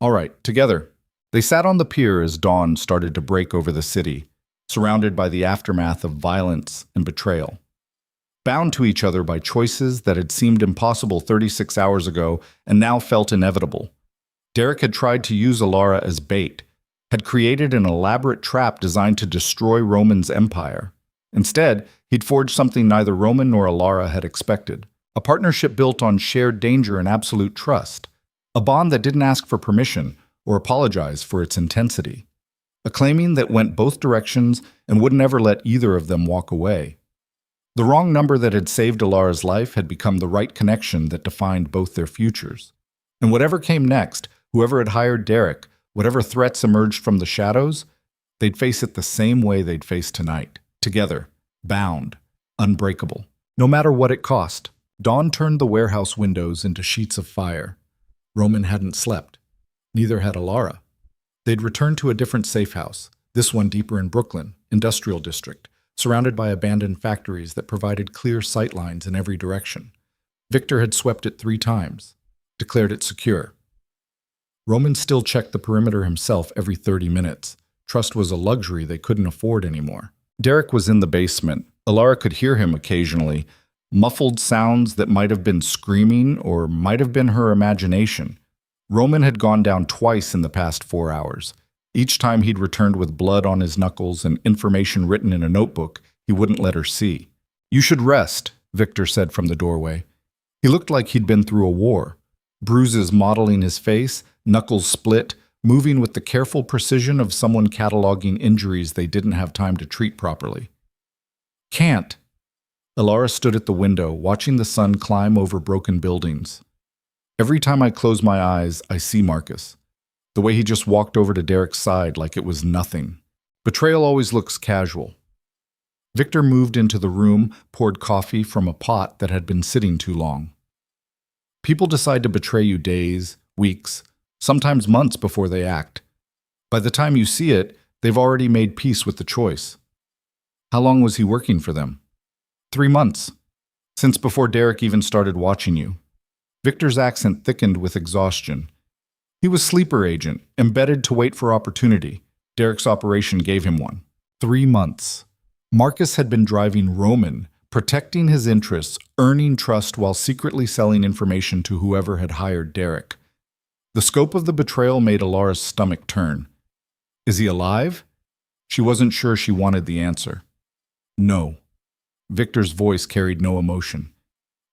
All right, together. They sat on the pier as dawn started to break over the city, surrounded by the aftermath of violence and betrayal. Bound to each other by choices that had seemed impossible 36 hours ago and now felt inevitable. Derek had tried to use Elara as bait, had created an elaborate trap designed to destroy Roman's empire. Instead, he'd forged something neither Roman nor Elara had expected, a partnership built on shared danger and absolute trust, a bond that didn't ask for permission or apologize for its intensity, a claiming that went both directions and would never let either of them walk away. The wrong number that had saved Elara's life had become the right connection that defined both their futures. And whatever came next, whoever had hired Derek, whatever threats emerged from the shadows, they'd face it the same way they'd face tonight, together, bound, unbreakable. No matter what it cost, dawn turned the warehouse windows into sheets of fire. Roman hadn't slept. Neither had Elara. They'd returned to a different safe house, this one deeper in Brooklyn, industrial district, surrounded by abandoned factories that provided clear sight lines in every direction. Victor had swept it 3 times, declared it secure. Roman still checked the perimeter himself every 30 minutes. Trust was a luxury they couldn't afford anymore. Derek was in the basement. Elara could hear him occasionally, Muffled sounds that might have been screaming or might have been her imagination. Roman had gone down twice in the past 4 hours. Each time he'd returned with blood on his knuckles and information written in a notebook he wouldn't let her see. "You should rest," Victor said from the doorway. He looked like he'd been through a war. Bruises mottling his face, knuckles split, moving with the careful precision of someone cataloging injuries they didn't have time to treat properly. "Can't." Elara stood at the window, watching the sun climb over broken buildings. "Every time I close my eyes, I see Marcus. The way he just walked over to Derek's side like it was nothing. Betrayal always looks casual." Victor moved into the room, poured coffee from a pot that had been sitting too long. "People decide to betray you days, weeks, sometimes months before they act. By the time you see it, they've already made peace with the choice." "How long was he working for them?" 3 months. Since before Derek even started watching you." Victor's accent thickened with exhaustion. He was sleeper agent, embedded to wait for opportunity. Derek's operation gave him one. 3 months. Marcus had been driving Roman, protecting his interests, earning trust while secretly selling information to whoever had hired Derek. The scope of the betrayal made Elara's stomach turn. Is he alive? She wasn't sure she wanted the answer. No. Victor's voice carried no emotion.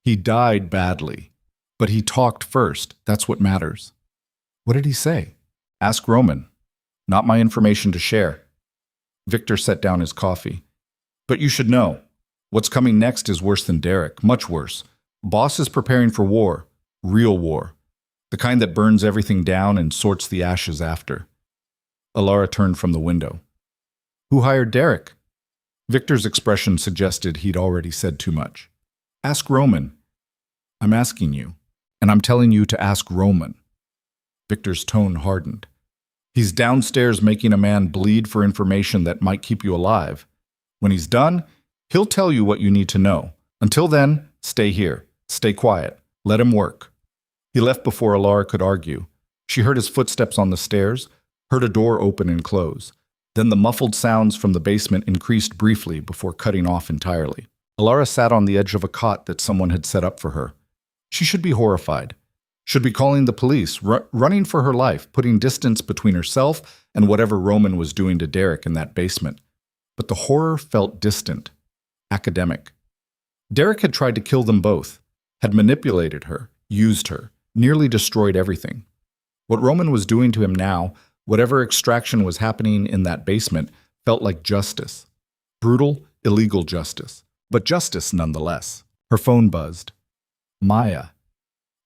He died badly, but he talked first. That's what matters. What did he say? Ask Roman. Not my information to share. Victor set down his coffee. But you should know. What's coming next is worse than Derek, much worse. Boss is preparing for war, real war. The kind that burns everything down and sorts the ashes after. Elara turned from the window. Who hired Derek? Victor's expression suggested he'd already said too much. Ask Roman. I'm asking you, and I'm telling you to ask Roman. Victor's tone hardened. He's downstairs making a man bleed for information that might keep you alive. When he's done, he'll tell you what you need to know. Until then, stay here. Stay quiet. Let him work. He left before Elara could argue. She heard his footsteps on the stairs, heard a door open and close. Then the muffled sounds from the basement increased briefly before cutting off entirely. Elara sat on the edge of a cot that someone had set up for her. She should be horrified. Should be calling the police, running for her life, putting distance between herself and whatever Roman was doing to Derek in that basement. But the horror felt distant, academic. Derek had tried to kill them both, had manipulated her, used her, nearly destroyed everything. What Roman was doing to him now, whatever extraction was happening in that basement, felt like justice. Brutal, illegal justice, but justice nonetheless. Her phone buzzed. Maya.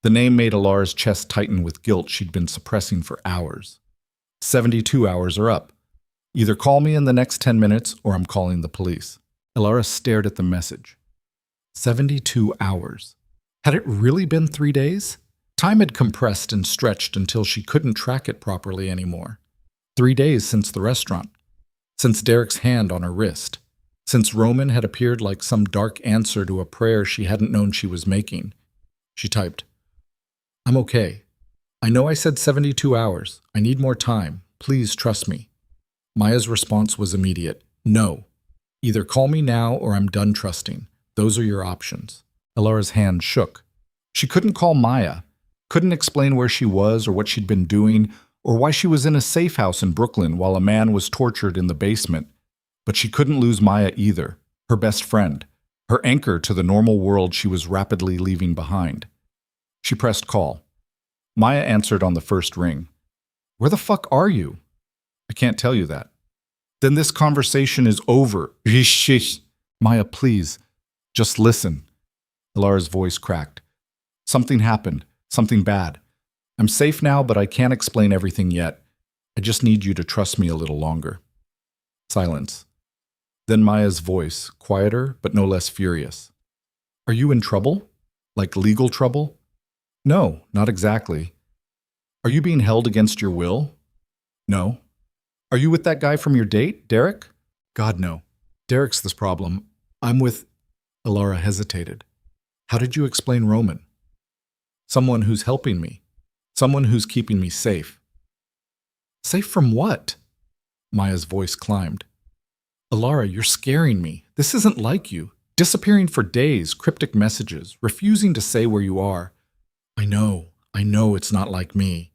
The name made Elara's chest tighten with guilt she'd been suppressing for hours. 72 hours are up. Either call me in the next 10 minutes or I'm calling the police. Elara stared at the message. 72 hours. Had it really been 3 days? Time had compressed and stretched until she couldn't track it properly anymore. 3 days since the restaurant. Since Derek's hand on her wrist. Since Roman had appeared like some dark answer to a prayer she hadn't known she was making. She typed, I'm okay. I know I said 72 hours. I need more time. Please trust me. Maya's response was immediate. No. Either call me now or I'm done trusting. Those are your options. Elara's hand shook. She couldn't call Maya. Couldn't explain where she was or what she'd been doing or why she was in a safe house in Brooklyn while a man was tortured in the basement. But she couldn't lose Maya either, her best friend, her anchor to the normal world she was rapidly leaving behind. She pressed call. Maya answered on the first ring. Where the fuck are you? I can't tell you that. Then this conversation is over. Maya, please, just listen. Elara's voice cracked. Something happened. Something bad. I'm safe now, but I can't explain everything yet. I just need you to trust me a little longer. Silence. Then Maya's voice, quieter but no less furious. Are you in trouble? Like legal trouble? No, not exactly. Are you being held against your will? No. Are you with that guy from your date, Derek? God, no. Derek's this problem. I'm with... Elara hesitated. How did you explain Roman? Someone who's helping me. Someone who's keeping me safe. Safe from what? Maya's voice climbed. Elara, you're scaring me. This isn't like you. Disappearing for days, cryptic messages, refusing to say where you are. I know it's not like me.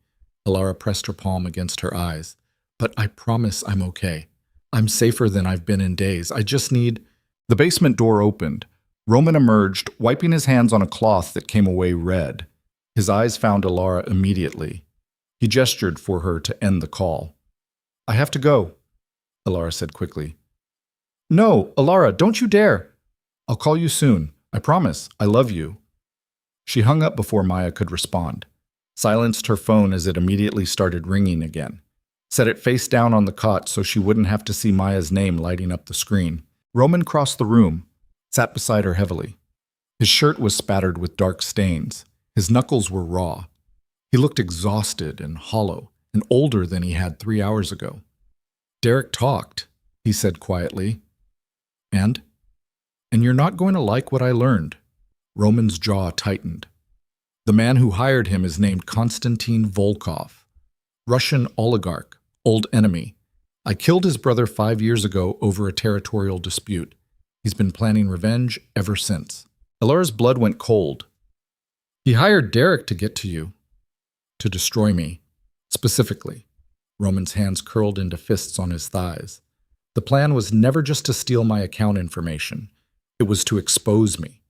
Elara pressed her palm against her eyes. But I promise I'm okay. I'm safer than I've been in days. I just need... The basement door opened. Roman emerged, wiping his hands on a cloth that came away red. His eyes found Elara immediately. He gestured for her to end the call. I have to go, Elara said quickly. No, Elara, don't you dare. I'll call you soon. I promise. I love you. She hung up before Maya could respond, silenced her phone as it immediately started ringing again, set it face down on the cot so she wouldn't have to see Maya's name lighting up the screen. Roman crossed the room, sat beside her heavily. His shirt was spattered with dark stains. His knuckles were raw. He looked exhausted and hollow, and older than he had 3 hours ago. Derek talked, he said quietly. And you're not going to like what I learned. Roman's jaw tightened. The man who hired him is named Konstantin Volkov, Russian oligarch, old enemy. I killed his brother 5 years ago over a territorial dispute. He's been planning revenge ever since. Elara's blood went cold. He hired Derek to get to you, to destroy me, specifically. Roman's hands curled into fists on his thighs. The plan was never just to steal my account information. It was to expose me.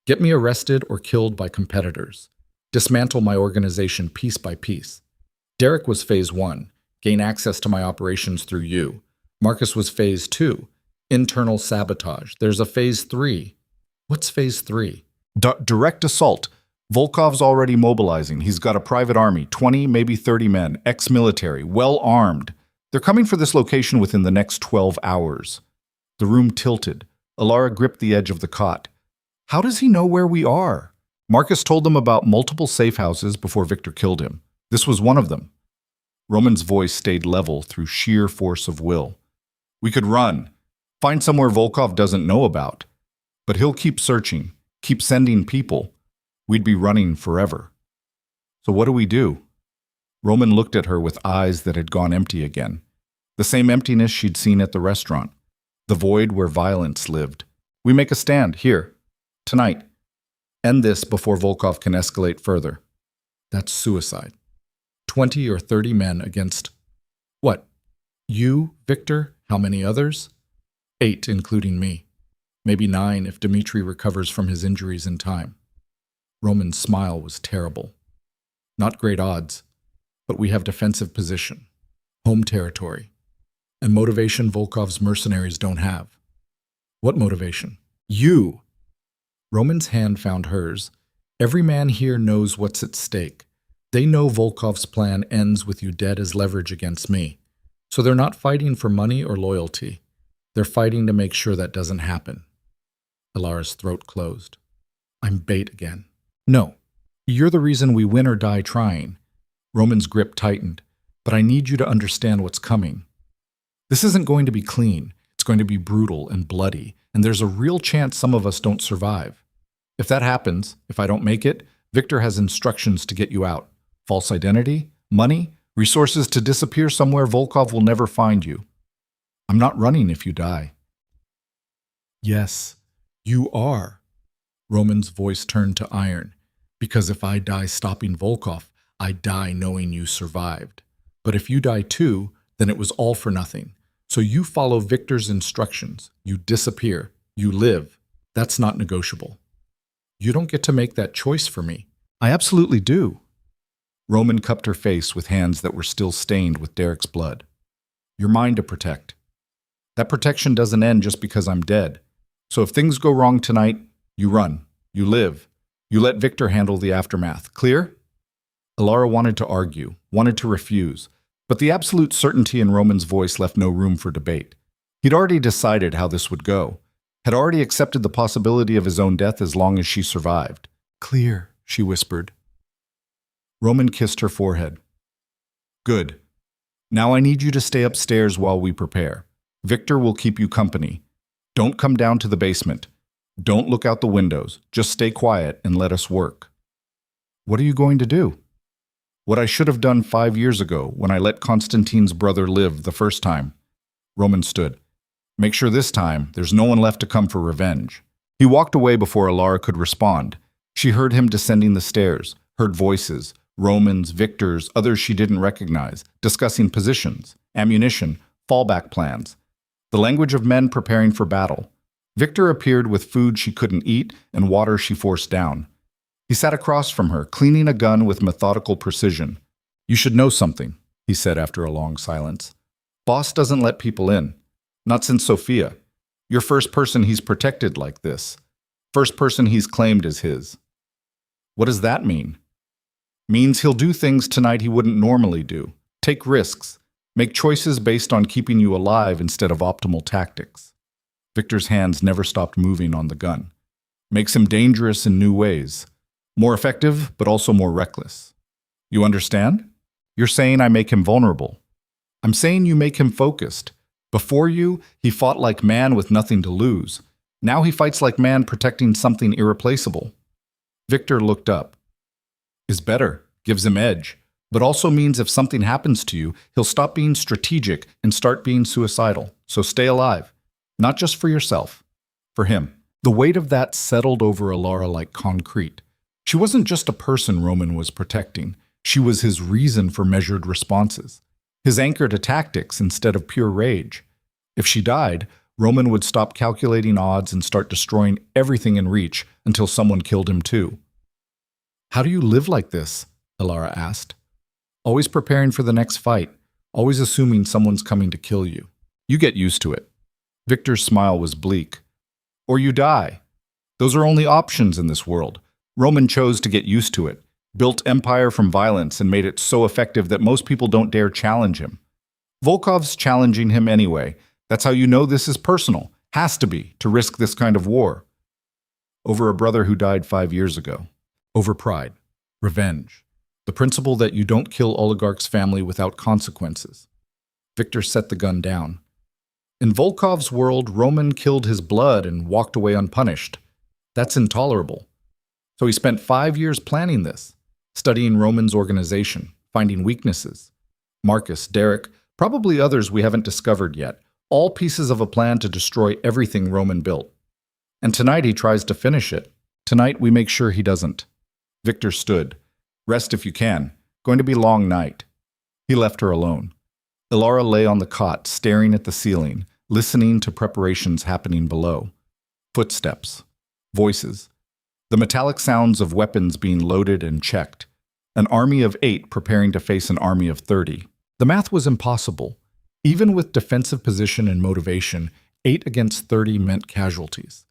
Get me arrested or killed by competitors. Dismantle my organization piece by piece. Derek was phase 1, gain access to my operations through you. Marcus was phase 2, internal sabotage. There's a phase 3. What's phase 3? Direct assault. Volkov's already mobilizing. He's got a private army, 20, maybe 30 men, ex-military, well-armed. They're coming for this location within the next 12 hours. The room tilted. Elara gripped the edge of the cot. How does he know where we are? Marcus told them about multiple safe houses before Victor killed him. This was one of them. Roman's voice stayed level through sheer force of will. We could run, find somewhere Volkov doesn't know about. But he'll keep searching, keep sending people. We'd be running forever. So what do we do? Roman looked at her with eyes that had gone empty again. The same emptiness she'd seen at the restaurant. The void where violence lived. We make a stand, here, tonight. End this before Volkov can escalate further. That's suicide. 20 or 30 men against... What? You, Victor? How many others? 8, including me. Maybe 9 if Dmitri recovers from his injuries in time. Roman's smile was terrible. Not great odds, but we have defensive position, home territory, and motivation Volkov's mercenaries don't have. What motivation? You! Roman's hand found hers. Every man here knows what's at stake. They know Volkov's plan ends with you dead as leverage against me. So they're not fighting for money or loyalty. They're fighting to make sure that doesn't happen. Elara's throat closed. I'm bait again. No, you're the reason we win or die trying. Roman's grip tightened. But I need you to understand what's coming. This isn't going to be clean. It's going to be brutal and bloody, and there's a real chance some of us don't survive. If that happens, if I don't make it, Victor has instructions to get you out. False identity, money, resources to disappear somewhere Volkov will never find you. I'm not running if you die. Yes, you are. Roman's voice turned to iron. Because if I die stopping Volkov, I die knowing you survived. But if you die too, then it was all for nothing. So you follow Victor's instructions. You disappear. You live. That's not negotiable. You don't get to make that choice for me. I absolutely do. Roman cupped her face with hands that were still stained with Derek's blood. You're mine to protect. That protection doesn't end just because I'm dead. So if things go wrong tonight, you run. You live. You let Victor handle the aftermath. Clear? Elara wanted to argue, wanted to refuse, but the absolute certainty in Roman's voice left no room for debate. He'd already decided how this would go, had already accepted the possibility of his own death as long as she survived. Clear, she whispered. Roman kissed her forehead. Good. Now I need you to stay upstairs while we prepare. Victor will keep you company. Don't come down to the basement. Don't look out the windows. Just stay quiet and let us work. What are you going to do? What I should have done 5 years ago when I let Konstantin's brother live the first time. Roman stood. Make sure this time there's no one left to come for revenge. He walked away before Elara could respond. She heard him descending the stairs, heard voices, Romans, Victors, others she didn't recognize, discussing positions, ammunition, fallback plans. The language of men preparing for battle. Victor appeared with food she couldn't eat and water she forced down. He sat across from her, cleaning a gun with methodical precision. "You should know something," he said after a long silence. "Boss doesn't let people in. Not since Sophia. You're first person he's protected like this. First person he's claimed as his." "What does that mean?" "Means he'll do things tonight he wouldn't normally do. Take risks. Make choices based on keeping you alive instead of optimal tactics." Victor's hands never stopped moving on the gun. "Makes him dangerous in new ways. More effective, but also more reckless. You understand? You're saying I make him vulnerable. I'm saying you make him focused. Before you, he fought like man with nothing to lose. Now he fights like man protecting something irreplaceable." Victor looked up. "Is better, gives him edge, but also means if something happens to you, he'll stop being strategic and start being suicidal. So stay alive. Not just for yourself, for him." The weight of that settled over Elara like concrete. She wasn't just a person Roman was protecting. She was his reason for measured responses. His anchor to tactics instead of pure rage. If she died, Roman would stop calculating odds and start destroying everything in reach until someone killed him too. "How do you live like this?" Elara asked. "Always preparing for the next fight, always assuming someone's coming to kill you. You get used to it." Victor's smile was bleak. "Or you die. Those are only options in this world." Roman chose to get used to it, built empire from violence and made it so effective that most people don't dare challenge him. Volkov's challenging him anyway. That's how you know this is personal. Has to be, to risk this kind of war. Over a brother who died 5 years ago. Over pride. Revenge. The principle that you don't kill oligarch's family without consequences. Victor set the gun down. In Volkov's world, Roman killed his blood and walked away unpunished. That's intolerable. So he spent 5 years planning this, studying Roman's organization, finding weaknesses. Marcus, Derek, probably others we haven't discovered yet, all pieces of a plan to destroy everything Roman built. And tonight he tries to finish it. Tonight we make sure he doesn't. Victor stood. "Rest if you can. Going to be a long night." He left her alone. Elara lay on the cot, staring at the ceiling, listening to preparations happening below. Footsteps. Voices. The metallic sounds of weapons being loaded and checked. An army of 8 preparing to face an army of 30. The math was impossible. Even with defensive position and motivation, 8 against 30 meant casualties.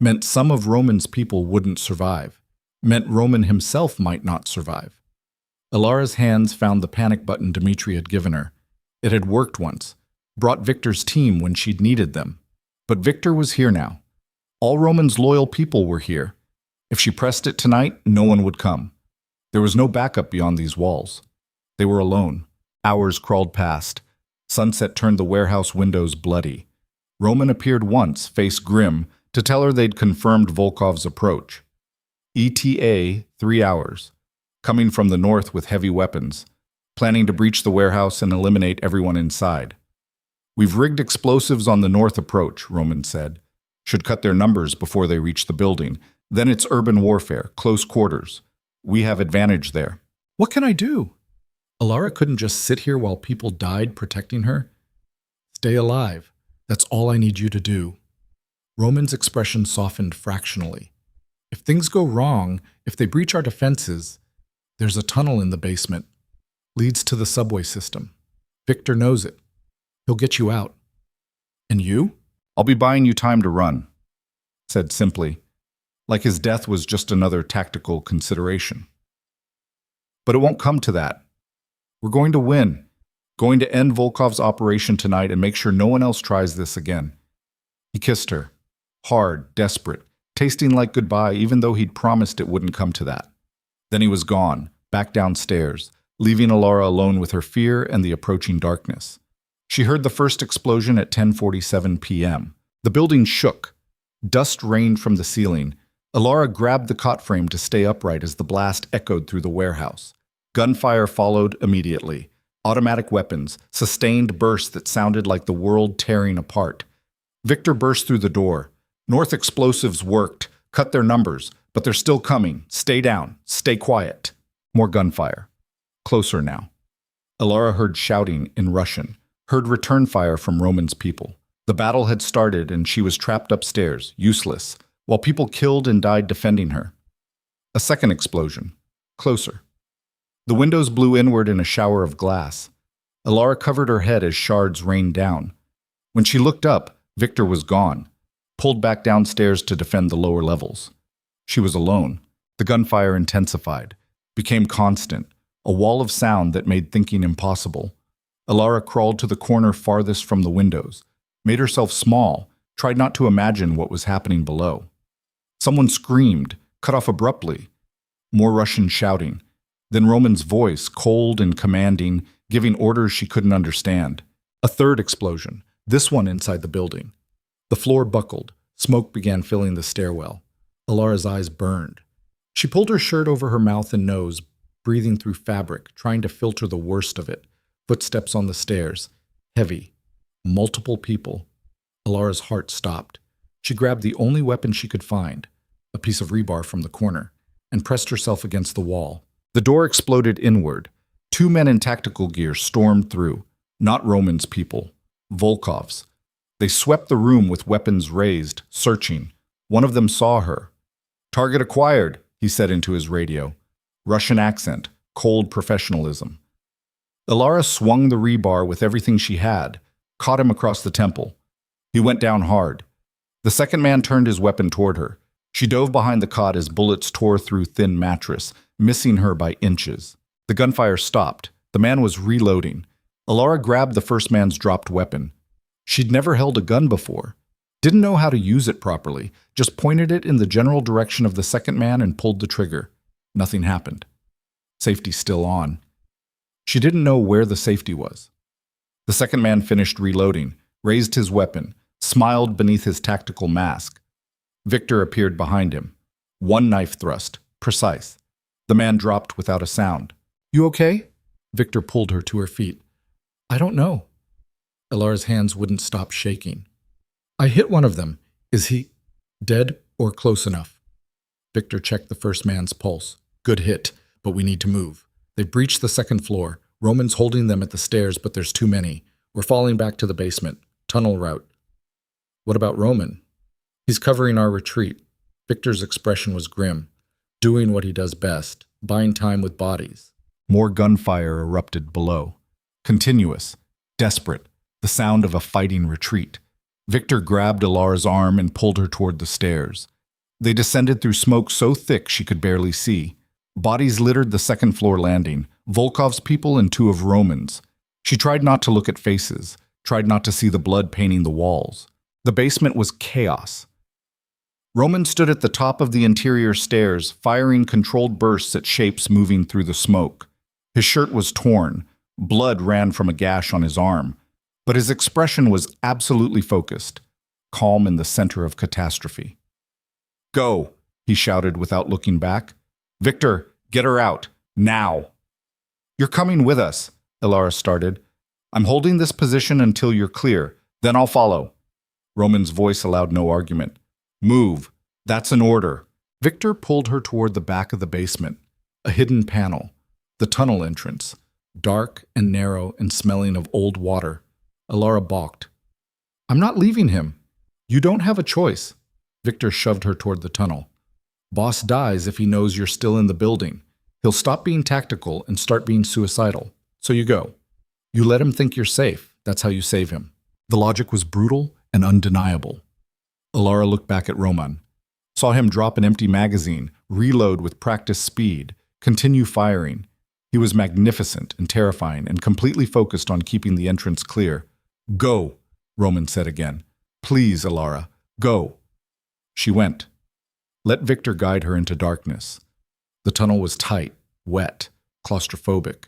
Meant some of Roman's people wouldn't survive. Meant Roman himself might not survive. Elara's hands found the panic button Dmitri had given her. It had worked once. Brought Victor's team when she'd needed them. But Victor was here now. All Roman's loyal people were here. If she pressed it tonight, no one would come. There was no backup beyond these walls. They were alone. Hours crawled past. Sunset turned the warehouse windows bloody. Roman appeared once, face grim, to tell her they'd confirmed Volkov's approach. ETA 3 hours. Coming from the north with heavy weapons. Planning to breach the warehouse and eliminate everyone inside. "We've rigged explosives on the north approach," Roman said. "Should cut their numbers before they reach the building. Then it's urban warfare, close quarters. We have advantage there." "What can I do?" Elara couldn't just sit here while people died protecting her. "Stay alive. That's all I need you to do." Roman's expression softened fractionally. "If things go wrong, if they breach our defenses, there's a tunnel in the basement. Leads to the subway system. Victor knows it. He'll get you out." "And you?" "I'll be buying you time to run," said simply, like his death was just another tactical consideration. "But it won't come to that. We're going to win. Going to end Volkov's operation tonight and make sure no one else tries this again." He kissed her. Hard, desperate, tasting like goodbye even though he'd promised it wouldn't come to that. Then he was gone, back downstairs, leaving Elara alone with her fear and the approaching darkness. She heard the first explosion at 10:47 p.m. The building shook. Dust rained from the ceiling. Elara grabbed the cot frame to stay upright as the blast echoed through the warehouse. Gunfire followed immediately. Automatic weapons, sustained bursts that sounded like the world tearing apart. Victor burst through the door. North explosives worked, cut their numbers, but they're still coming. Stay down, stay quiet. More gunfire. Closer now. Elara heard shouting in Russian, heard return fire from Roman's people. The battle had started and she was trapped upstairs, useless, while people killed and died defending her. A second explosion. Closer. The windows blew inward in a shower of glass. Elara covered her head as shards rained down. When she looked up, Victor was gone, pulled back downstairs to defend the lower levels. She was alone. The gunfire intensified, became constant, a wall of sound that made thinking impossible. Elara crawled to the corner farthest from the windows, made herself small, tried not to imagine what was happening below. Someone screamed, cut off abruptly. More Russian shouting. Then Roman's voice, cold and commanding, giving orders she couldn't understand. A third explosion, this one inside the building. The floor buckled. Smoke began filling the stairwell. Elara's eyes burned. She pulled her shirt over her mouth and nose, breathing through fabric, trying to filter the worst of it. Footsteps on the stairs. Heavy. Multiple people. Elara's heart stopped. She grabbed the only weapon she could find, a piece of rebar from the corner, and pressed herself against the wall. The door exploded inward. Two men in tactical gear stormed through. Not Roman's people. Volkov's. They swept the room with weapons raised, searching. One of them saw her. "Target acquired," he said into his radio. Russian accent, cold professionalism. Elara swung the rebar with everything she had, caught him across the temple. He went down hard. The second man turned his weapon toward her. She dove behind the cot as bullets tore through thin mattress, missing her by inches. The gunfire stopped. The man was reloading. Elara grabbed the first man's dropped weapon. She'd never held a gun before. Didn't know how to use it properly, just pointed it in the general direction of the second man and pulled the trigger. Nothing happened. Safety still on. She didn't know where the safety was. The second man finished reloading, raised his weapon, smiled beneath his tactical mask. Victor appeared behind him. One knife thrust, precise. The man dropped without a sound. "You okay?" Victor pulled her to her feet. "I don't know." Elara's hands wouldn't stop shaking. "I hit one of them. Is he dead or close enough?" Victor checked the first man's pulse. "Good hit, but we need to move. They've breached the second floor. Roman's holding them at the stairs, but there's too many. We're falling back to the basement. Tunnel route." "What about Roman?" "He's covering our retreat." Victor's expression was grim. Doing what he does best, buying time with bodies. More gunfire erupted below. Continuous, desperate, the sound of a fighting retreat. Victor grabbed Elara's arm and pulled her toward the stairs. They descended through smoke so thick she could barely see. Bodies littered the second-floor landing, Volkov's people and two of Roman's. She tried not to look at faces, tried not to see the blood painting the walls. The basement was chaos. Roman stood at the top of the interior stairs, firing controlled bursts at shapes moving through the smoke. His shirt was torn. Blood ran from a gash on his arm. But his expression was absolutely focused, calm in the center of catastrophe. "Go," he shouted without looking back. "Victor, get her out, now." "You're coming with us," Elara started. "I'm holding this position until you're clear, then I'll follow." Roman's voice allowed no argument. "Move. That's an order." Victor pulled her toward the back of the basement, a hidden panel, the tunnel entrance, dark and narrow and smelling of old water. Elara balked. "I'm not leaving him." "You don't have a choice." Victor shoved her toward the tunnel. "Boss dies if he knows you're still in the building. He'll stop being tactical and start being suicidal. So you go. You let him think you're safe. That's how you save him." The logic was brutal and undeniable. Elara looked back at Roman, saw him drop an empty magazine, reload with practiced speed, continue firing. He was magnificent and terrifying and completely focused on keeping the entrance clear. "Go," Roman said again. "Please, Elara, go." She went. Let Victor guide her into darkness. The tunnel was tight, wet, claustrophobic.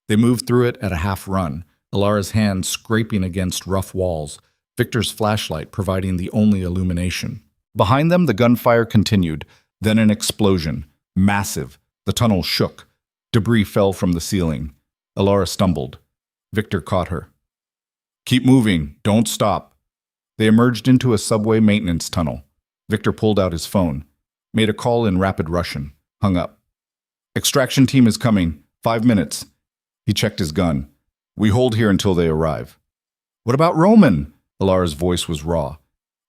They moved through it at a half run, Elara's hand scraping against rough walls, Victor's flashlight providing the only illumination. Behind them, the gunfire continued, then an explosion. Massive. The tunnel shook. Debris fell from the ceiling. Elara stumbled. Victor caught her. "Keep moving. Don't stop." They emerged into a subway maintenance tunnel. Victor pulled out his phone, made a call in rapid Russian, hung up. Extraction team is coming. 5 minutes. He checked his gun. We hold here until they arrive. What about Roman? Elara's voice was raw.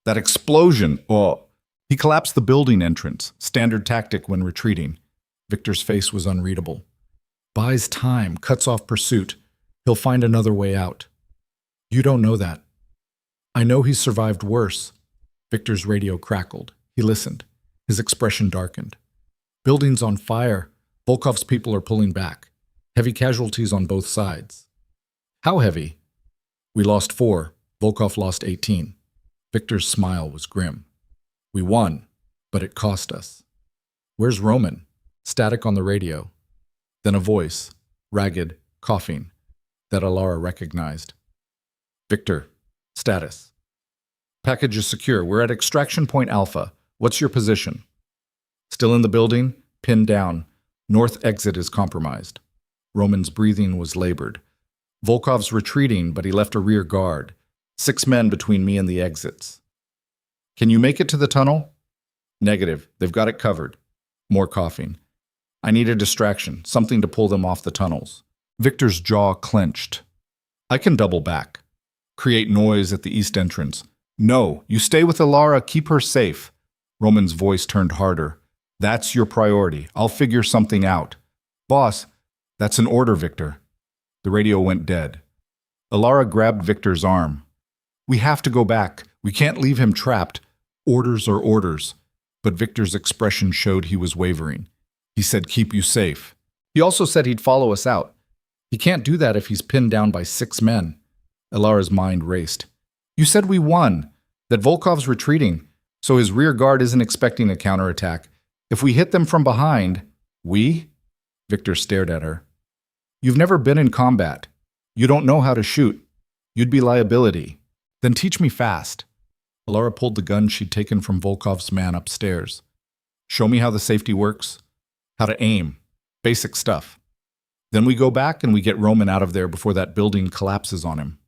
That explosion! Oh! He collapsed the building entrance, standard tactic when retreating. Victor's face was unreadable. Buys time, cuts off pursuit. He'll find another way out. You don't know that. I know he's survived worse. Victor's radio crackled. He listened. His expression darkened. Buildings on fire. Volkov's people are pulling back. Heavy casualties on both sides. How heavy? We lost 4. Volkov lost 18. Victor's smile was grim. We won, but it cost us. Where's Roman? Static on the radio. Then a voice, ragged, coughing, that Elara recognized. Victor, status. Package is secure. We're at extraction point Alpha. What's your position? Still in the building? Pinned down. North exit is compromised. Roman's breathing was labored. Volkov's retreating, but he left a rear guard. 6 men between me and the exits. Can you make it to the tunnel? Negative. They've got it covered. More coughing. I need a distraction, something to pull them off the tunnels. Victor's jaw clenched. I can double back. Create noise at the east entrance. No, you stay with Elara, keep her safe. Roman's voice turned harder. That's your priority. I'll figure something out. Boss, that's an order, Victor. The radio went dead. Elara grabbed Victor's arm. We have to go back. We can't leave him trapped. Orders are orders. But Victor's expression showed he was wavering. He said, keep you safe. He also said he'd follow us out. He can't do that if he's pinned down by 6 men. Elara's mind raced. You said we won, that Volkov's retreating, so his rear guard isn't expecting a counterattack. If we hit them from behind, we? Victor stared at her. You've never been in combat. You don't know how to shoot. You'd be liability. Then teach me fast. Elara pulled the gun she'd taken from Volkov's man upstairs. Show me how the safety works, how to aim, basic stuff. Then we go back and we get Roman out of there before that building collapses on him.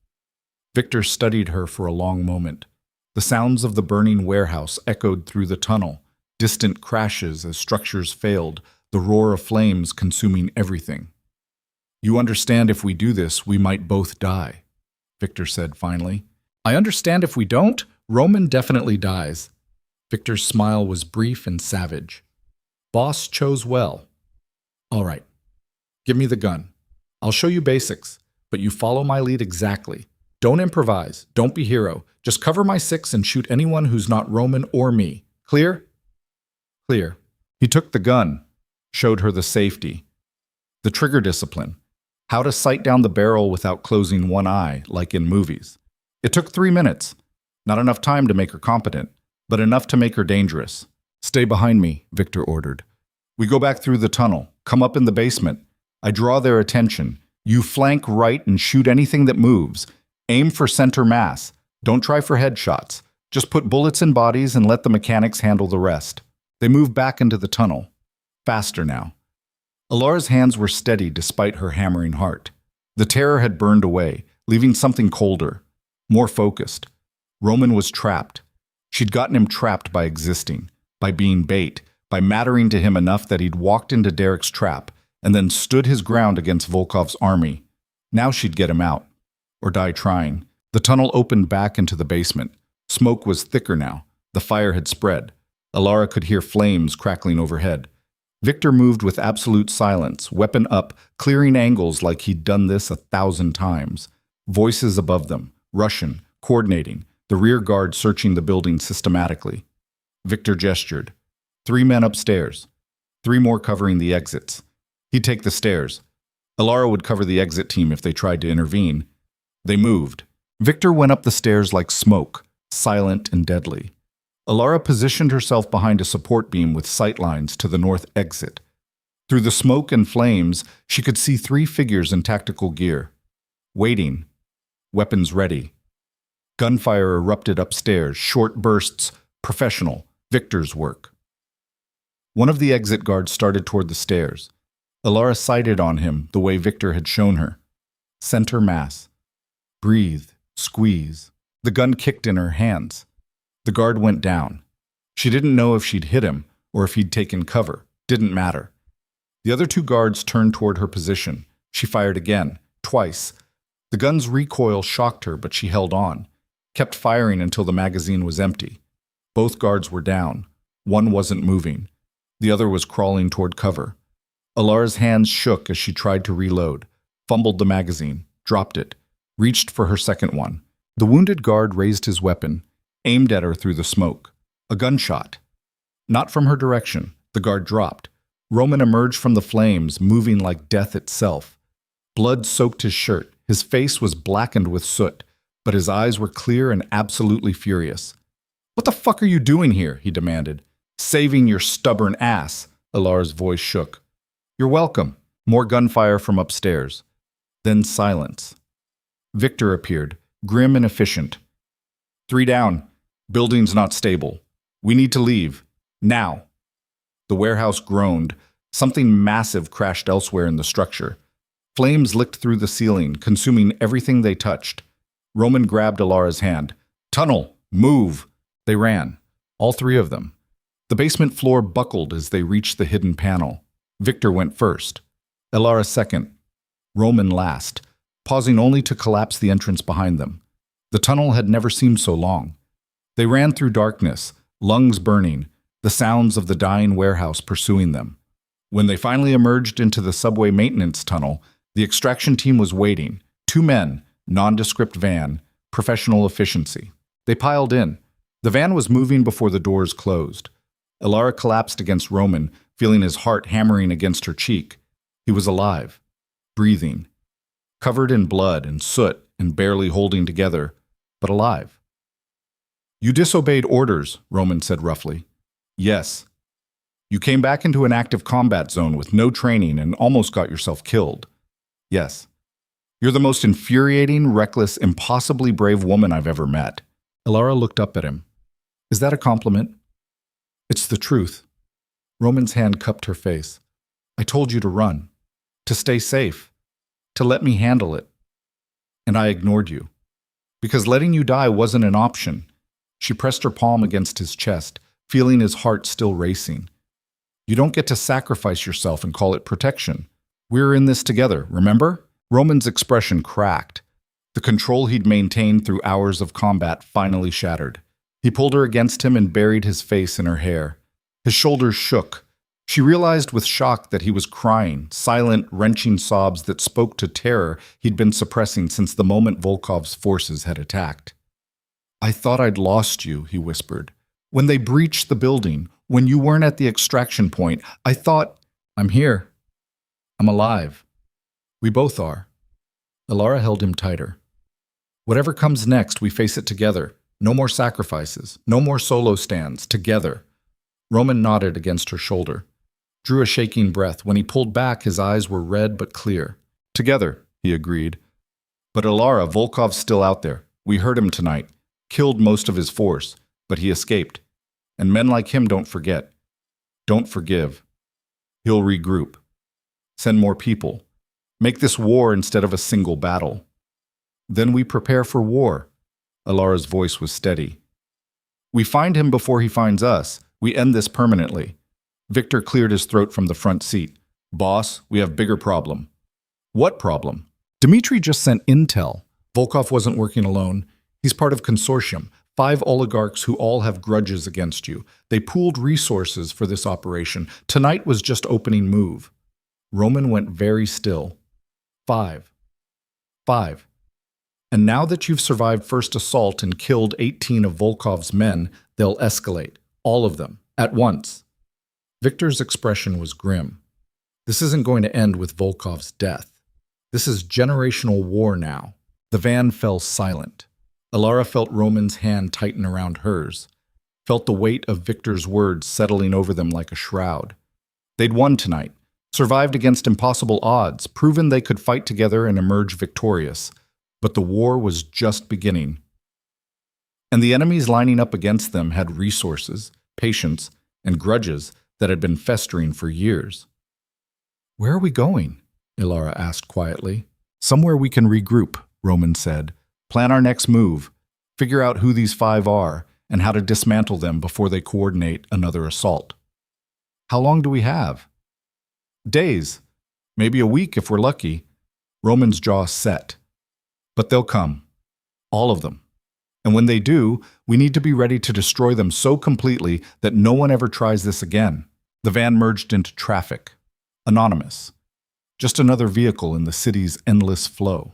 Victor studied her for a long moment. The sounds of the burning warehouse echoed through the tunnel, distant crashes as structures failed, the roar of flames consuming everything. You understand if we do this, we might both die, Victor said finally. I understand if we don't, Roman definitely dies. Victor's smile was brief and savage. Boss chose well. All right, give me the gun. I'll show you basics, but you follow my lead exactly. Don't improvise, don't be hero. Just cover my 6 and shoot anyone who's not Roman or me. Clear? Clear. He took the gun, showed her the safety, the trigger discipline, how to sight down the barrel without closing one eye, like in movies. It took 3 minutes. Not enough time to make her competent, but enough to make her dangerous. Stay behind me, Victor ordered. We go back through the tunnel, come up in the basement. I draw their attention. You flank right and shoot anything that moves. Aim for center mass. Don't try for headshots. Just put bullets in bodies and let the mechanics handle the rest. They move back into the tunnel. Faster now. Elara's hands were steady despite her hammering heart. The terror had burned away, leaving something colder, more focused. Roman was trapped. She'd gotten him trapped by existing, by being bait, by mattering to him enough that he'd walked into Derek's trap and then stood his ground against Volkov's army. Now she'd get him out, or die trying. The tunnel opened back into the basement. Smoke was thicker now. The fire had spread. Elara could hear flames crackling overhead. Victor moved with absolute silence, weapon up, clearing angles like he'd done this 1,000 times. Voices above them, Russian, coordinating, the rear guard searching the building systematically. Victor gestured. 3 men upstairs. 3 more covering the exits. He'd take the stairs. Elara would cover the exit team if they tried to intervene. They moved. Victor went up the stairs like smoke, silent and deadly. Elara positioned herself behind a support beam with sightlines to the north exit. Through the smoke and flames, she could see 3 figures in tactical gear. Waiting. Weapons ready. Gunfire erupted upstairs, short bursts, professional, Victor's work. One of the exit guards started toward the stairs. Elara sighted on him the way Victor had shown her. Center mass. Breathe, squeeze. The gun kicked in her hands. The guard went down. She didn't know if she'd hit him or if he'd taken cover. Didn't matter. The other two guards turned toward her position. She fired again, twice. The gun's recoil shocked her, but she held on, kept firing until the magazine was empty. Both guards were down. One wasn't moving. The other was crawling toward cover. Elara's hands shook as she tried to reload, fumbled the magazine, dropped it, reached for her second one. The wounded guard raised his weapon, aimed at her through the smoke. A gunshot. Not from her direction. The guard dropped. Roman emerged from the flames, moving like death itself. Blood soaked his shirt. His face was blackened with soot, but his eyes were clear and absolutely furious. "What the fuck are you doing here?" he demanded. "Saving your stubborn ass." Elara's voice shook. "You're welcome." More gunfire from upstairs. Then silence. Victor appeared, grim and efficient. "3 down. Building's not stable. We need to leave. Now." The warehouse groaned. Something massive crashed elsewhere in the structure. Flames licked through the ceiling, consuming everything they touched. Roman grabbed Elara's hand. "Tunnel! Move!" They ran. All 3 of them. The basement floor buckled as they reached the hidden panel. Victor went first. Elara second. Roman last, pausing only to collapse the entrance behind them. The tunnel had never seemed so long. They ran through darkness, lungs burning, the sounds of the dying warehouse pursuing them. When they finally emerged into the subway maintenance tunnel, the extraction team was waiting. 2 men, nondescript van, professional efficiency. They piled in. The van was moving before the doors closed. Elara collapsed against Roman, feeling his heart hammering against her cheek. He was alive, breathing, covered in blood and soot and barely holding together, but alive. "You disobeyed orders," Roman said roughly. "Yes. You came back into an active combat zone with no training and almost got yourself killed." "Yes. You're the most infuriating, reckless, impossibly brave woman I've ever met." Elara looked up at him. "Is that a compliment?" "It's the truth." Roman's hand cupped her face. "I told you to run, to stay safe, to let me handle it. And I ignored you. Because letting you die wasn't an option." She pressed her palm against his chest, feeling his heart still racing. "You don't get to sacrifice yourself and call it protection. We're in this together, remember?" Roman's expression cracked. The control he'd maintained through hours of combat finally shattered. He pulled her against him and buried his face in her hair. His shoulders shook. She realized with shock that he was crying, silent, wrenching sobs that spoke to terror he'd been suppressing since the moment Volkov's forces had attacked. "I thought I'd lost you," he whispered. "When they breached the building, when you weren't at the extraction point, I thought, I'm here. I'm alive. We both are." Elara held him tighter. "Whatever comes next, we face it together. No more sacrifices. No more solo stands. Together." Roman nodded against her shoulder, drew a shaking breath. When he pulled back, his eyes were red but clear. "Together," he agreed. "But Elara, Volkov's still out there. We heard him tonight. Killed most of his force, but he escaped. And men like him don't forget. Don't forgive. He'll regroup. Send more people. Make this war instead of a single battle. Then we prepare for war." Elara's voice was steady. "We find him before he finds us. We end this permanently." Victor cleared his throat from the front seat. "Boss, we have bigger problem." "What problem?" "Dmitri just sent intel. Volkov wasn't working alone. He's part of consortium, 5 oligarchs who all have grudges against you. They pooled resources for this operation. Tonight was just opening move." Roman went very still. 5. And now that you've survived first assault and killed 18 of Volkov's men, they'll escalate. All of them. At once. Victor's expression was grim. This isn't going to end with Volkov's death. This is generational war now. The van fell silent. Elara felt Roman's hand tighten around hers, felt the weight of Victor's words settling over them like a shroud. They'd won tonight, survived against impossible odds, proven they could fight together and emerge victorious. But the war was just beginning. And the enemies lining up against them had resources, patience, and grudges that had been festering for years. "Where are we going?" Elara asked quietly. "Somewhere we can regroup," Roman said. "Plan our next move. Figure out who these 5 are. and how to dismantle them before they coordinate another assault. How long do we have? Days. Maybe a week if we're lucky. Roman's jaw set. But they'll come. All of them. And when they do, we need to be ready to destroy them so completely that no one ever tries this again. The van merged into traffic. Anonymous. Just another vehicle in the city's endless flow.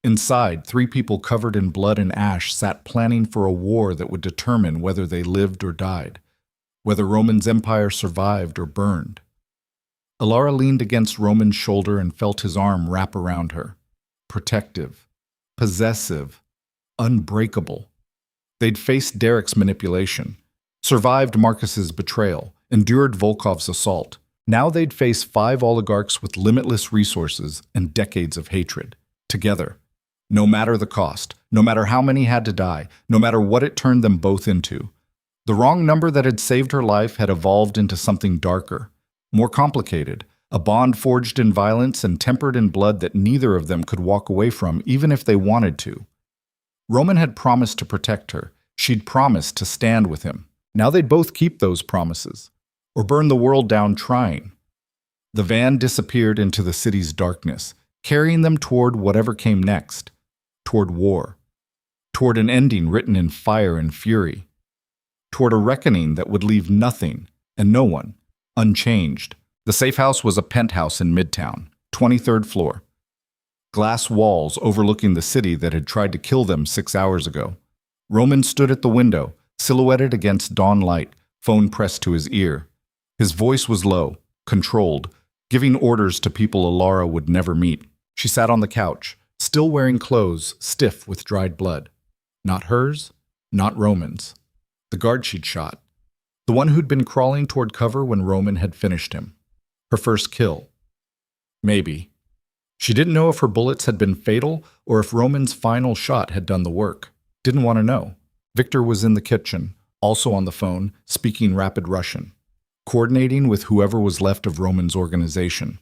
Inside, 3 people covered in blood and ash sat planning for a war that would determine whether they lived or died, whether Roman's empire survived or burned. Elara leaned against Roman's shoulder and felt his arm wrap around her. Protective, possessive, unbreakable. They'd faced Derek's manipulation, survived Marcus's betrayal, endured Volkov's assault. Now they'd face 5 oligarchs with limitless resources and decades of hatred, together. No matter the cost, no matter how many had to die, no matter what it turned them both into. The wrong number that had saved her life had evolved into something darker, more complicated, a bond forged in violence and tempered in blood that neither of them could walk away from even if they wanted to. Roman had promised to protect her. She'd promised to stand with him. Now they'd both keep those promises, or burn the world down trying. The van disappeared into the city's darkness, carrying them toward whatever came next. Toward war, toward an ending written in fire and fury, toward a reckoning that would leave nothing and no one unchanged. The safe house was a penthouse in Midtown, 23rd floor. Glass walls overlooking the city that had tried to kill them 6 hours ago. Roman stood at the window, silhouetted against dawn light, phone pressed to his ear. His voice was low, controlled, giving orders to people Elara would never meet. She sat on the couch, still wearing clothes, stiff with dried blood. Not hers, not Roman's. The guard she'd shot. The one who'd been crawling toward cover when Roman had finished him. Her first kill. Maybe. She didn't know if her bullets had been fatal or if Roman's final shot had done the work. Didn't want to know. Victor was in the kitchen, also on the phone, speaking rapid Russian. Coordinating with whoever was left of Roman's organization.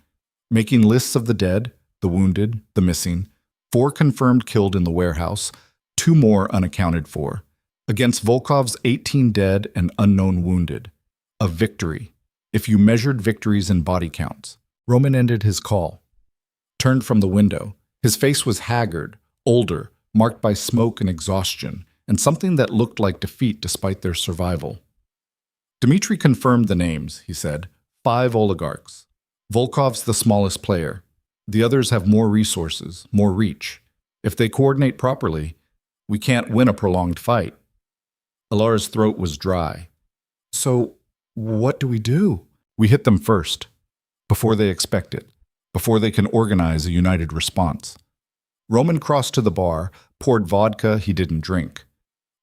Making lists of the dead, the wounded, the missing. 4 confirmed killed in the warehouse, 2 more unaccounted for. Against Volkov's 18 dead and unknown wounded. A victory, if you measured victories in body counts. Roman ended his call. Turned from the window. His face was haggard, older, marked by smoke and exhaustion, and something that looked like defeat despite their survival. Dmitri confirmed the names, he said. 5 oligarchs. Volkov's the smallest player. The others have more resources, more reach. If they coordinate properly, we can't win a prolonged fight. Elara's throat was dry. So, what do we do? We hit them first, before they expect it, before they can organize a united response. Roman crossed to the bar, poured vodka he didn't drink.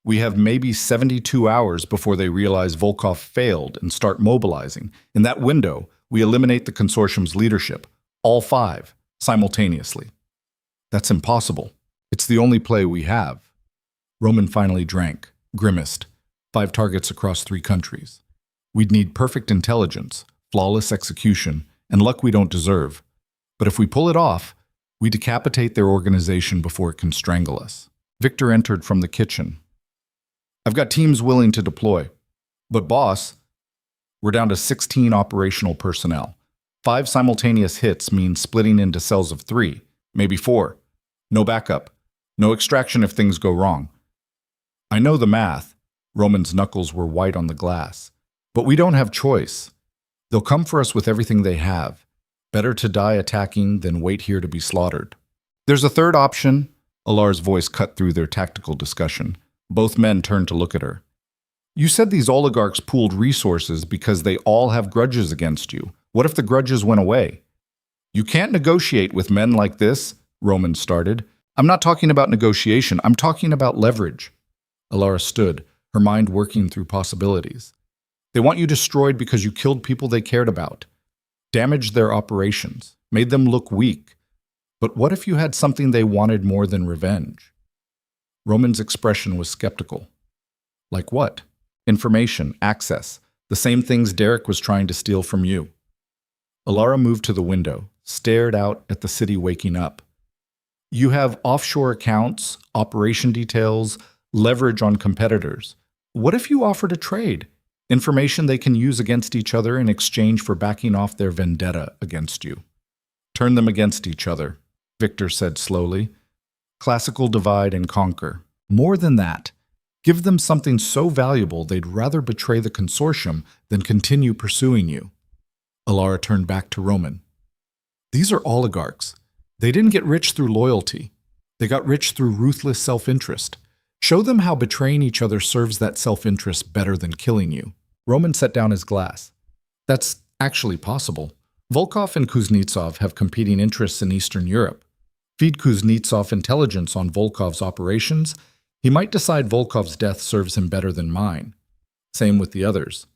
We have maybe 72 hours before they realize Volkov failed and start mobilizing. In that window, we eliminate the consortium's leadership. All 5, simultaneously. That's impossible. It's the only play we have. Roman finally drank, grimaced. 5 targets across 3 countries. We'd need perfect intelligence, flawless execution, and luck we don't deserve. But if we pull it off, we decapitate their organization before it can strangle us. Victor entered from the kitchen. I've got teams willing to deploy. But boss, we're down to 16 operational personnel. 5 simultaneous hits mean splitting into cells of 3, maybe 4. No backup. No extraction if things go wrong. I know the math. Roman's knuckles were white on the glass. But we don't have choice. They'll come for us with everything they have. Better to die attacking than wait here to be slaughtered. There's a third option. Elara's voice cut through their tactical discussion. Both men turned to look at her. You said these oligarchs pooled resources because they all have grudges against you. What if the grudges went away? You can't negotiate with men like this, Roman started. I'm not talking about negotiation. I'm talking about leverage. Elara stood, her mind working through possibilities. They want you destroyed because you killed people they cared about, damaged their operations, made them look weak. But what if you had something they wanted more than revenge? Roman's expression was skeptical. Like what? Information, access, the same things Derek was trying to steal from you. Elara moved to the window, stared out at the city waking up. You have offshore accounts, operation details, leverage on competitors. What if you offered a trade? Information they can use against each other in exchange for backing off their vendetta against you. Turn them against each other, Victor said slowly. Classical divide and conquer. More than that, give them something so valuable they'd rather betray the consortium than continue pursuing you. Elara turned back to Roman. These are oligarchs. They didn't get rich through loyalty. They got rich through ruthless self-interest. Show them how betraying each other serves that self-interest better than killing you. Roman set down his glass. That's actually possible. Volkov and Kuznetsov have competing interests in Eastern Europe. Feed Kuznetsov intelligence on Volkov's operations. He might decide Volkov's death serves him better than mine. Same with the others.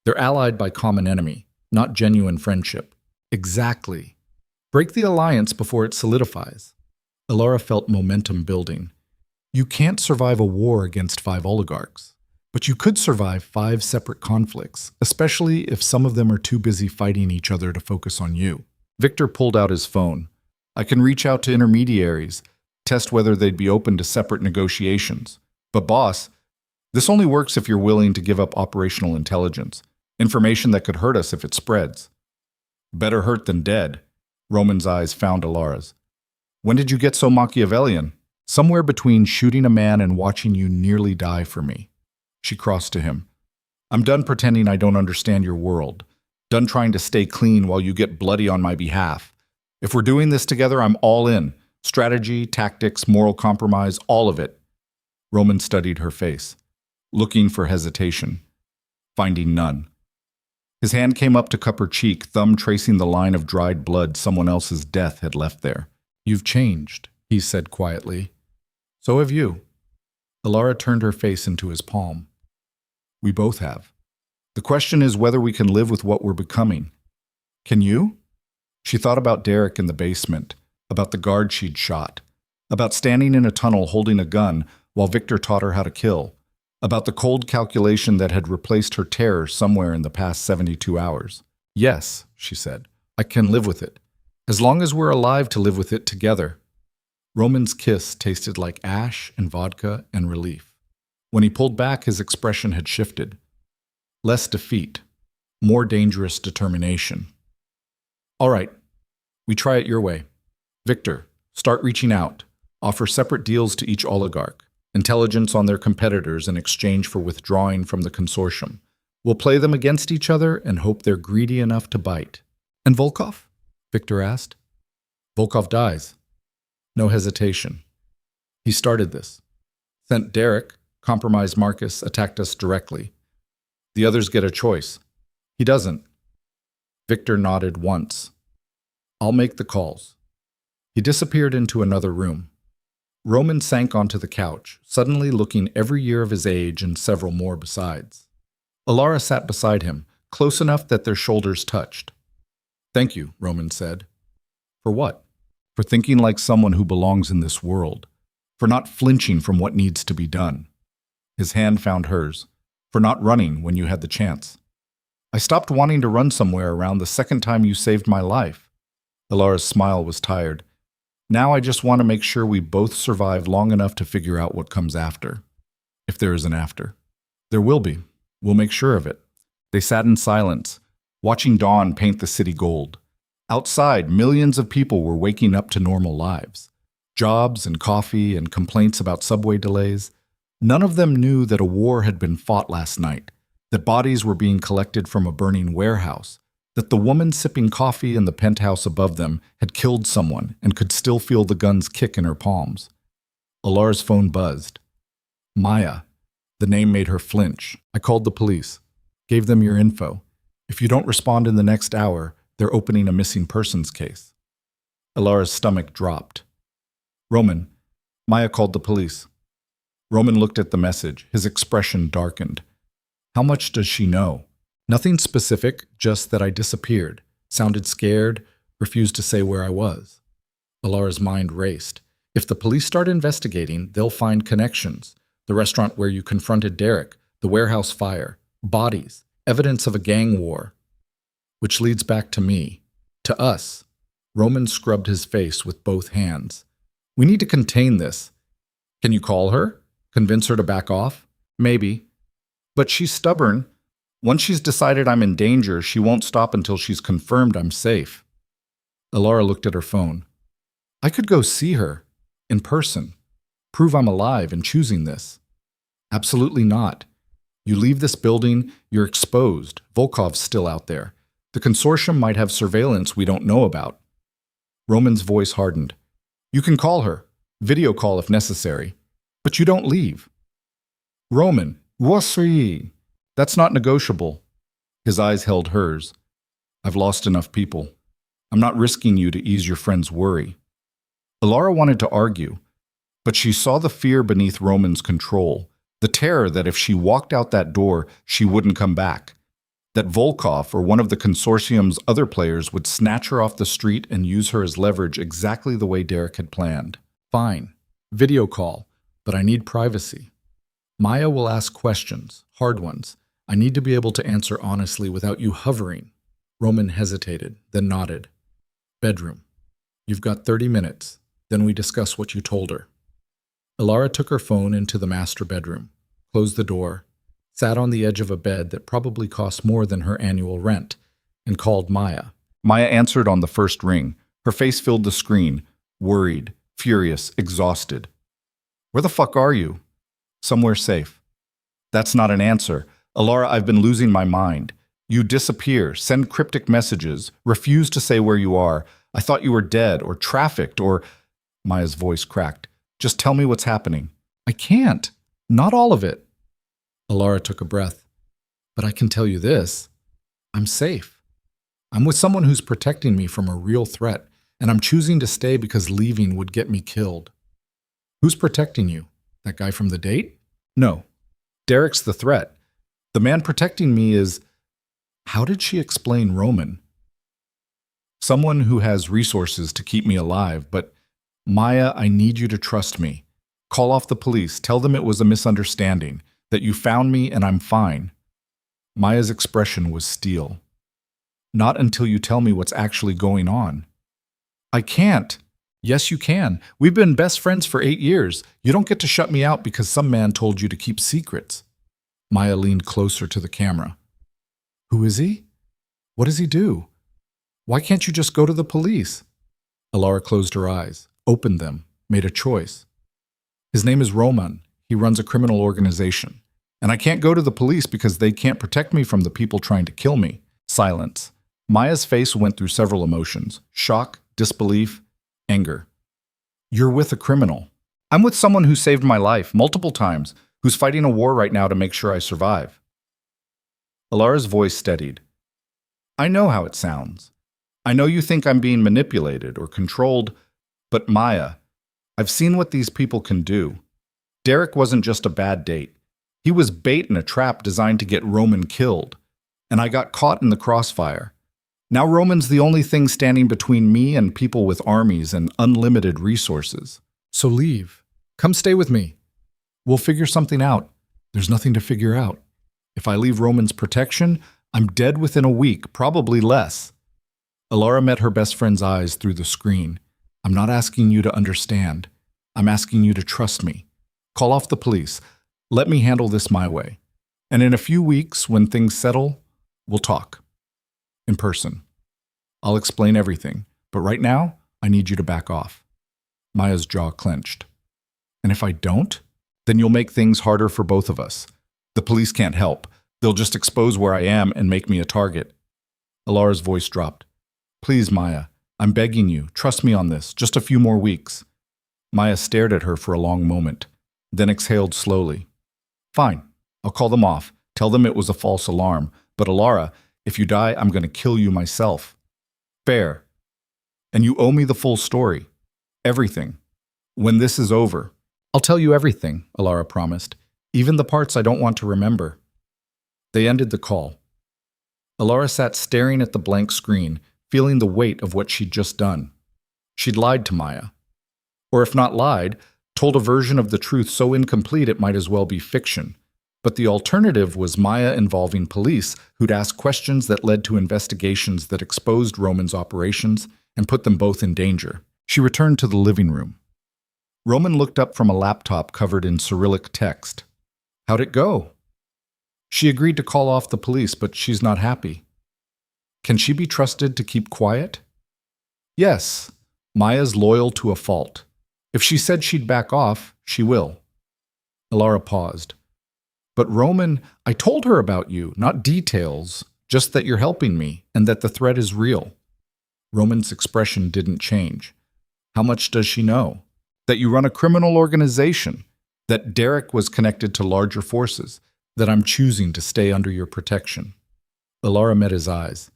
They're allied by common enemy, not genuine friendship. Exactly. Break the alliance before it solidifies. Elara felt momentum building. You can't survive a war against 5 oligarchs, but you could survive 5 separate conflicts, especially if some of them are too busy fighting each other to focus on you. Victor pulled out his phone. I can reach out to intermediaries, test whether they'd be open to separate negotiations. But boss, this only works if you're willing to give up operational intelligence, information that could hurt us if it spreads. Better hurt than dead. Roman's eyes found Elara's. When did you get so Machiavellian? Somewhere between shooting a man and watching you nearly die for me. She crossed to him. I'm done pretending I don't understand your world. Done trying to stay clean while you get bloody on my behalf. If we're doing this together, I'm all in. Strategy, tactics, moral compromise, all of it. Roman studied her face, looking for hesitation, finding none. His hand came up to cup her cheek, thumb tracing the line of dried blood someone else's death had left there. You've changed, he said quietly. So have you. Elara turned her face into his palm. We both have. The question is whether we can live with what we're becoming. Can you? She thought about Derek in the basement, about the guard she'd shot, about standing in a tunnel holding a gun while Victor taught her how to kill, about the cold calculation that had replaced her terror somewhere in the past 72 hours. Yes, she said, I can live with it, as long as we're alive to live with it together. Roman's kiss tasted like ash and vodka and relief. When he pulled back, his expression had shifted. Less defeat, more dangerous determination. All right, we try it your way. Victor, start reaching out. Offer separate deals to each oligarch, intelligence on their competitors in exchange for withdrawing from the consortium. We'll play them against each other and hope they're greedy enough to bite. And Volkov? Victor asked. Volkov dies. No hesitation. He started this. Sent Derek, compromised Marcus, attacked us directly. The others get a choice. He doesn't. Victor nodded once. I'll make the calls. He disappeared into another room. Roman sank onto the couch, suddenly looking every year of his age and several more besides. Elara sat beside him, close enough that their shoulders touched. Thank you, Roman said. For what? For thinking like someone who belongs in this world. For not flinching from what needs to be done. His hand found hers. For not running when you had the chance. I stopped wanting to run somewhere around the second time you saved my life. Elara's smile was tired. Now I just want to make sure we both survive long enough to figure out what comes after. If there is an after. There will be. We'll make sure of it. They sat in silence, watching dawn paint the city gold. Outside, millions of people were waking up to normal lives. Jobs and coffee and complaints about subway delays. None of them knew that a war had been fought last night, that bodies were being collected from a burning warehouse, that the woman sipping coffee in the penthouse above them had killed someone and could still feel the gun's kick in her palms. Elara's phone buzzed. Maya. The name made her flinch. I called the police. Gave them your info. If you don't respond in the next hour, they're opening a missing persons case. Elara's stomach dropped. Roman. Maya called the police. Roman looked at the message. His expression darkened. How much does she know? Nothing specific, just that I disappeared, sounded scared, refused to say where I was. Elara's mind raced. If the police start investigating, they'll find connections. The restaurant where you confronted Derek, the warehouse fire, bodies, evidence of a gang war. Which leads back to me, to us. Roman scrubbed his face with both hands. We need to contain this. Can you call her? Convince her to back off? Maybe. But she's stubborn. Once she's decided I'm in danger, she won't stop until she's confirmed I'm safe. Elara looked at her phone. I could go see her, in person, prove I'm alive in choosing this. Absolutely not. You leave this building, you're exposed. Volkov's still out there. The consortium might have surveillance we don't know about. Roman's voice hardened. You can call her, video call if necessary, but you don't leave. Roman, what's That's not negotiable. His eyes held hers. I've lost enough people. I'm not risking you to ease your friend's worry. Elara wanted to argue, but she saw the fear beneath Roman's control, the terror that if she walked out that door, she wouldn't come back, that Volkov or one of the consortium's other players would snatch her off the street and use her as leverage exactly the way Derek had planned. Fine, video call, but I need privacy. Maya will ask questions, hard ones. I need to be able to answer honestly without you hovering. Roman hesitated, then nodded. Bedroom. You've got 30 minutes. Then we discuss what you told her. Elara took her phone into the master bedroom, closed the door, sat on the edge of a bed that probably cost more than her annual rent, and called Maya. Maya answered on the first ring. Her face filled the screen, worried, furious, exhausted. Where the fuck are you? Somewhere safe. That's not an answer. Elara, I've been losing my mind. You disappear, send cryptic messages, refuse to say where you are. I thought you were dead or trafficked or... Maya's voice cracked. Just tell me what's happening. I can't. Not all of it. Elara took a breath. But I can tell you this. I'm safe. I'm with someone who's protecting me from a real threat, and I'm choosing to stay because leaving would get me killed. Who's protecting you? That guy from the date? No. Derek's the threat. The man protecting me is... How did she explain Roman? Someone who has resources to keep me alive, but Maya, I need you to trust me. Call off the police. Tell them it was a misunderstanding, that you found me and I'm fine. Maya's expression was steel. Not until you tell me what's actually going on. I can't. Yes, you can. We've been best friends for 8 years. You don't get to shut me out because some man told you to keep secrets. Maya leaned closer to the camera. Who is he? What does he do? Why can't you just go to the police? Elara closed her eyes, opened them, made a choice. His name is Roman. He runs a criminal organization. And I can't go to the police because they can't protect me from the people trying to kill me. Silence. Maya's face went through several emotions. Shock, disbelief, anger. You're with a criminal. I'm with someone who saved my life multiple times, who's fighting a war right now to make sure I survive. Elara's voice steadied. I know how it sounds. I know you think I'm being manipulated or controlled, but Maya, I've seen what these people can do. Derek wasn't just a bad date. He was bait in a trap designed to get Roman killed, and I got caught in the crossfire. Now Roman's the only thing standing between me and people with armies and unlimited resources. So leave. Come stay with me. We'll figure something out. There's nothing to figure out. If I leave Roman's protection, I'm dead within a week, probably less. Elara met her best friend's eyes through the screen. I'm not asking you to understand. I'm asking you to trust me. Call off the police. Let me handle this my way. And in a few weeks, when things settle, we'll talk. In person. I'll explain everything, but right now, I need you to back off. Maya's jaw clenched. And if I don't, then you'll make things harder for both of us. The police can't help. They'll just expose where I am and make me a target. Elara's voice dropped. Please, Maya, I'm begging you, trust me on this, just a few more weeks. Maya stared at her for a long moment, then exhaled slowly. Fine, I'll call them off, tell them it was a false alarm, but Elara, if you die, I'm going to kill you myself. Fair. And you owe me the full story. Everything. When this is over, I'll tell you everything, Elara promised. Even the parts I don't want to remember. They ended the call. Elara sat staring at the blank screen, feeling the weight of what she'd just done. She'd lied to Maya. Or if not lied, told a version of the truth so incomplete it might as well be fiction. But the alternative was Maya involving police who'd ask questions that led to investigations that exposed Roman's operations and put them both in danger. She returned to the living room. Roman looked up from a laptop covered in Cyrillic text. How'd it go? She agreed to call off the police, but she's not happy. Can she be trusted to keep quiet? Yes, Maya's loyal to a fault. If she said she'd back off, she will. Elara paused. But Roman, I told her about you, not details, just that you're helping me and that the threat is real. Roman's expression didn't change. How much does she know? That you run a criminal organization, that Derek was connected to larger forces, that I'm choosing to stay under your protection. Elara met his eyes.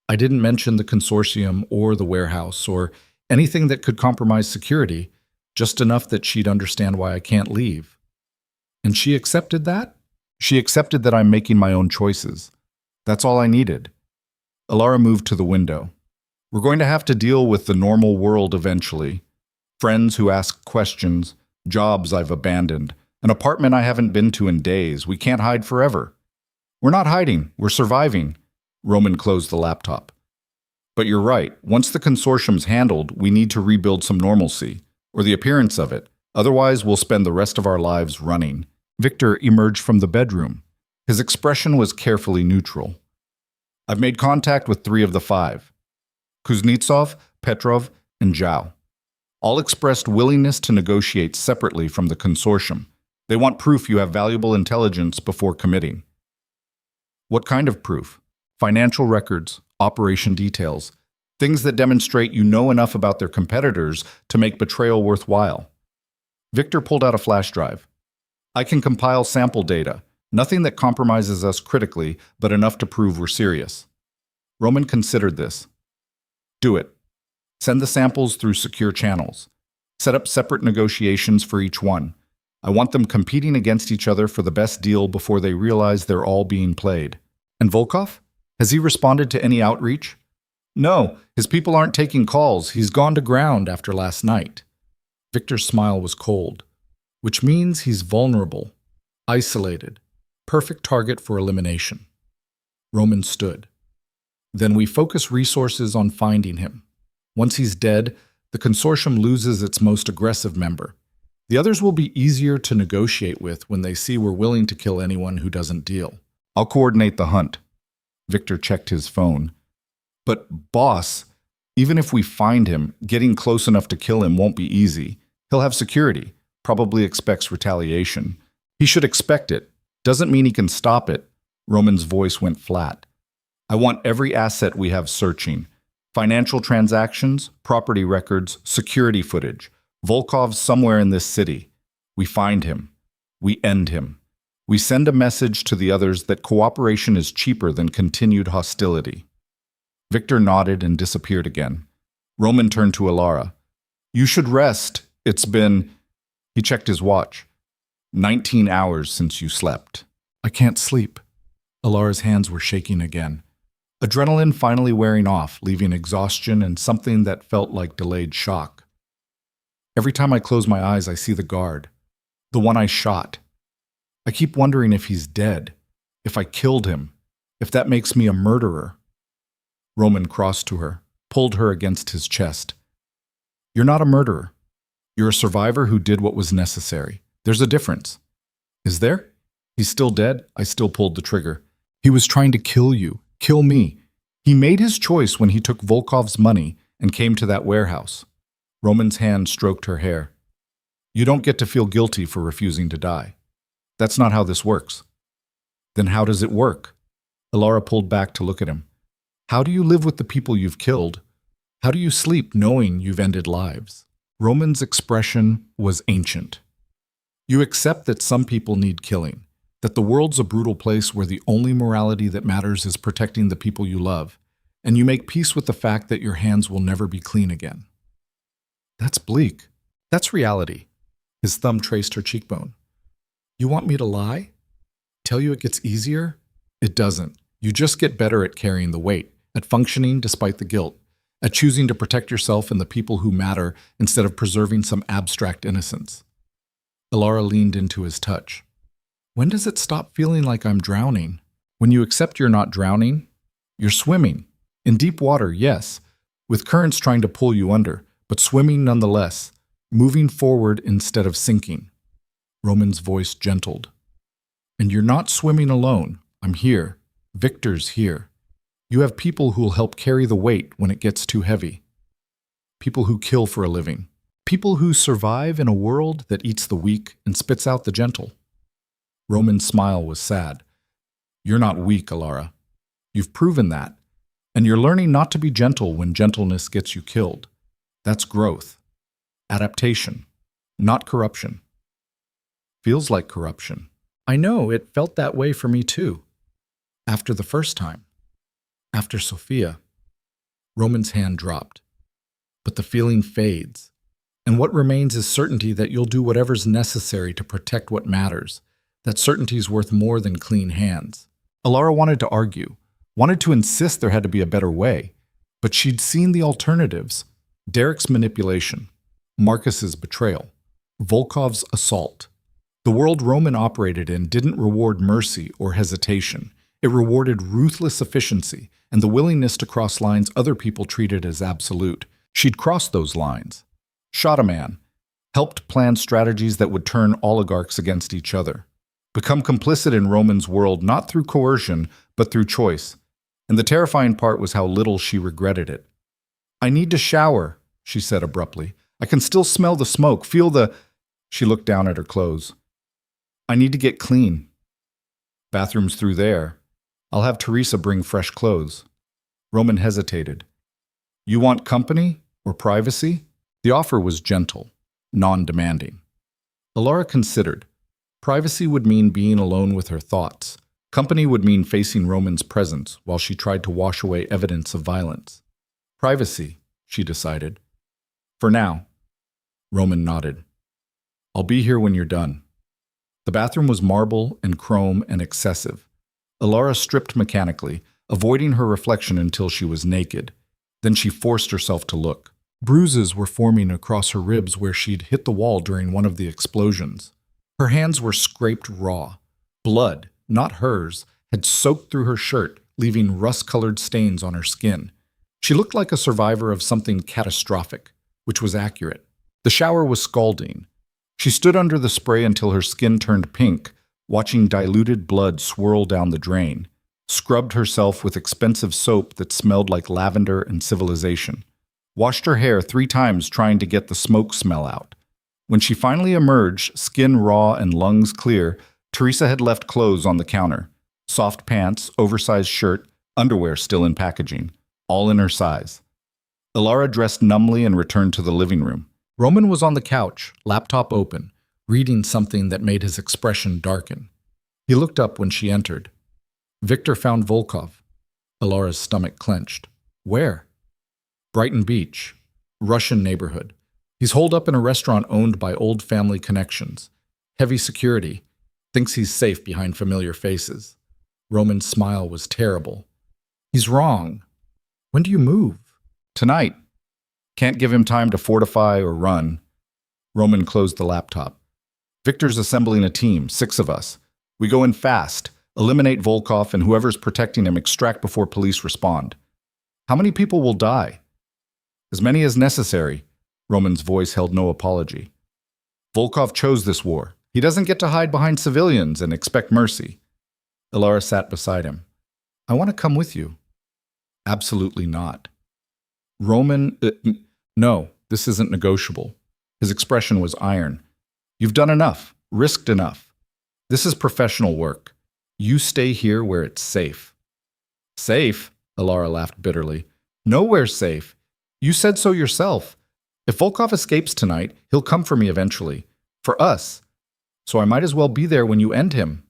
I didn't mention the consortium or the warehouse or anything that could compromise security, just enough that she'd understand why I can't leave. And she accepted that? She accepted that I'm making my own choices. That's all I needed. Elara moved to the window. We're going to have to deal with the normal world eventually. Friends who ask questions, jobs I've abandoned, an apartment I haven't been to in days. We can't hide forever. We're not hiding, we're surviving. Roman closed the laptop. But you're right, once the consortium's handled, we need to rebuild some normalcy, or the appearance of it. Otherwise, we'll spend the rest of our lives running. Victor emerged from the bedroom. His expression was carefully neutral. I've made contact with 3 of the 5. Kuznetsov, Petrov, and Zhao. All expressed willingness to negotiate separately from the consortium. They want proof you have valuable intelligence before committing. What kind of proof? Financial records, operation details, things that demonstrate you know enough about their competitors to make betrayal worthwhile. Victor pulled out a flash drive. I can compile sample data, nothing that compromises us critically, but enough to prove we're serious. Roman considered this. Do it. Send the samples through secure channels. Set up separate negotiations for each one. I want them competing against each other for the best deal before they realize they're all being played. And Volkov? Has he responded to any outreach? No, his people aren't taking calls. He's gone to ground after last night. Victor's smile was cold, which means he's vulnerable, isolated, perfect target for elimination. Roman stood. Then we focus resources on finding him. Once he's dead, the consortium loses its most aggressive member. The others will be easier to negotiate with when they see we're willing to kill anyone who doesn't deal. I'll coordinate the hunt. Victor checked his phone. But boss, even if we find him, getting close enough to kill him won't be easy. He'll have security, probably expects retaliation. He should expect it. Doesn't mean he can stop it. Roman's voice went flat. I want every asset we have searching. Financial transactions, property records, security footage. Volkov's somewhere in this city. We find him. We end him. We send a message to the others that cooperation is cheaper than continued hostility. Victor nodded and disappeared again. Roman turned to Elara. You should rest. It's been... He checked his watch. 19 hours since you slept. I can't sleep. Elara's hands were shaking again. Adrenaline finally wearing off, leaving exhaustion and something that felt like delayed shock. Every time I close my eyes, I see the guard. The one I shot. I keep wondering if he's dead, if I killed him, if that makes me a murderer. Roman crossed to her, pulled her against his chest. You're not a murderer. You're a survivor who did what was necessary. There's a difference. Is there? He's still dead. I still pulled the trigger. He was trying to kill you, kill me. He made his choice when he took Volkov's money and came to that warehouse. Roman's hand stroked her hair. You don't get to feel guilty for refusing to die. That's not how this works. Then how does it work? Elara pulled back to look at him. How do you live with the people you've killed? How do you sleep knowing you've ended lives? Roman's expression was ancient. You accept that some people need killing, that the world's a brutal place where the only morality that matters is protecting the people you love, and you make peace with the fact that your hands will never be clean again. That's bleak. That's reality. His thumb traced her cheekbone. You want me to lie? Tell you it gets easier? It doesn't. You just get better at carrying the weight, at functioning despite the guilt, at choosing to protect yourself and the people who matter instead of preserving some abstract innocence. Elara leaned into his touch. When does it stop feeling like I'm drowning? When you accept you're not drowning, you're swimming. In deep water, yes, with currents trying to pull you under, but swimming nonetheless, moving forward instead of sinking. Roman's voice gentled. And you're not swimming alone. I'm here. Victor's here. You have people who'll help carry the weight when it gets too heavy. People who kill for a living. People who survive in a world that eats the weak and spits out the gentle. Roman's smile was sad. You're not weak, Elara. You've proven that. And you're learning not to be gentle when gentleness gets you killed. That's growth. Adaptation. Not corruption. Feels like corruption. I know, it felt that way for me too. After the first time. After Sophia. Roman's hand dropped. But the feeling fades. And what remains is certainty that you'll do whatever's necessary to protect what matters. That certainty's worth more than clean hands. Elara wanted to argue, wanted to insist there had to be a better way, but she'd seen the alternatives. Derek's manipulation, Marcus's betrayal, Volkov's assault. The world Roman operated in didn't reward mercy or hesitation. It rewarded ruthless efficiency and the willingness to cross lines other people treated as absolute. She'd crossed those lines, shot a man, helped plan strategies that would turn oligarchs against each other, become complicit in Roman's world not through coercion, but through choice. And the terrifying part was how little she regretted it. I need to shower, she said abruptly. I can still smell the smoke, feel the... She looked down at her clothes. I need to get clean. Bathroom's through there. I'll have Teresa bring fresh clothes. Roman hesitated. You want company or privacy? The offer was gentle, non-demanding. Elara considered. Privacy would mean being alone with her thoughts. Company would mean facing Roman's presence while she tried to wash away evidence of violence. Privacy, she decided. For now. Roman nodded. I'll be here when you're done. The bathroom was marble and chrome and excessive. Elara stripped mechanically, avoiding her reflection until she was naked. Then she forced herself to look. Bruises were forming across her ribs where she'd hit the wall during one of the explosions. Her hands were scraped raw. Blood, not hers, had soaked through her shirt, leaving rust-colored stains on her skin. She looked like a survivor of something catastrophic, which was accurate. The shower was scalding. She stood under the spray until her skin turned pink, watching diluted blood swirl down the drain, scrubbed herself with expensive soap that smelled like lavender and civilization, washed her hair 3 times trying to get the smoke smell out. When she finally emerged, skin raw and lungs clear, Teresa had left clothes on the counter. Soft pants, oversized shirt, underwear still in packaging, all in her size. Elara dressed numbly and returned to the living room. Roman was on the couch, laptop open, reading something that made his expression darken. He looked up when she entered. Victor found Volkov. Elara's stomach clenched. Where? Brighton Beach, Russian neighborhood. He's holed up in a restaurant owned by old family connections. Heavy security. Thinks he's safe behind familiar faces. Roman's smile was terrible. He's wrong. When do you move? Tonight. Can't give him time to fortify or run. Roman closed the laptop. Victor's assembling a team, 6 of us. We go in fast, eliminate Volkov and whoever's protecting him extract before police respond. How many people will die? As many as necessary. Roman's voice held no apology. Volkov chose this war. He doesn't get to hide behind civilians and expect mercy. Elara sat beside him. I want to come with you. Absolutely not. Roman, no, this isn't negotiable. His expression was iron. You've done enough, risked enough. This is professional work. You stay here where it's safe. Safe? Elara laughed bitterly. Nowhere's safe. You said so yourself. If Volkov escapes tonight, he'll come for me eventually. For us. So I might as well be there when you end him.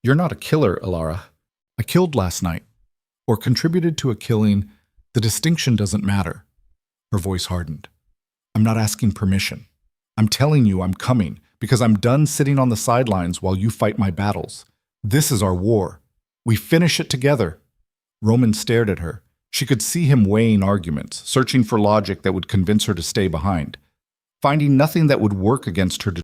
You're not a killer, Elara. I killed last night. Or contributed to a killing. The distinction doesn't matter. Her voice hardened. I'm not asking permission. I'm telling you I'm coming because I'm done sitting on the sidelines while you fight my battles. This is our war. We finish it together. Roman stared at her. She could see him weighing arguments, searching for logic that would convince her to stay behind, finding nothing that would work against her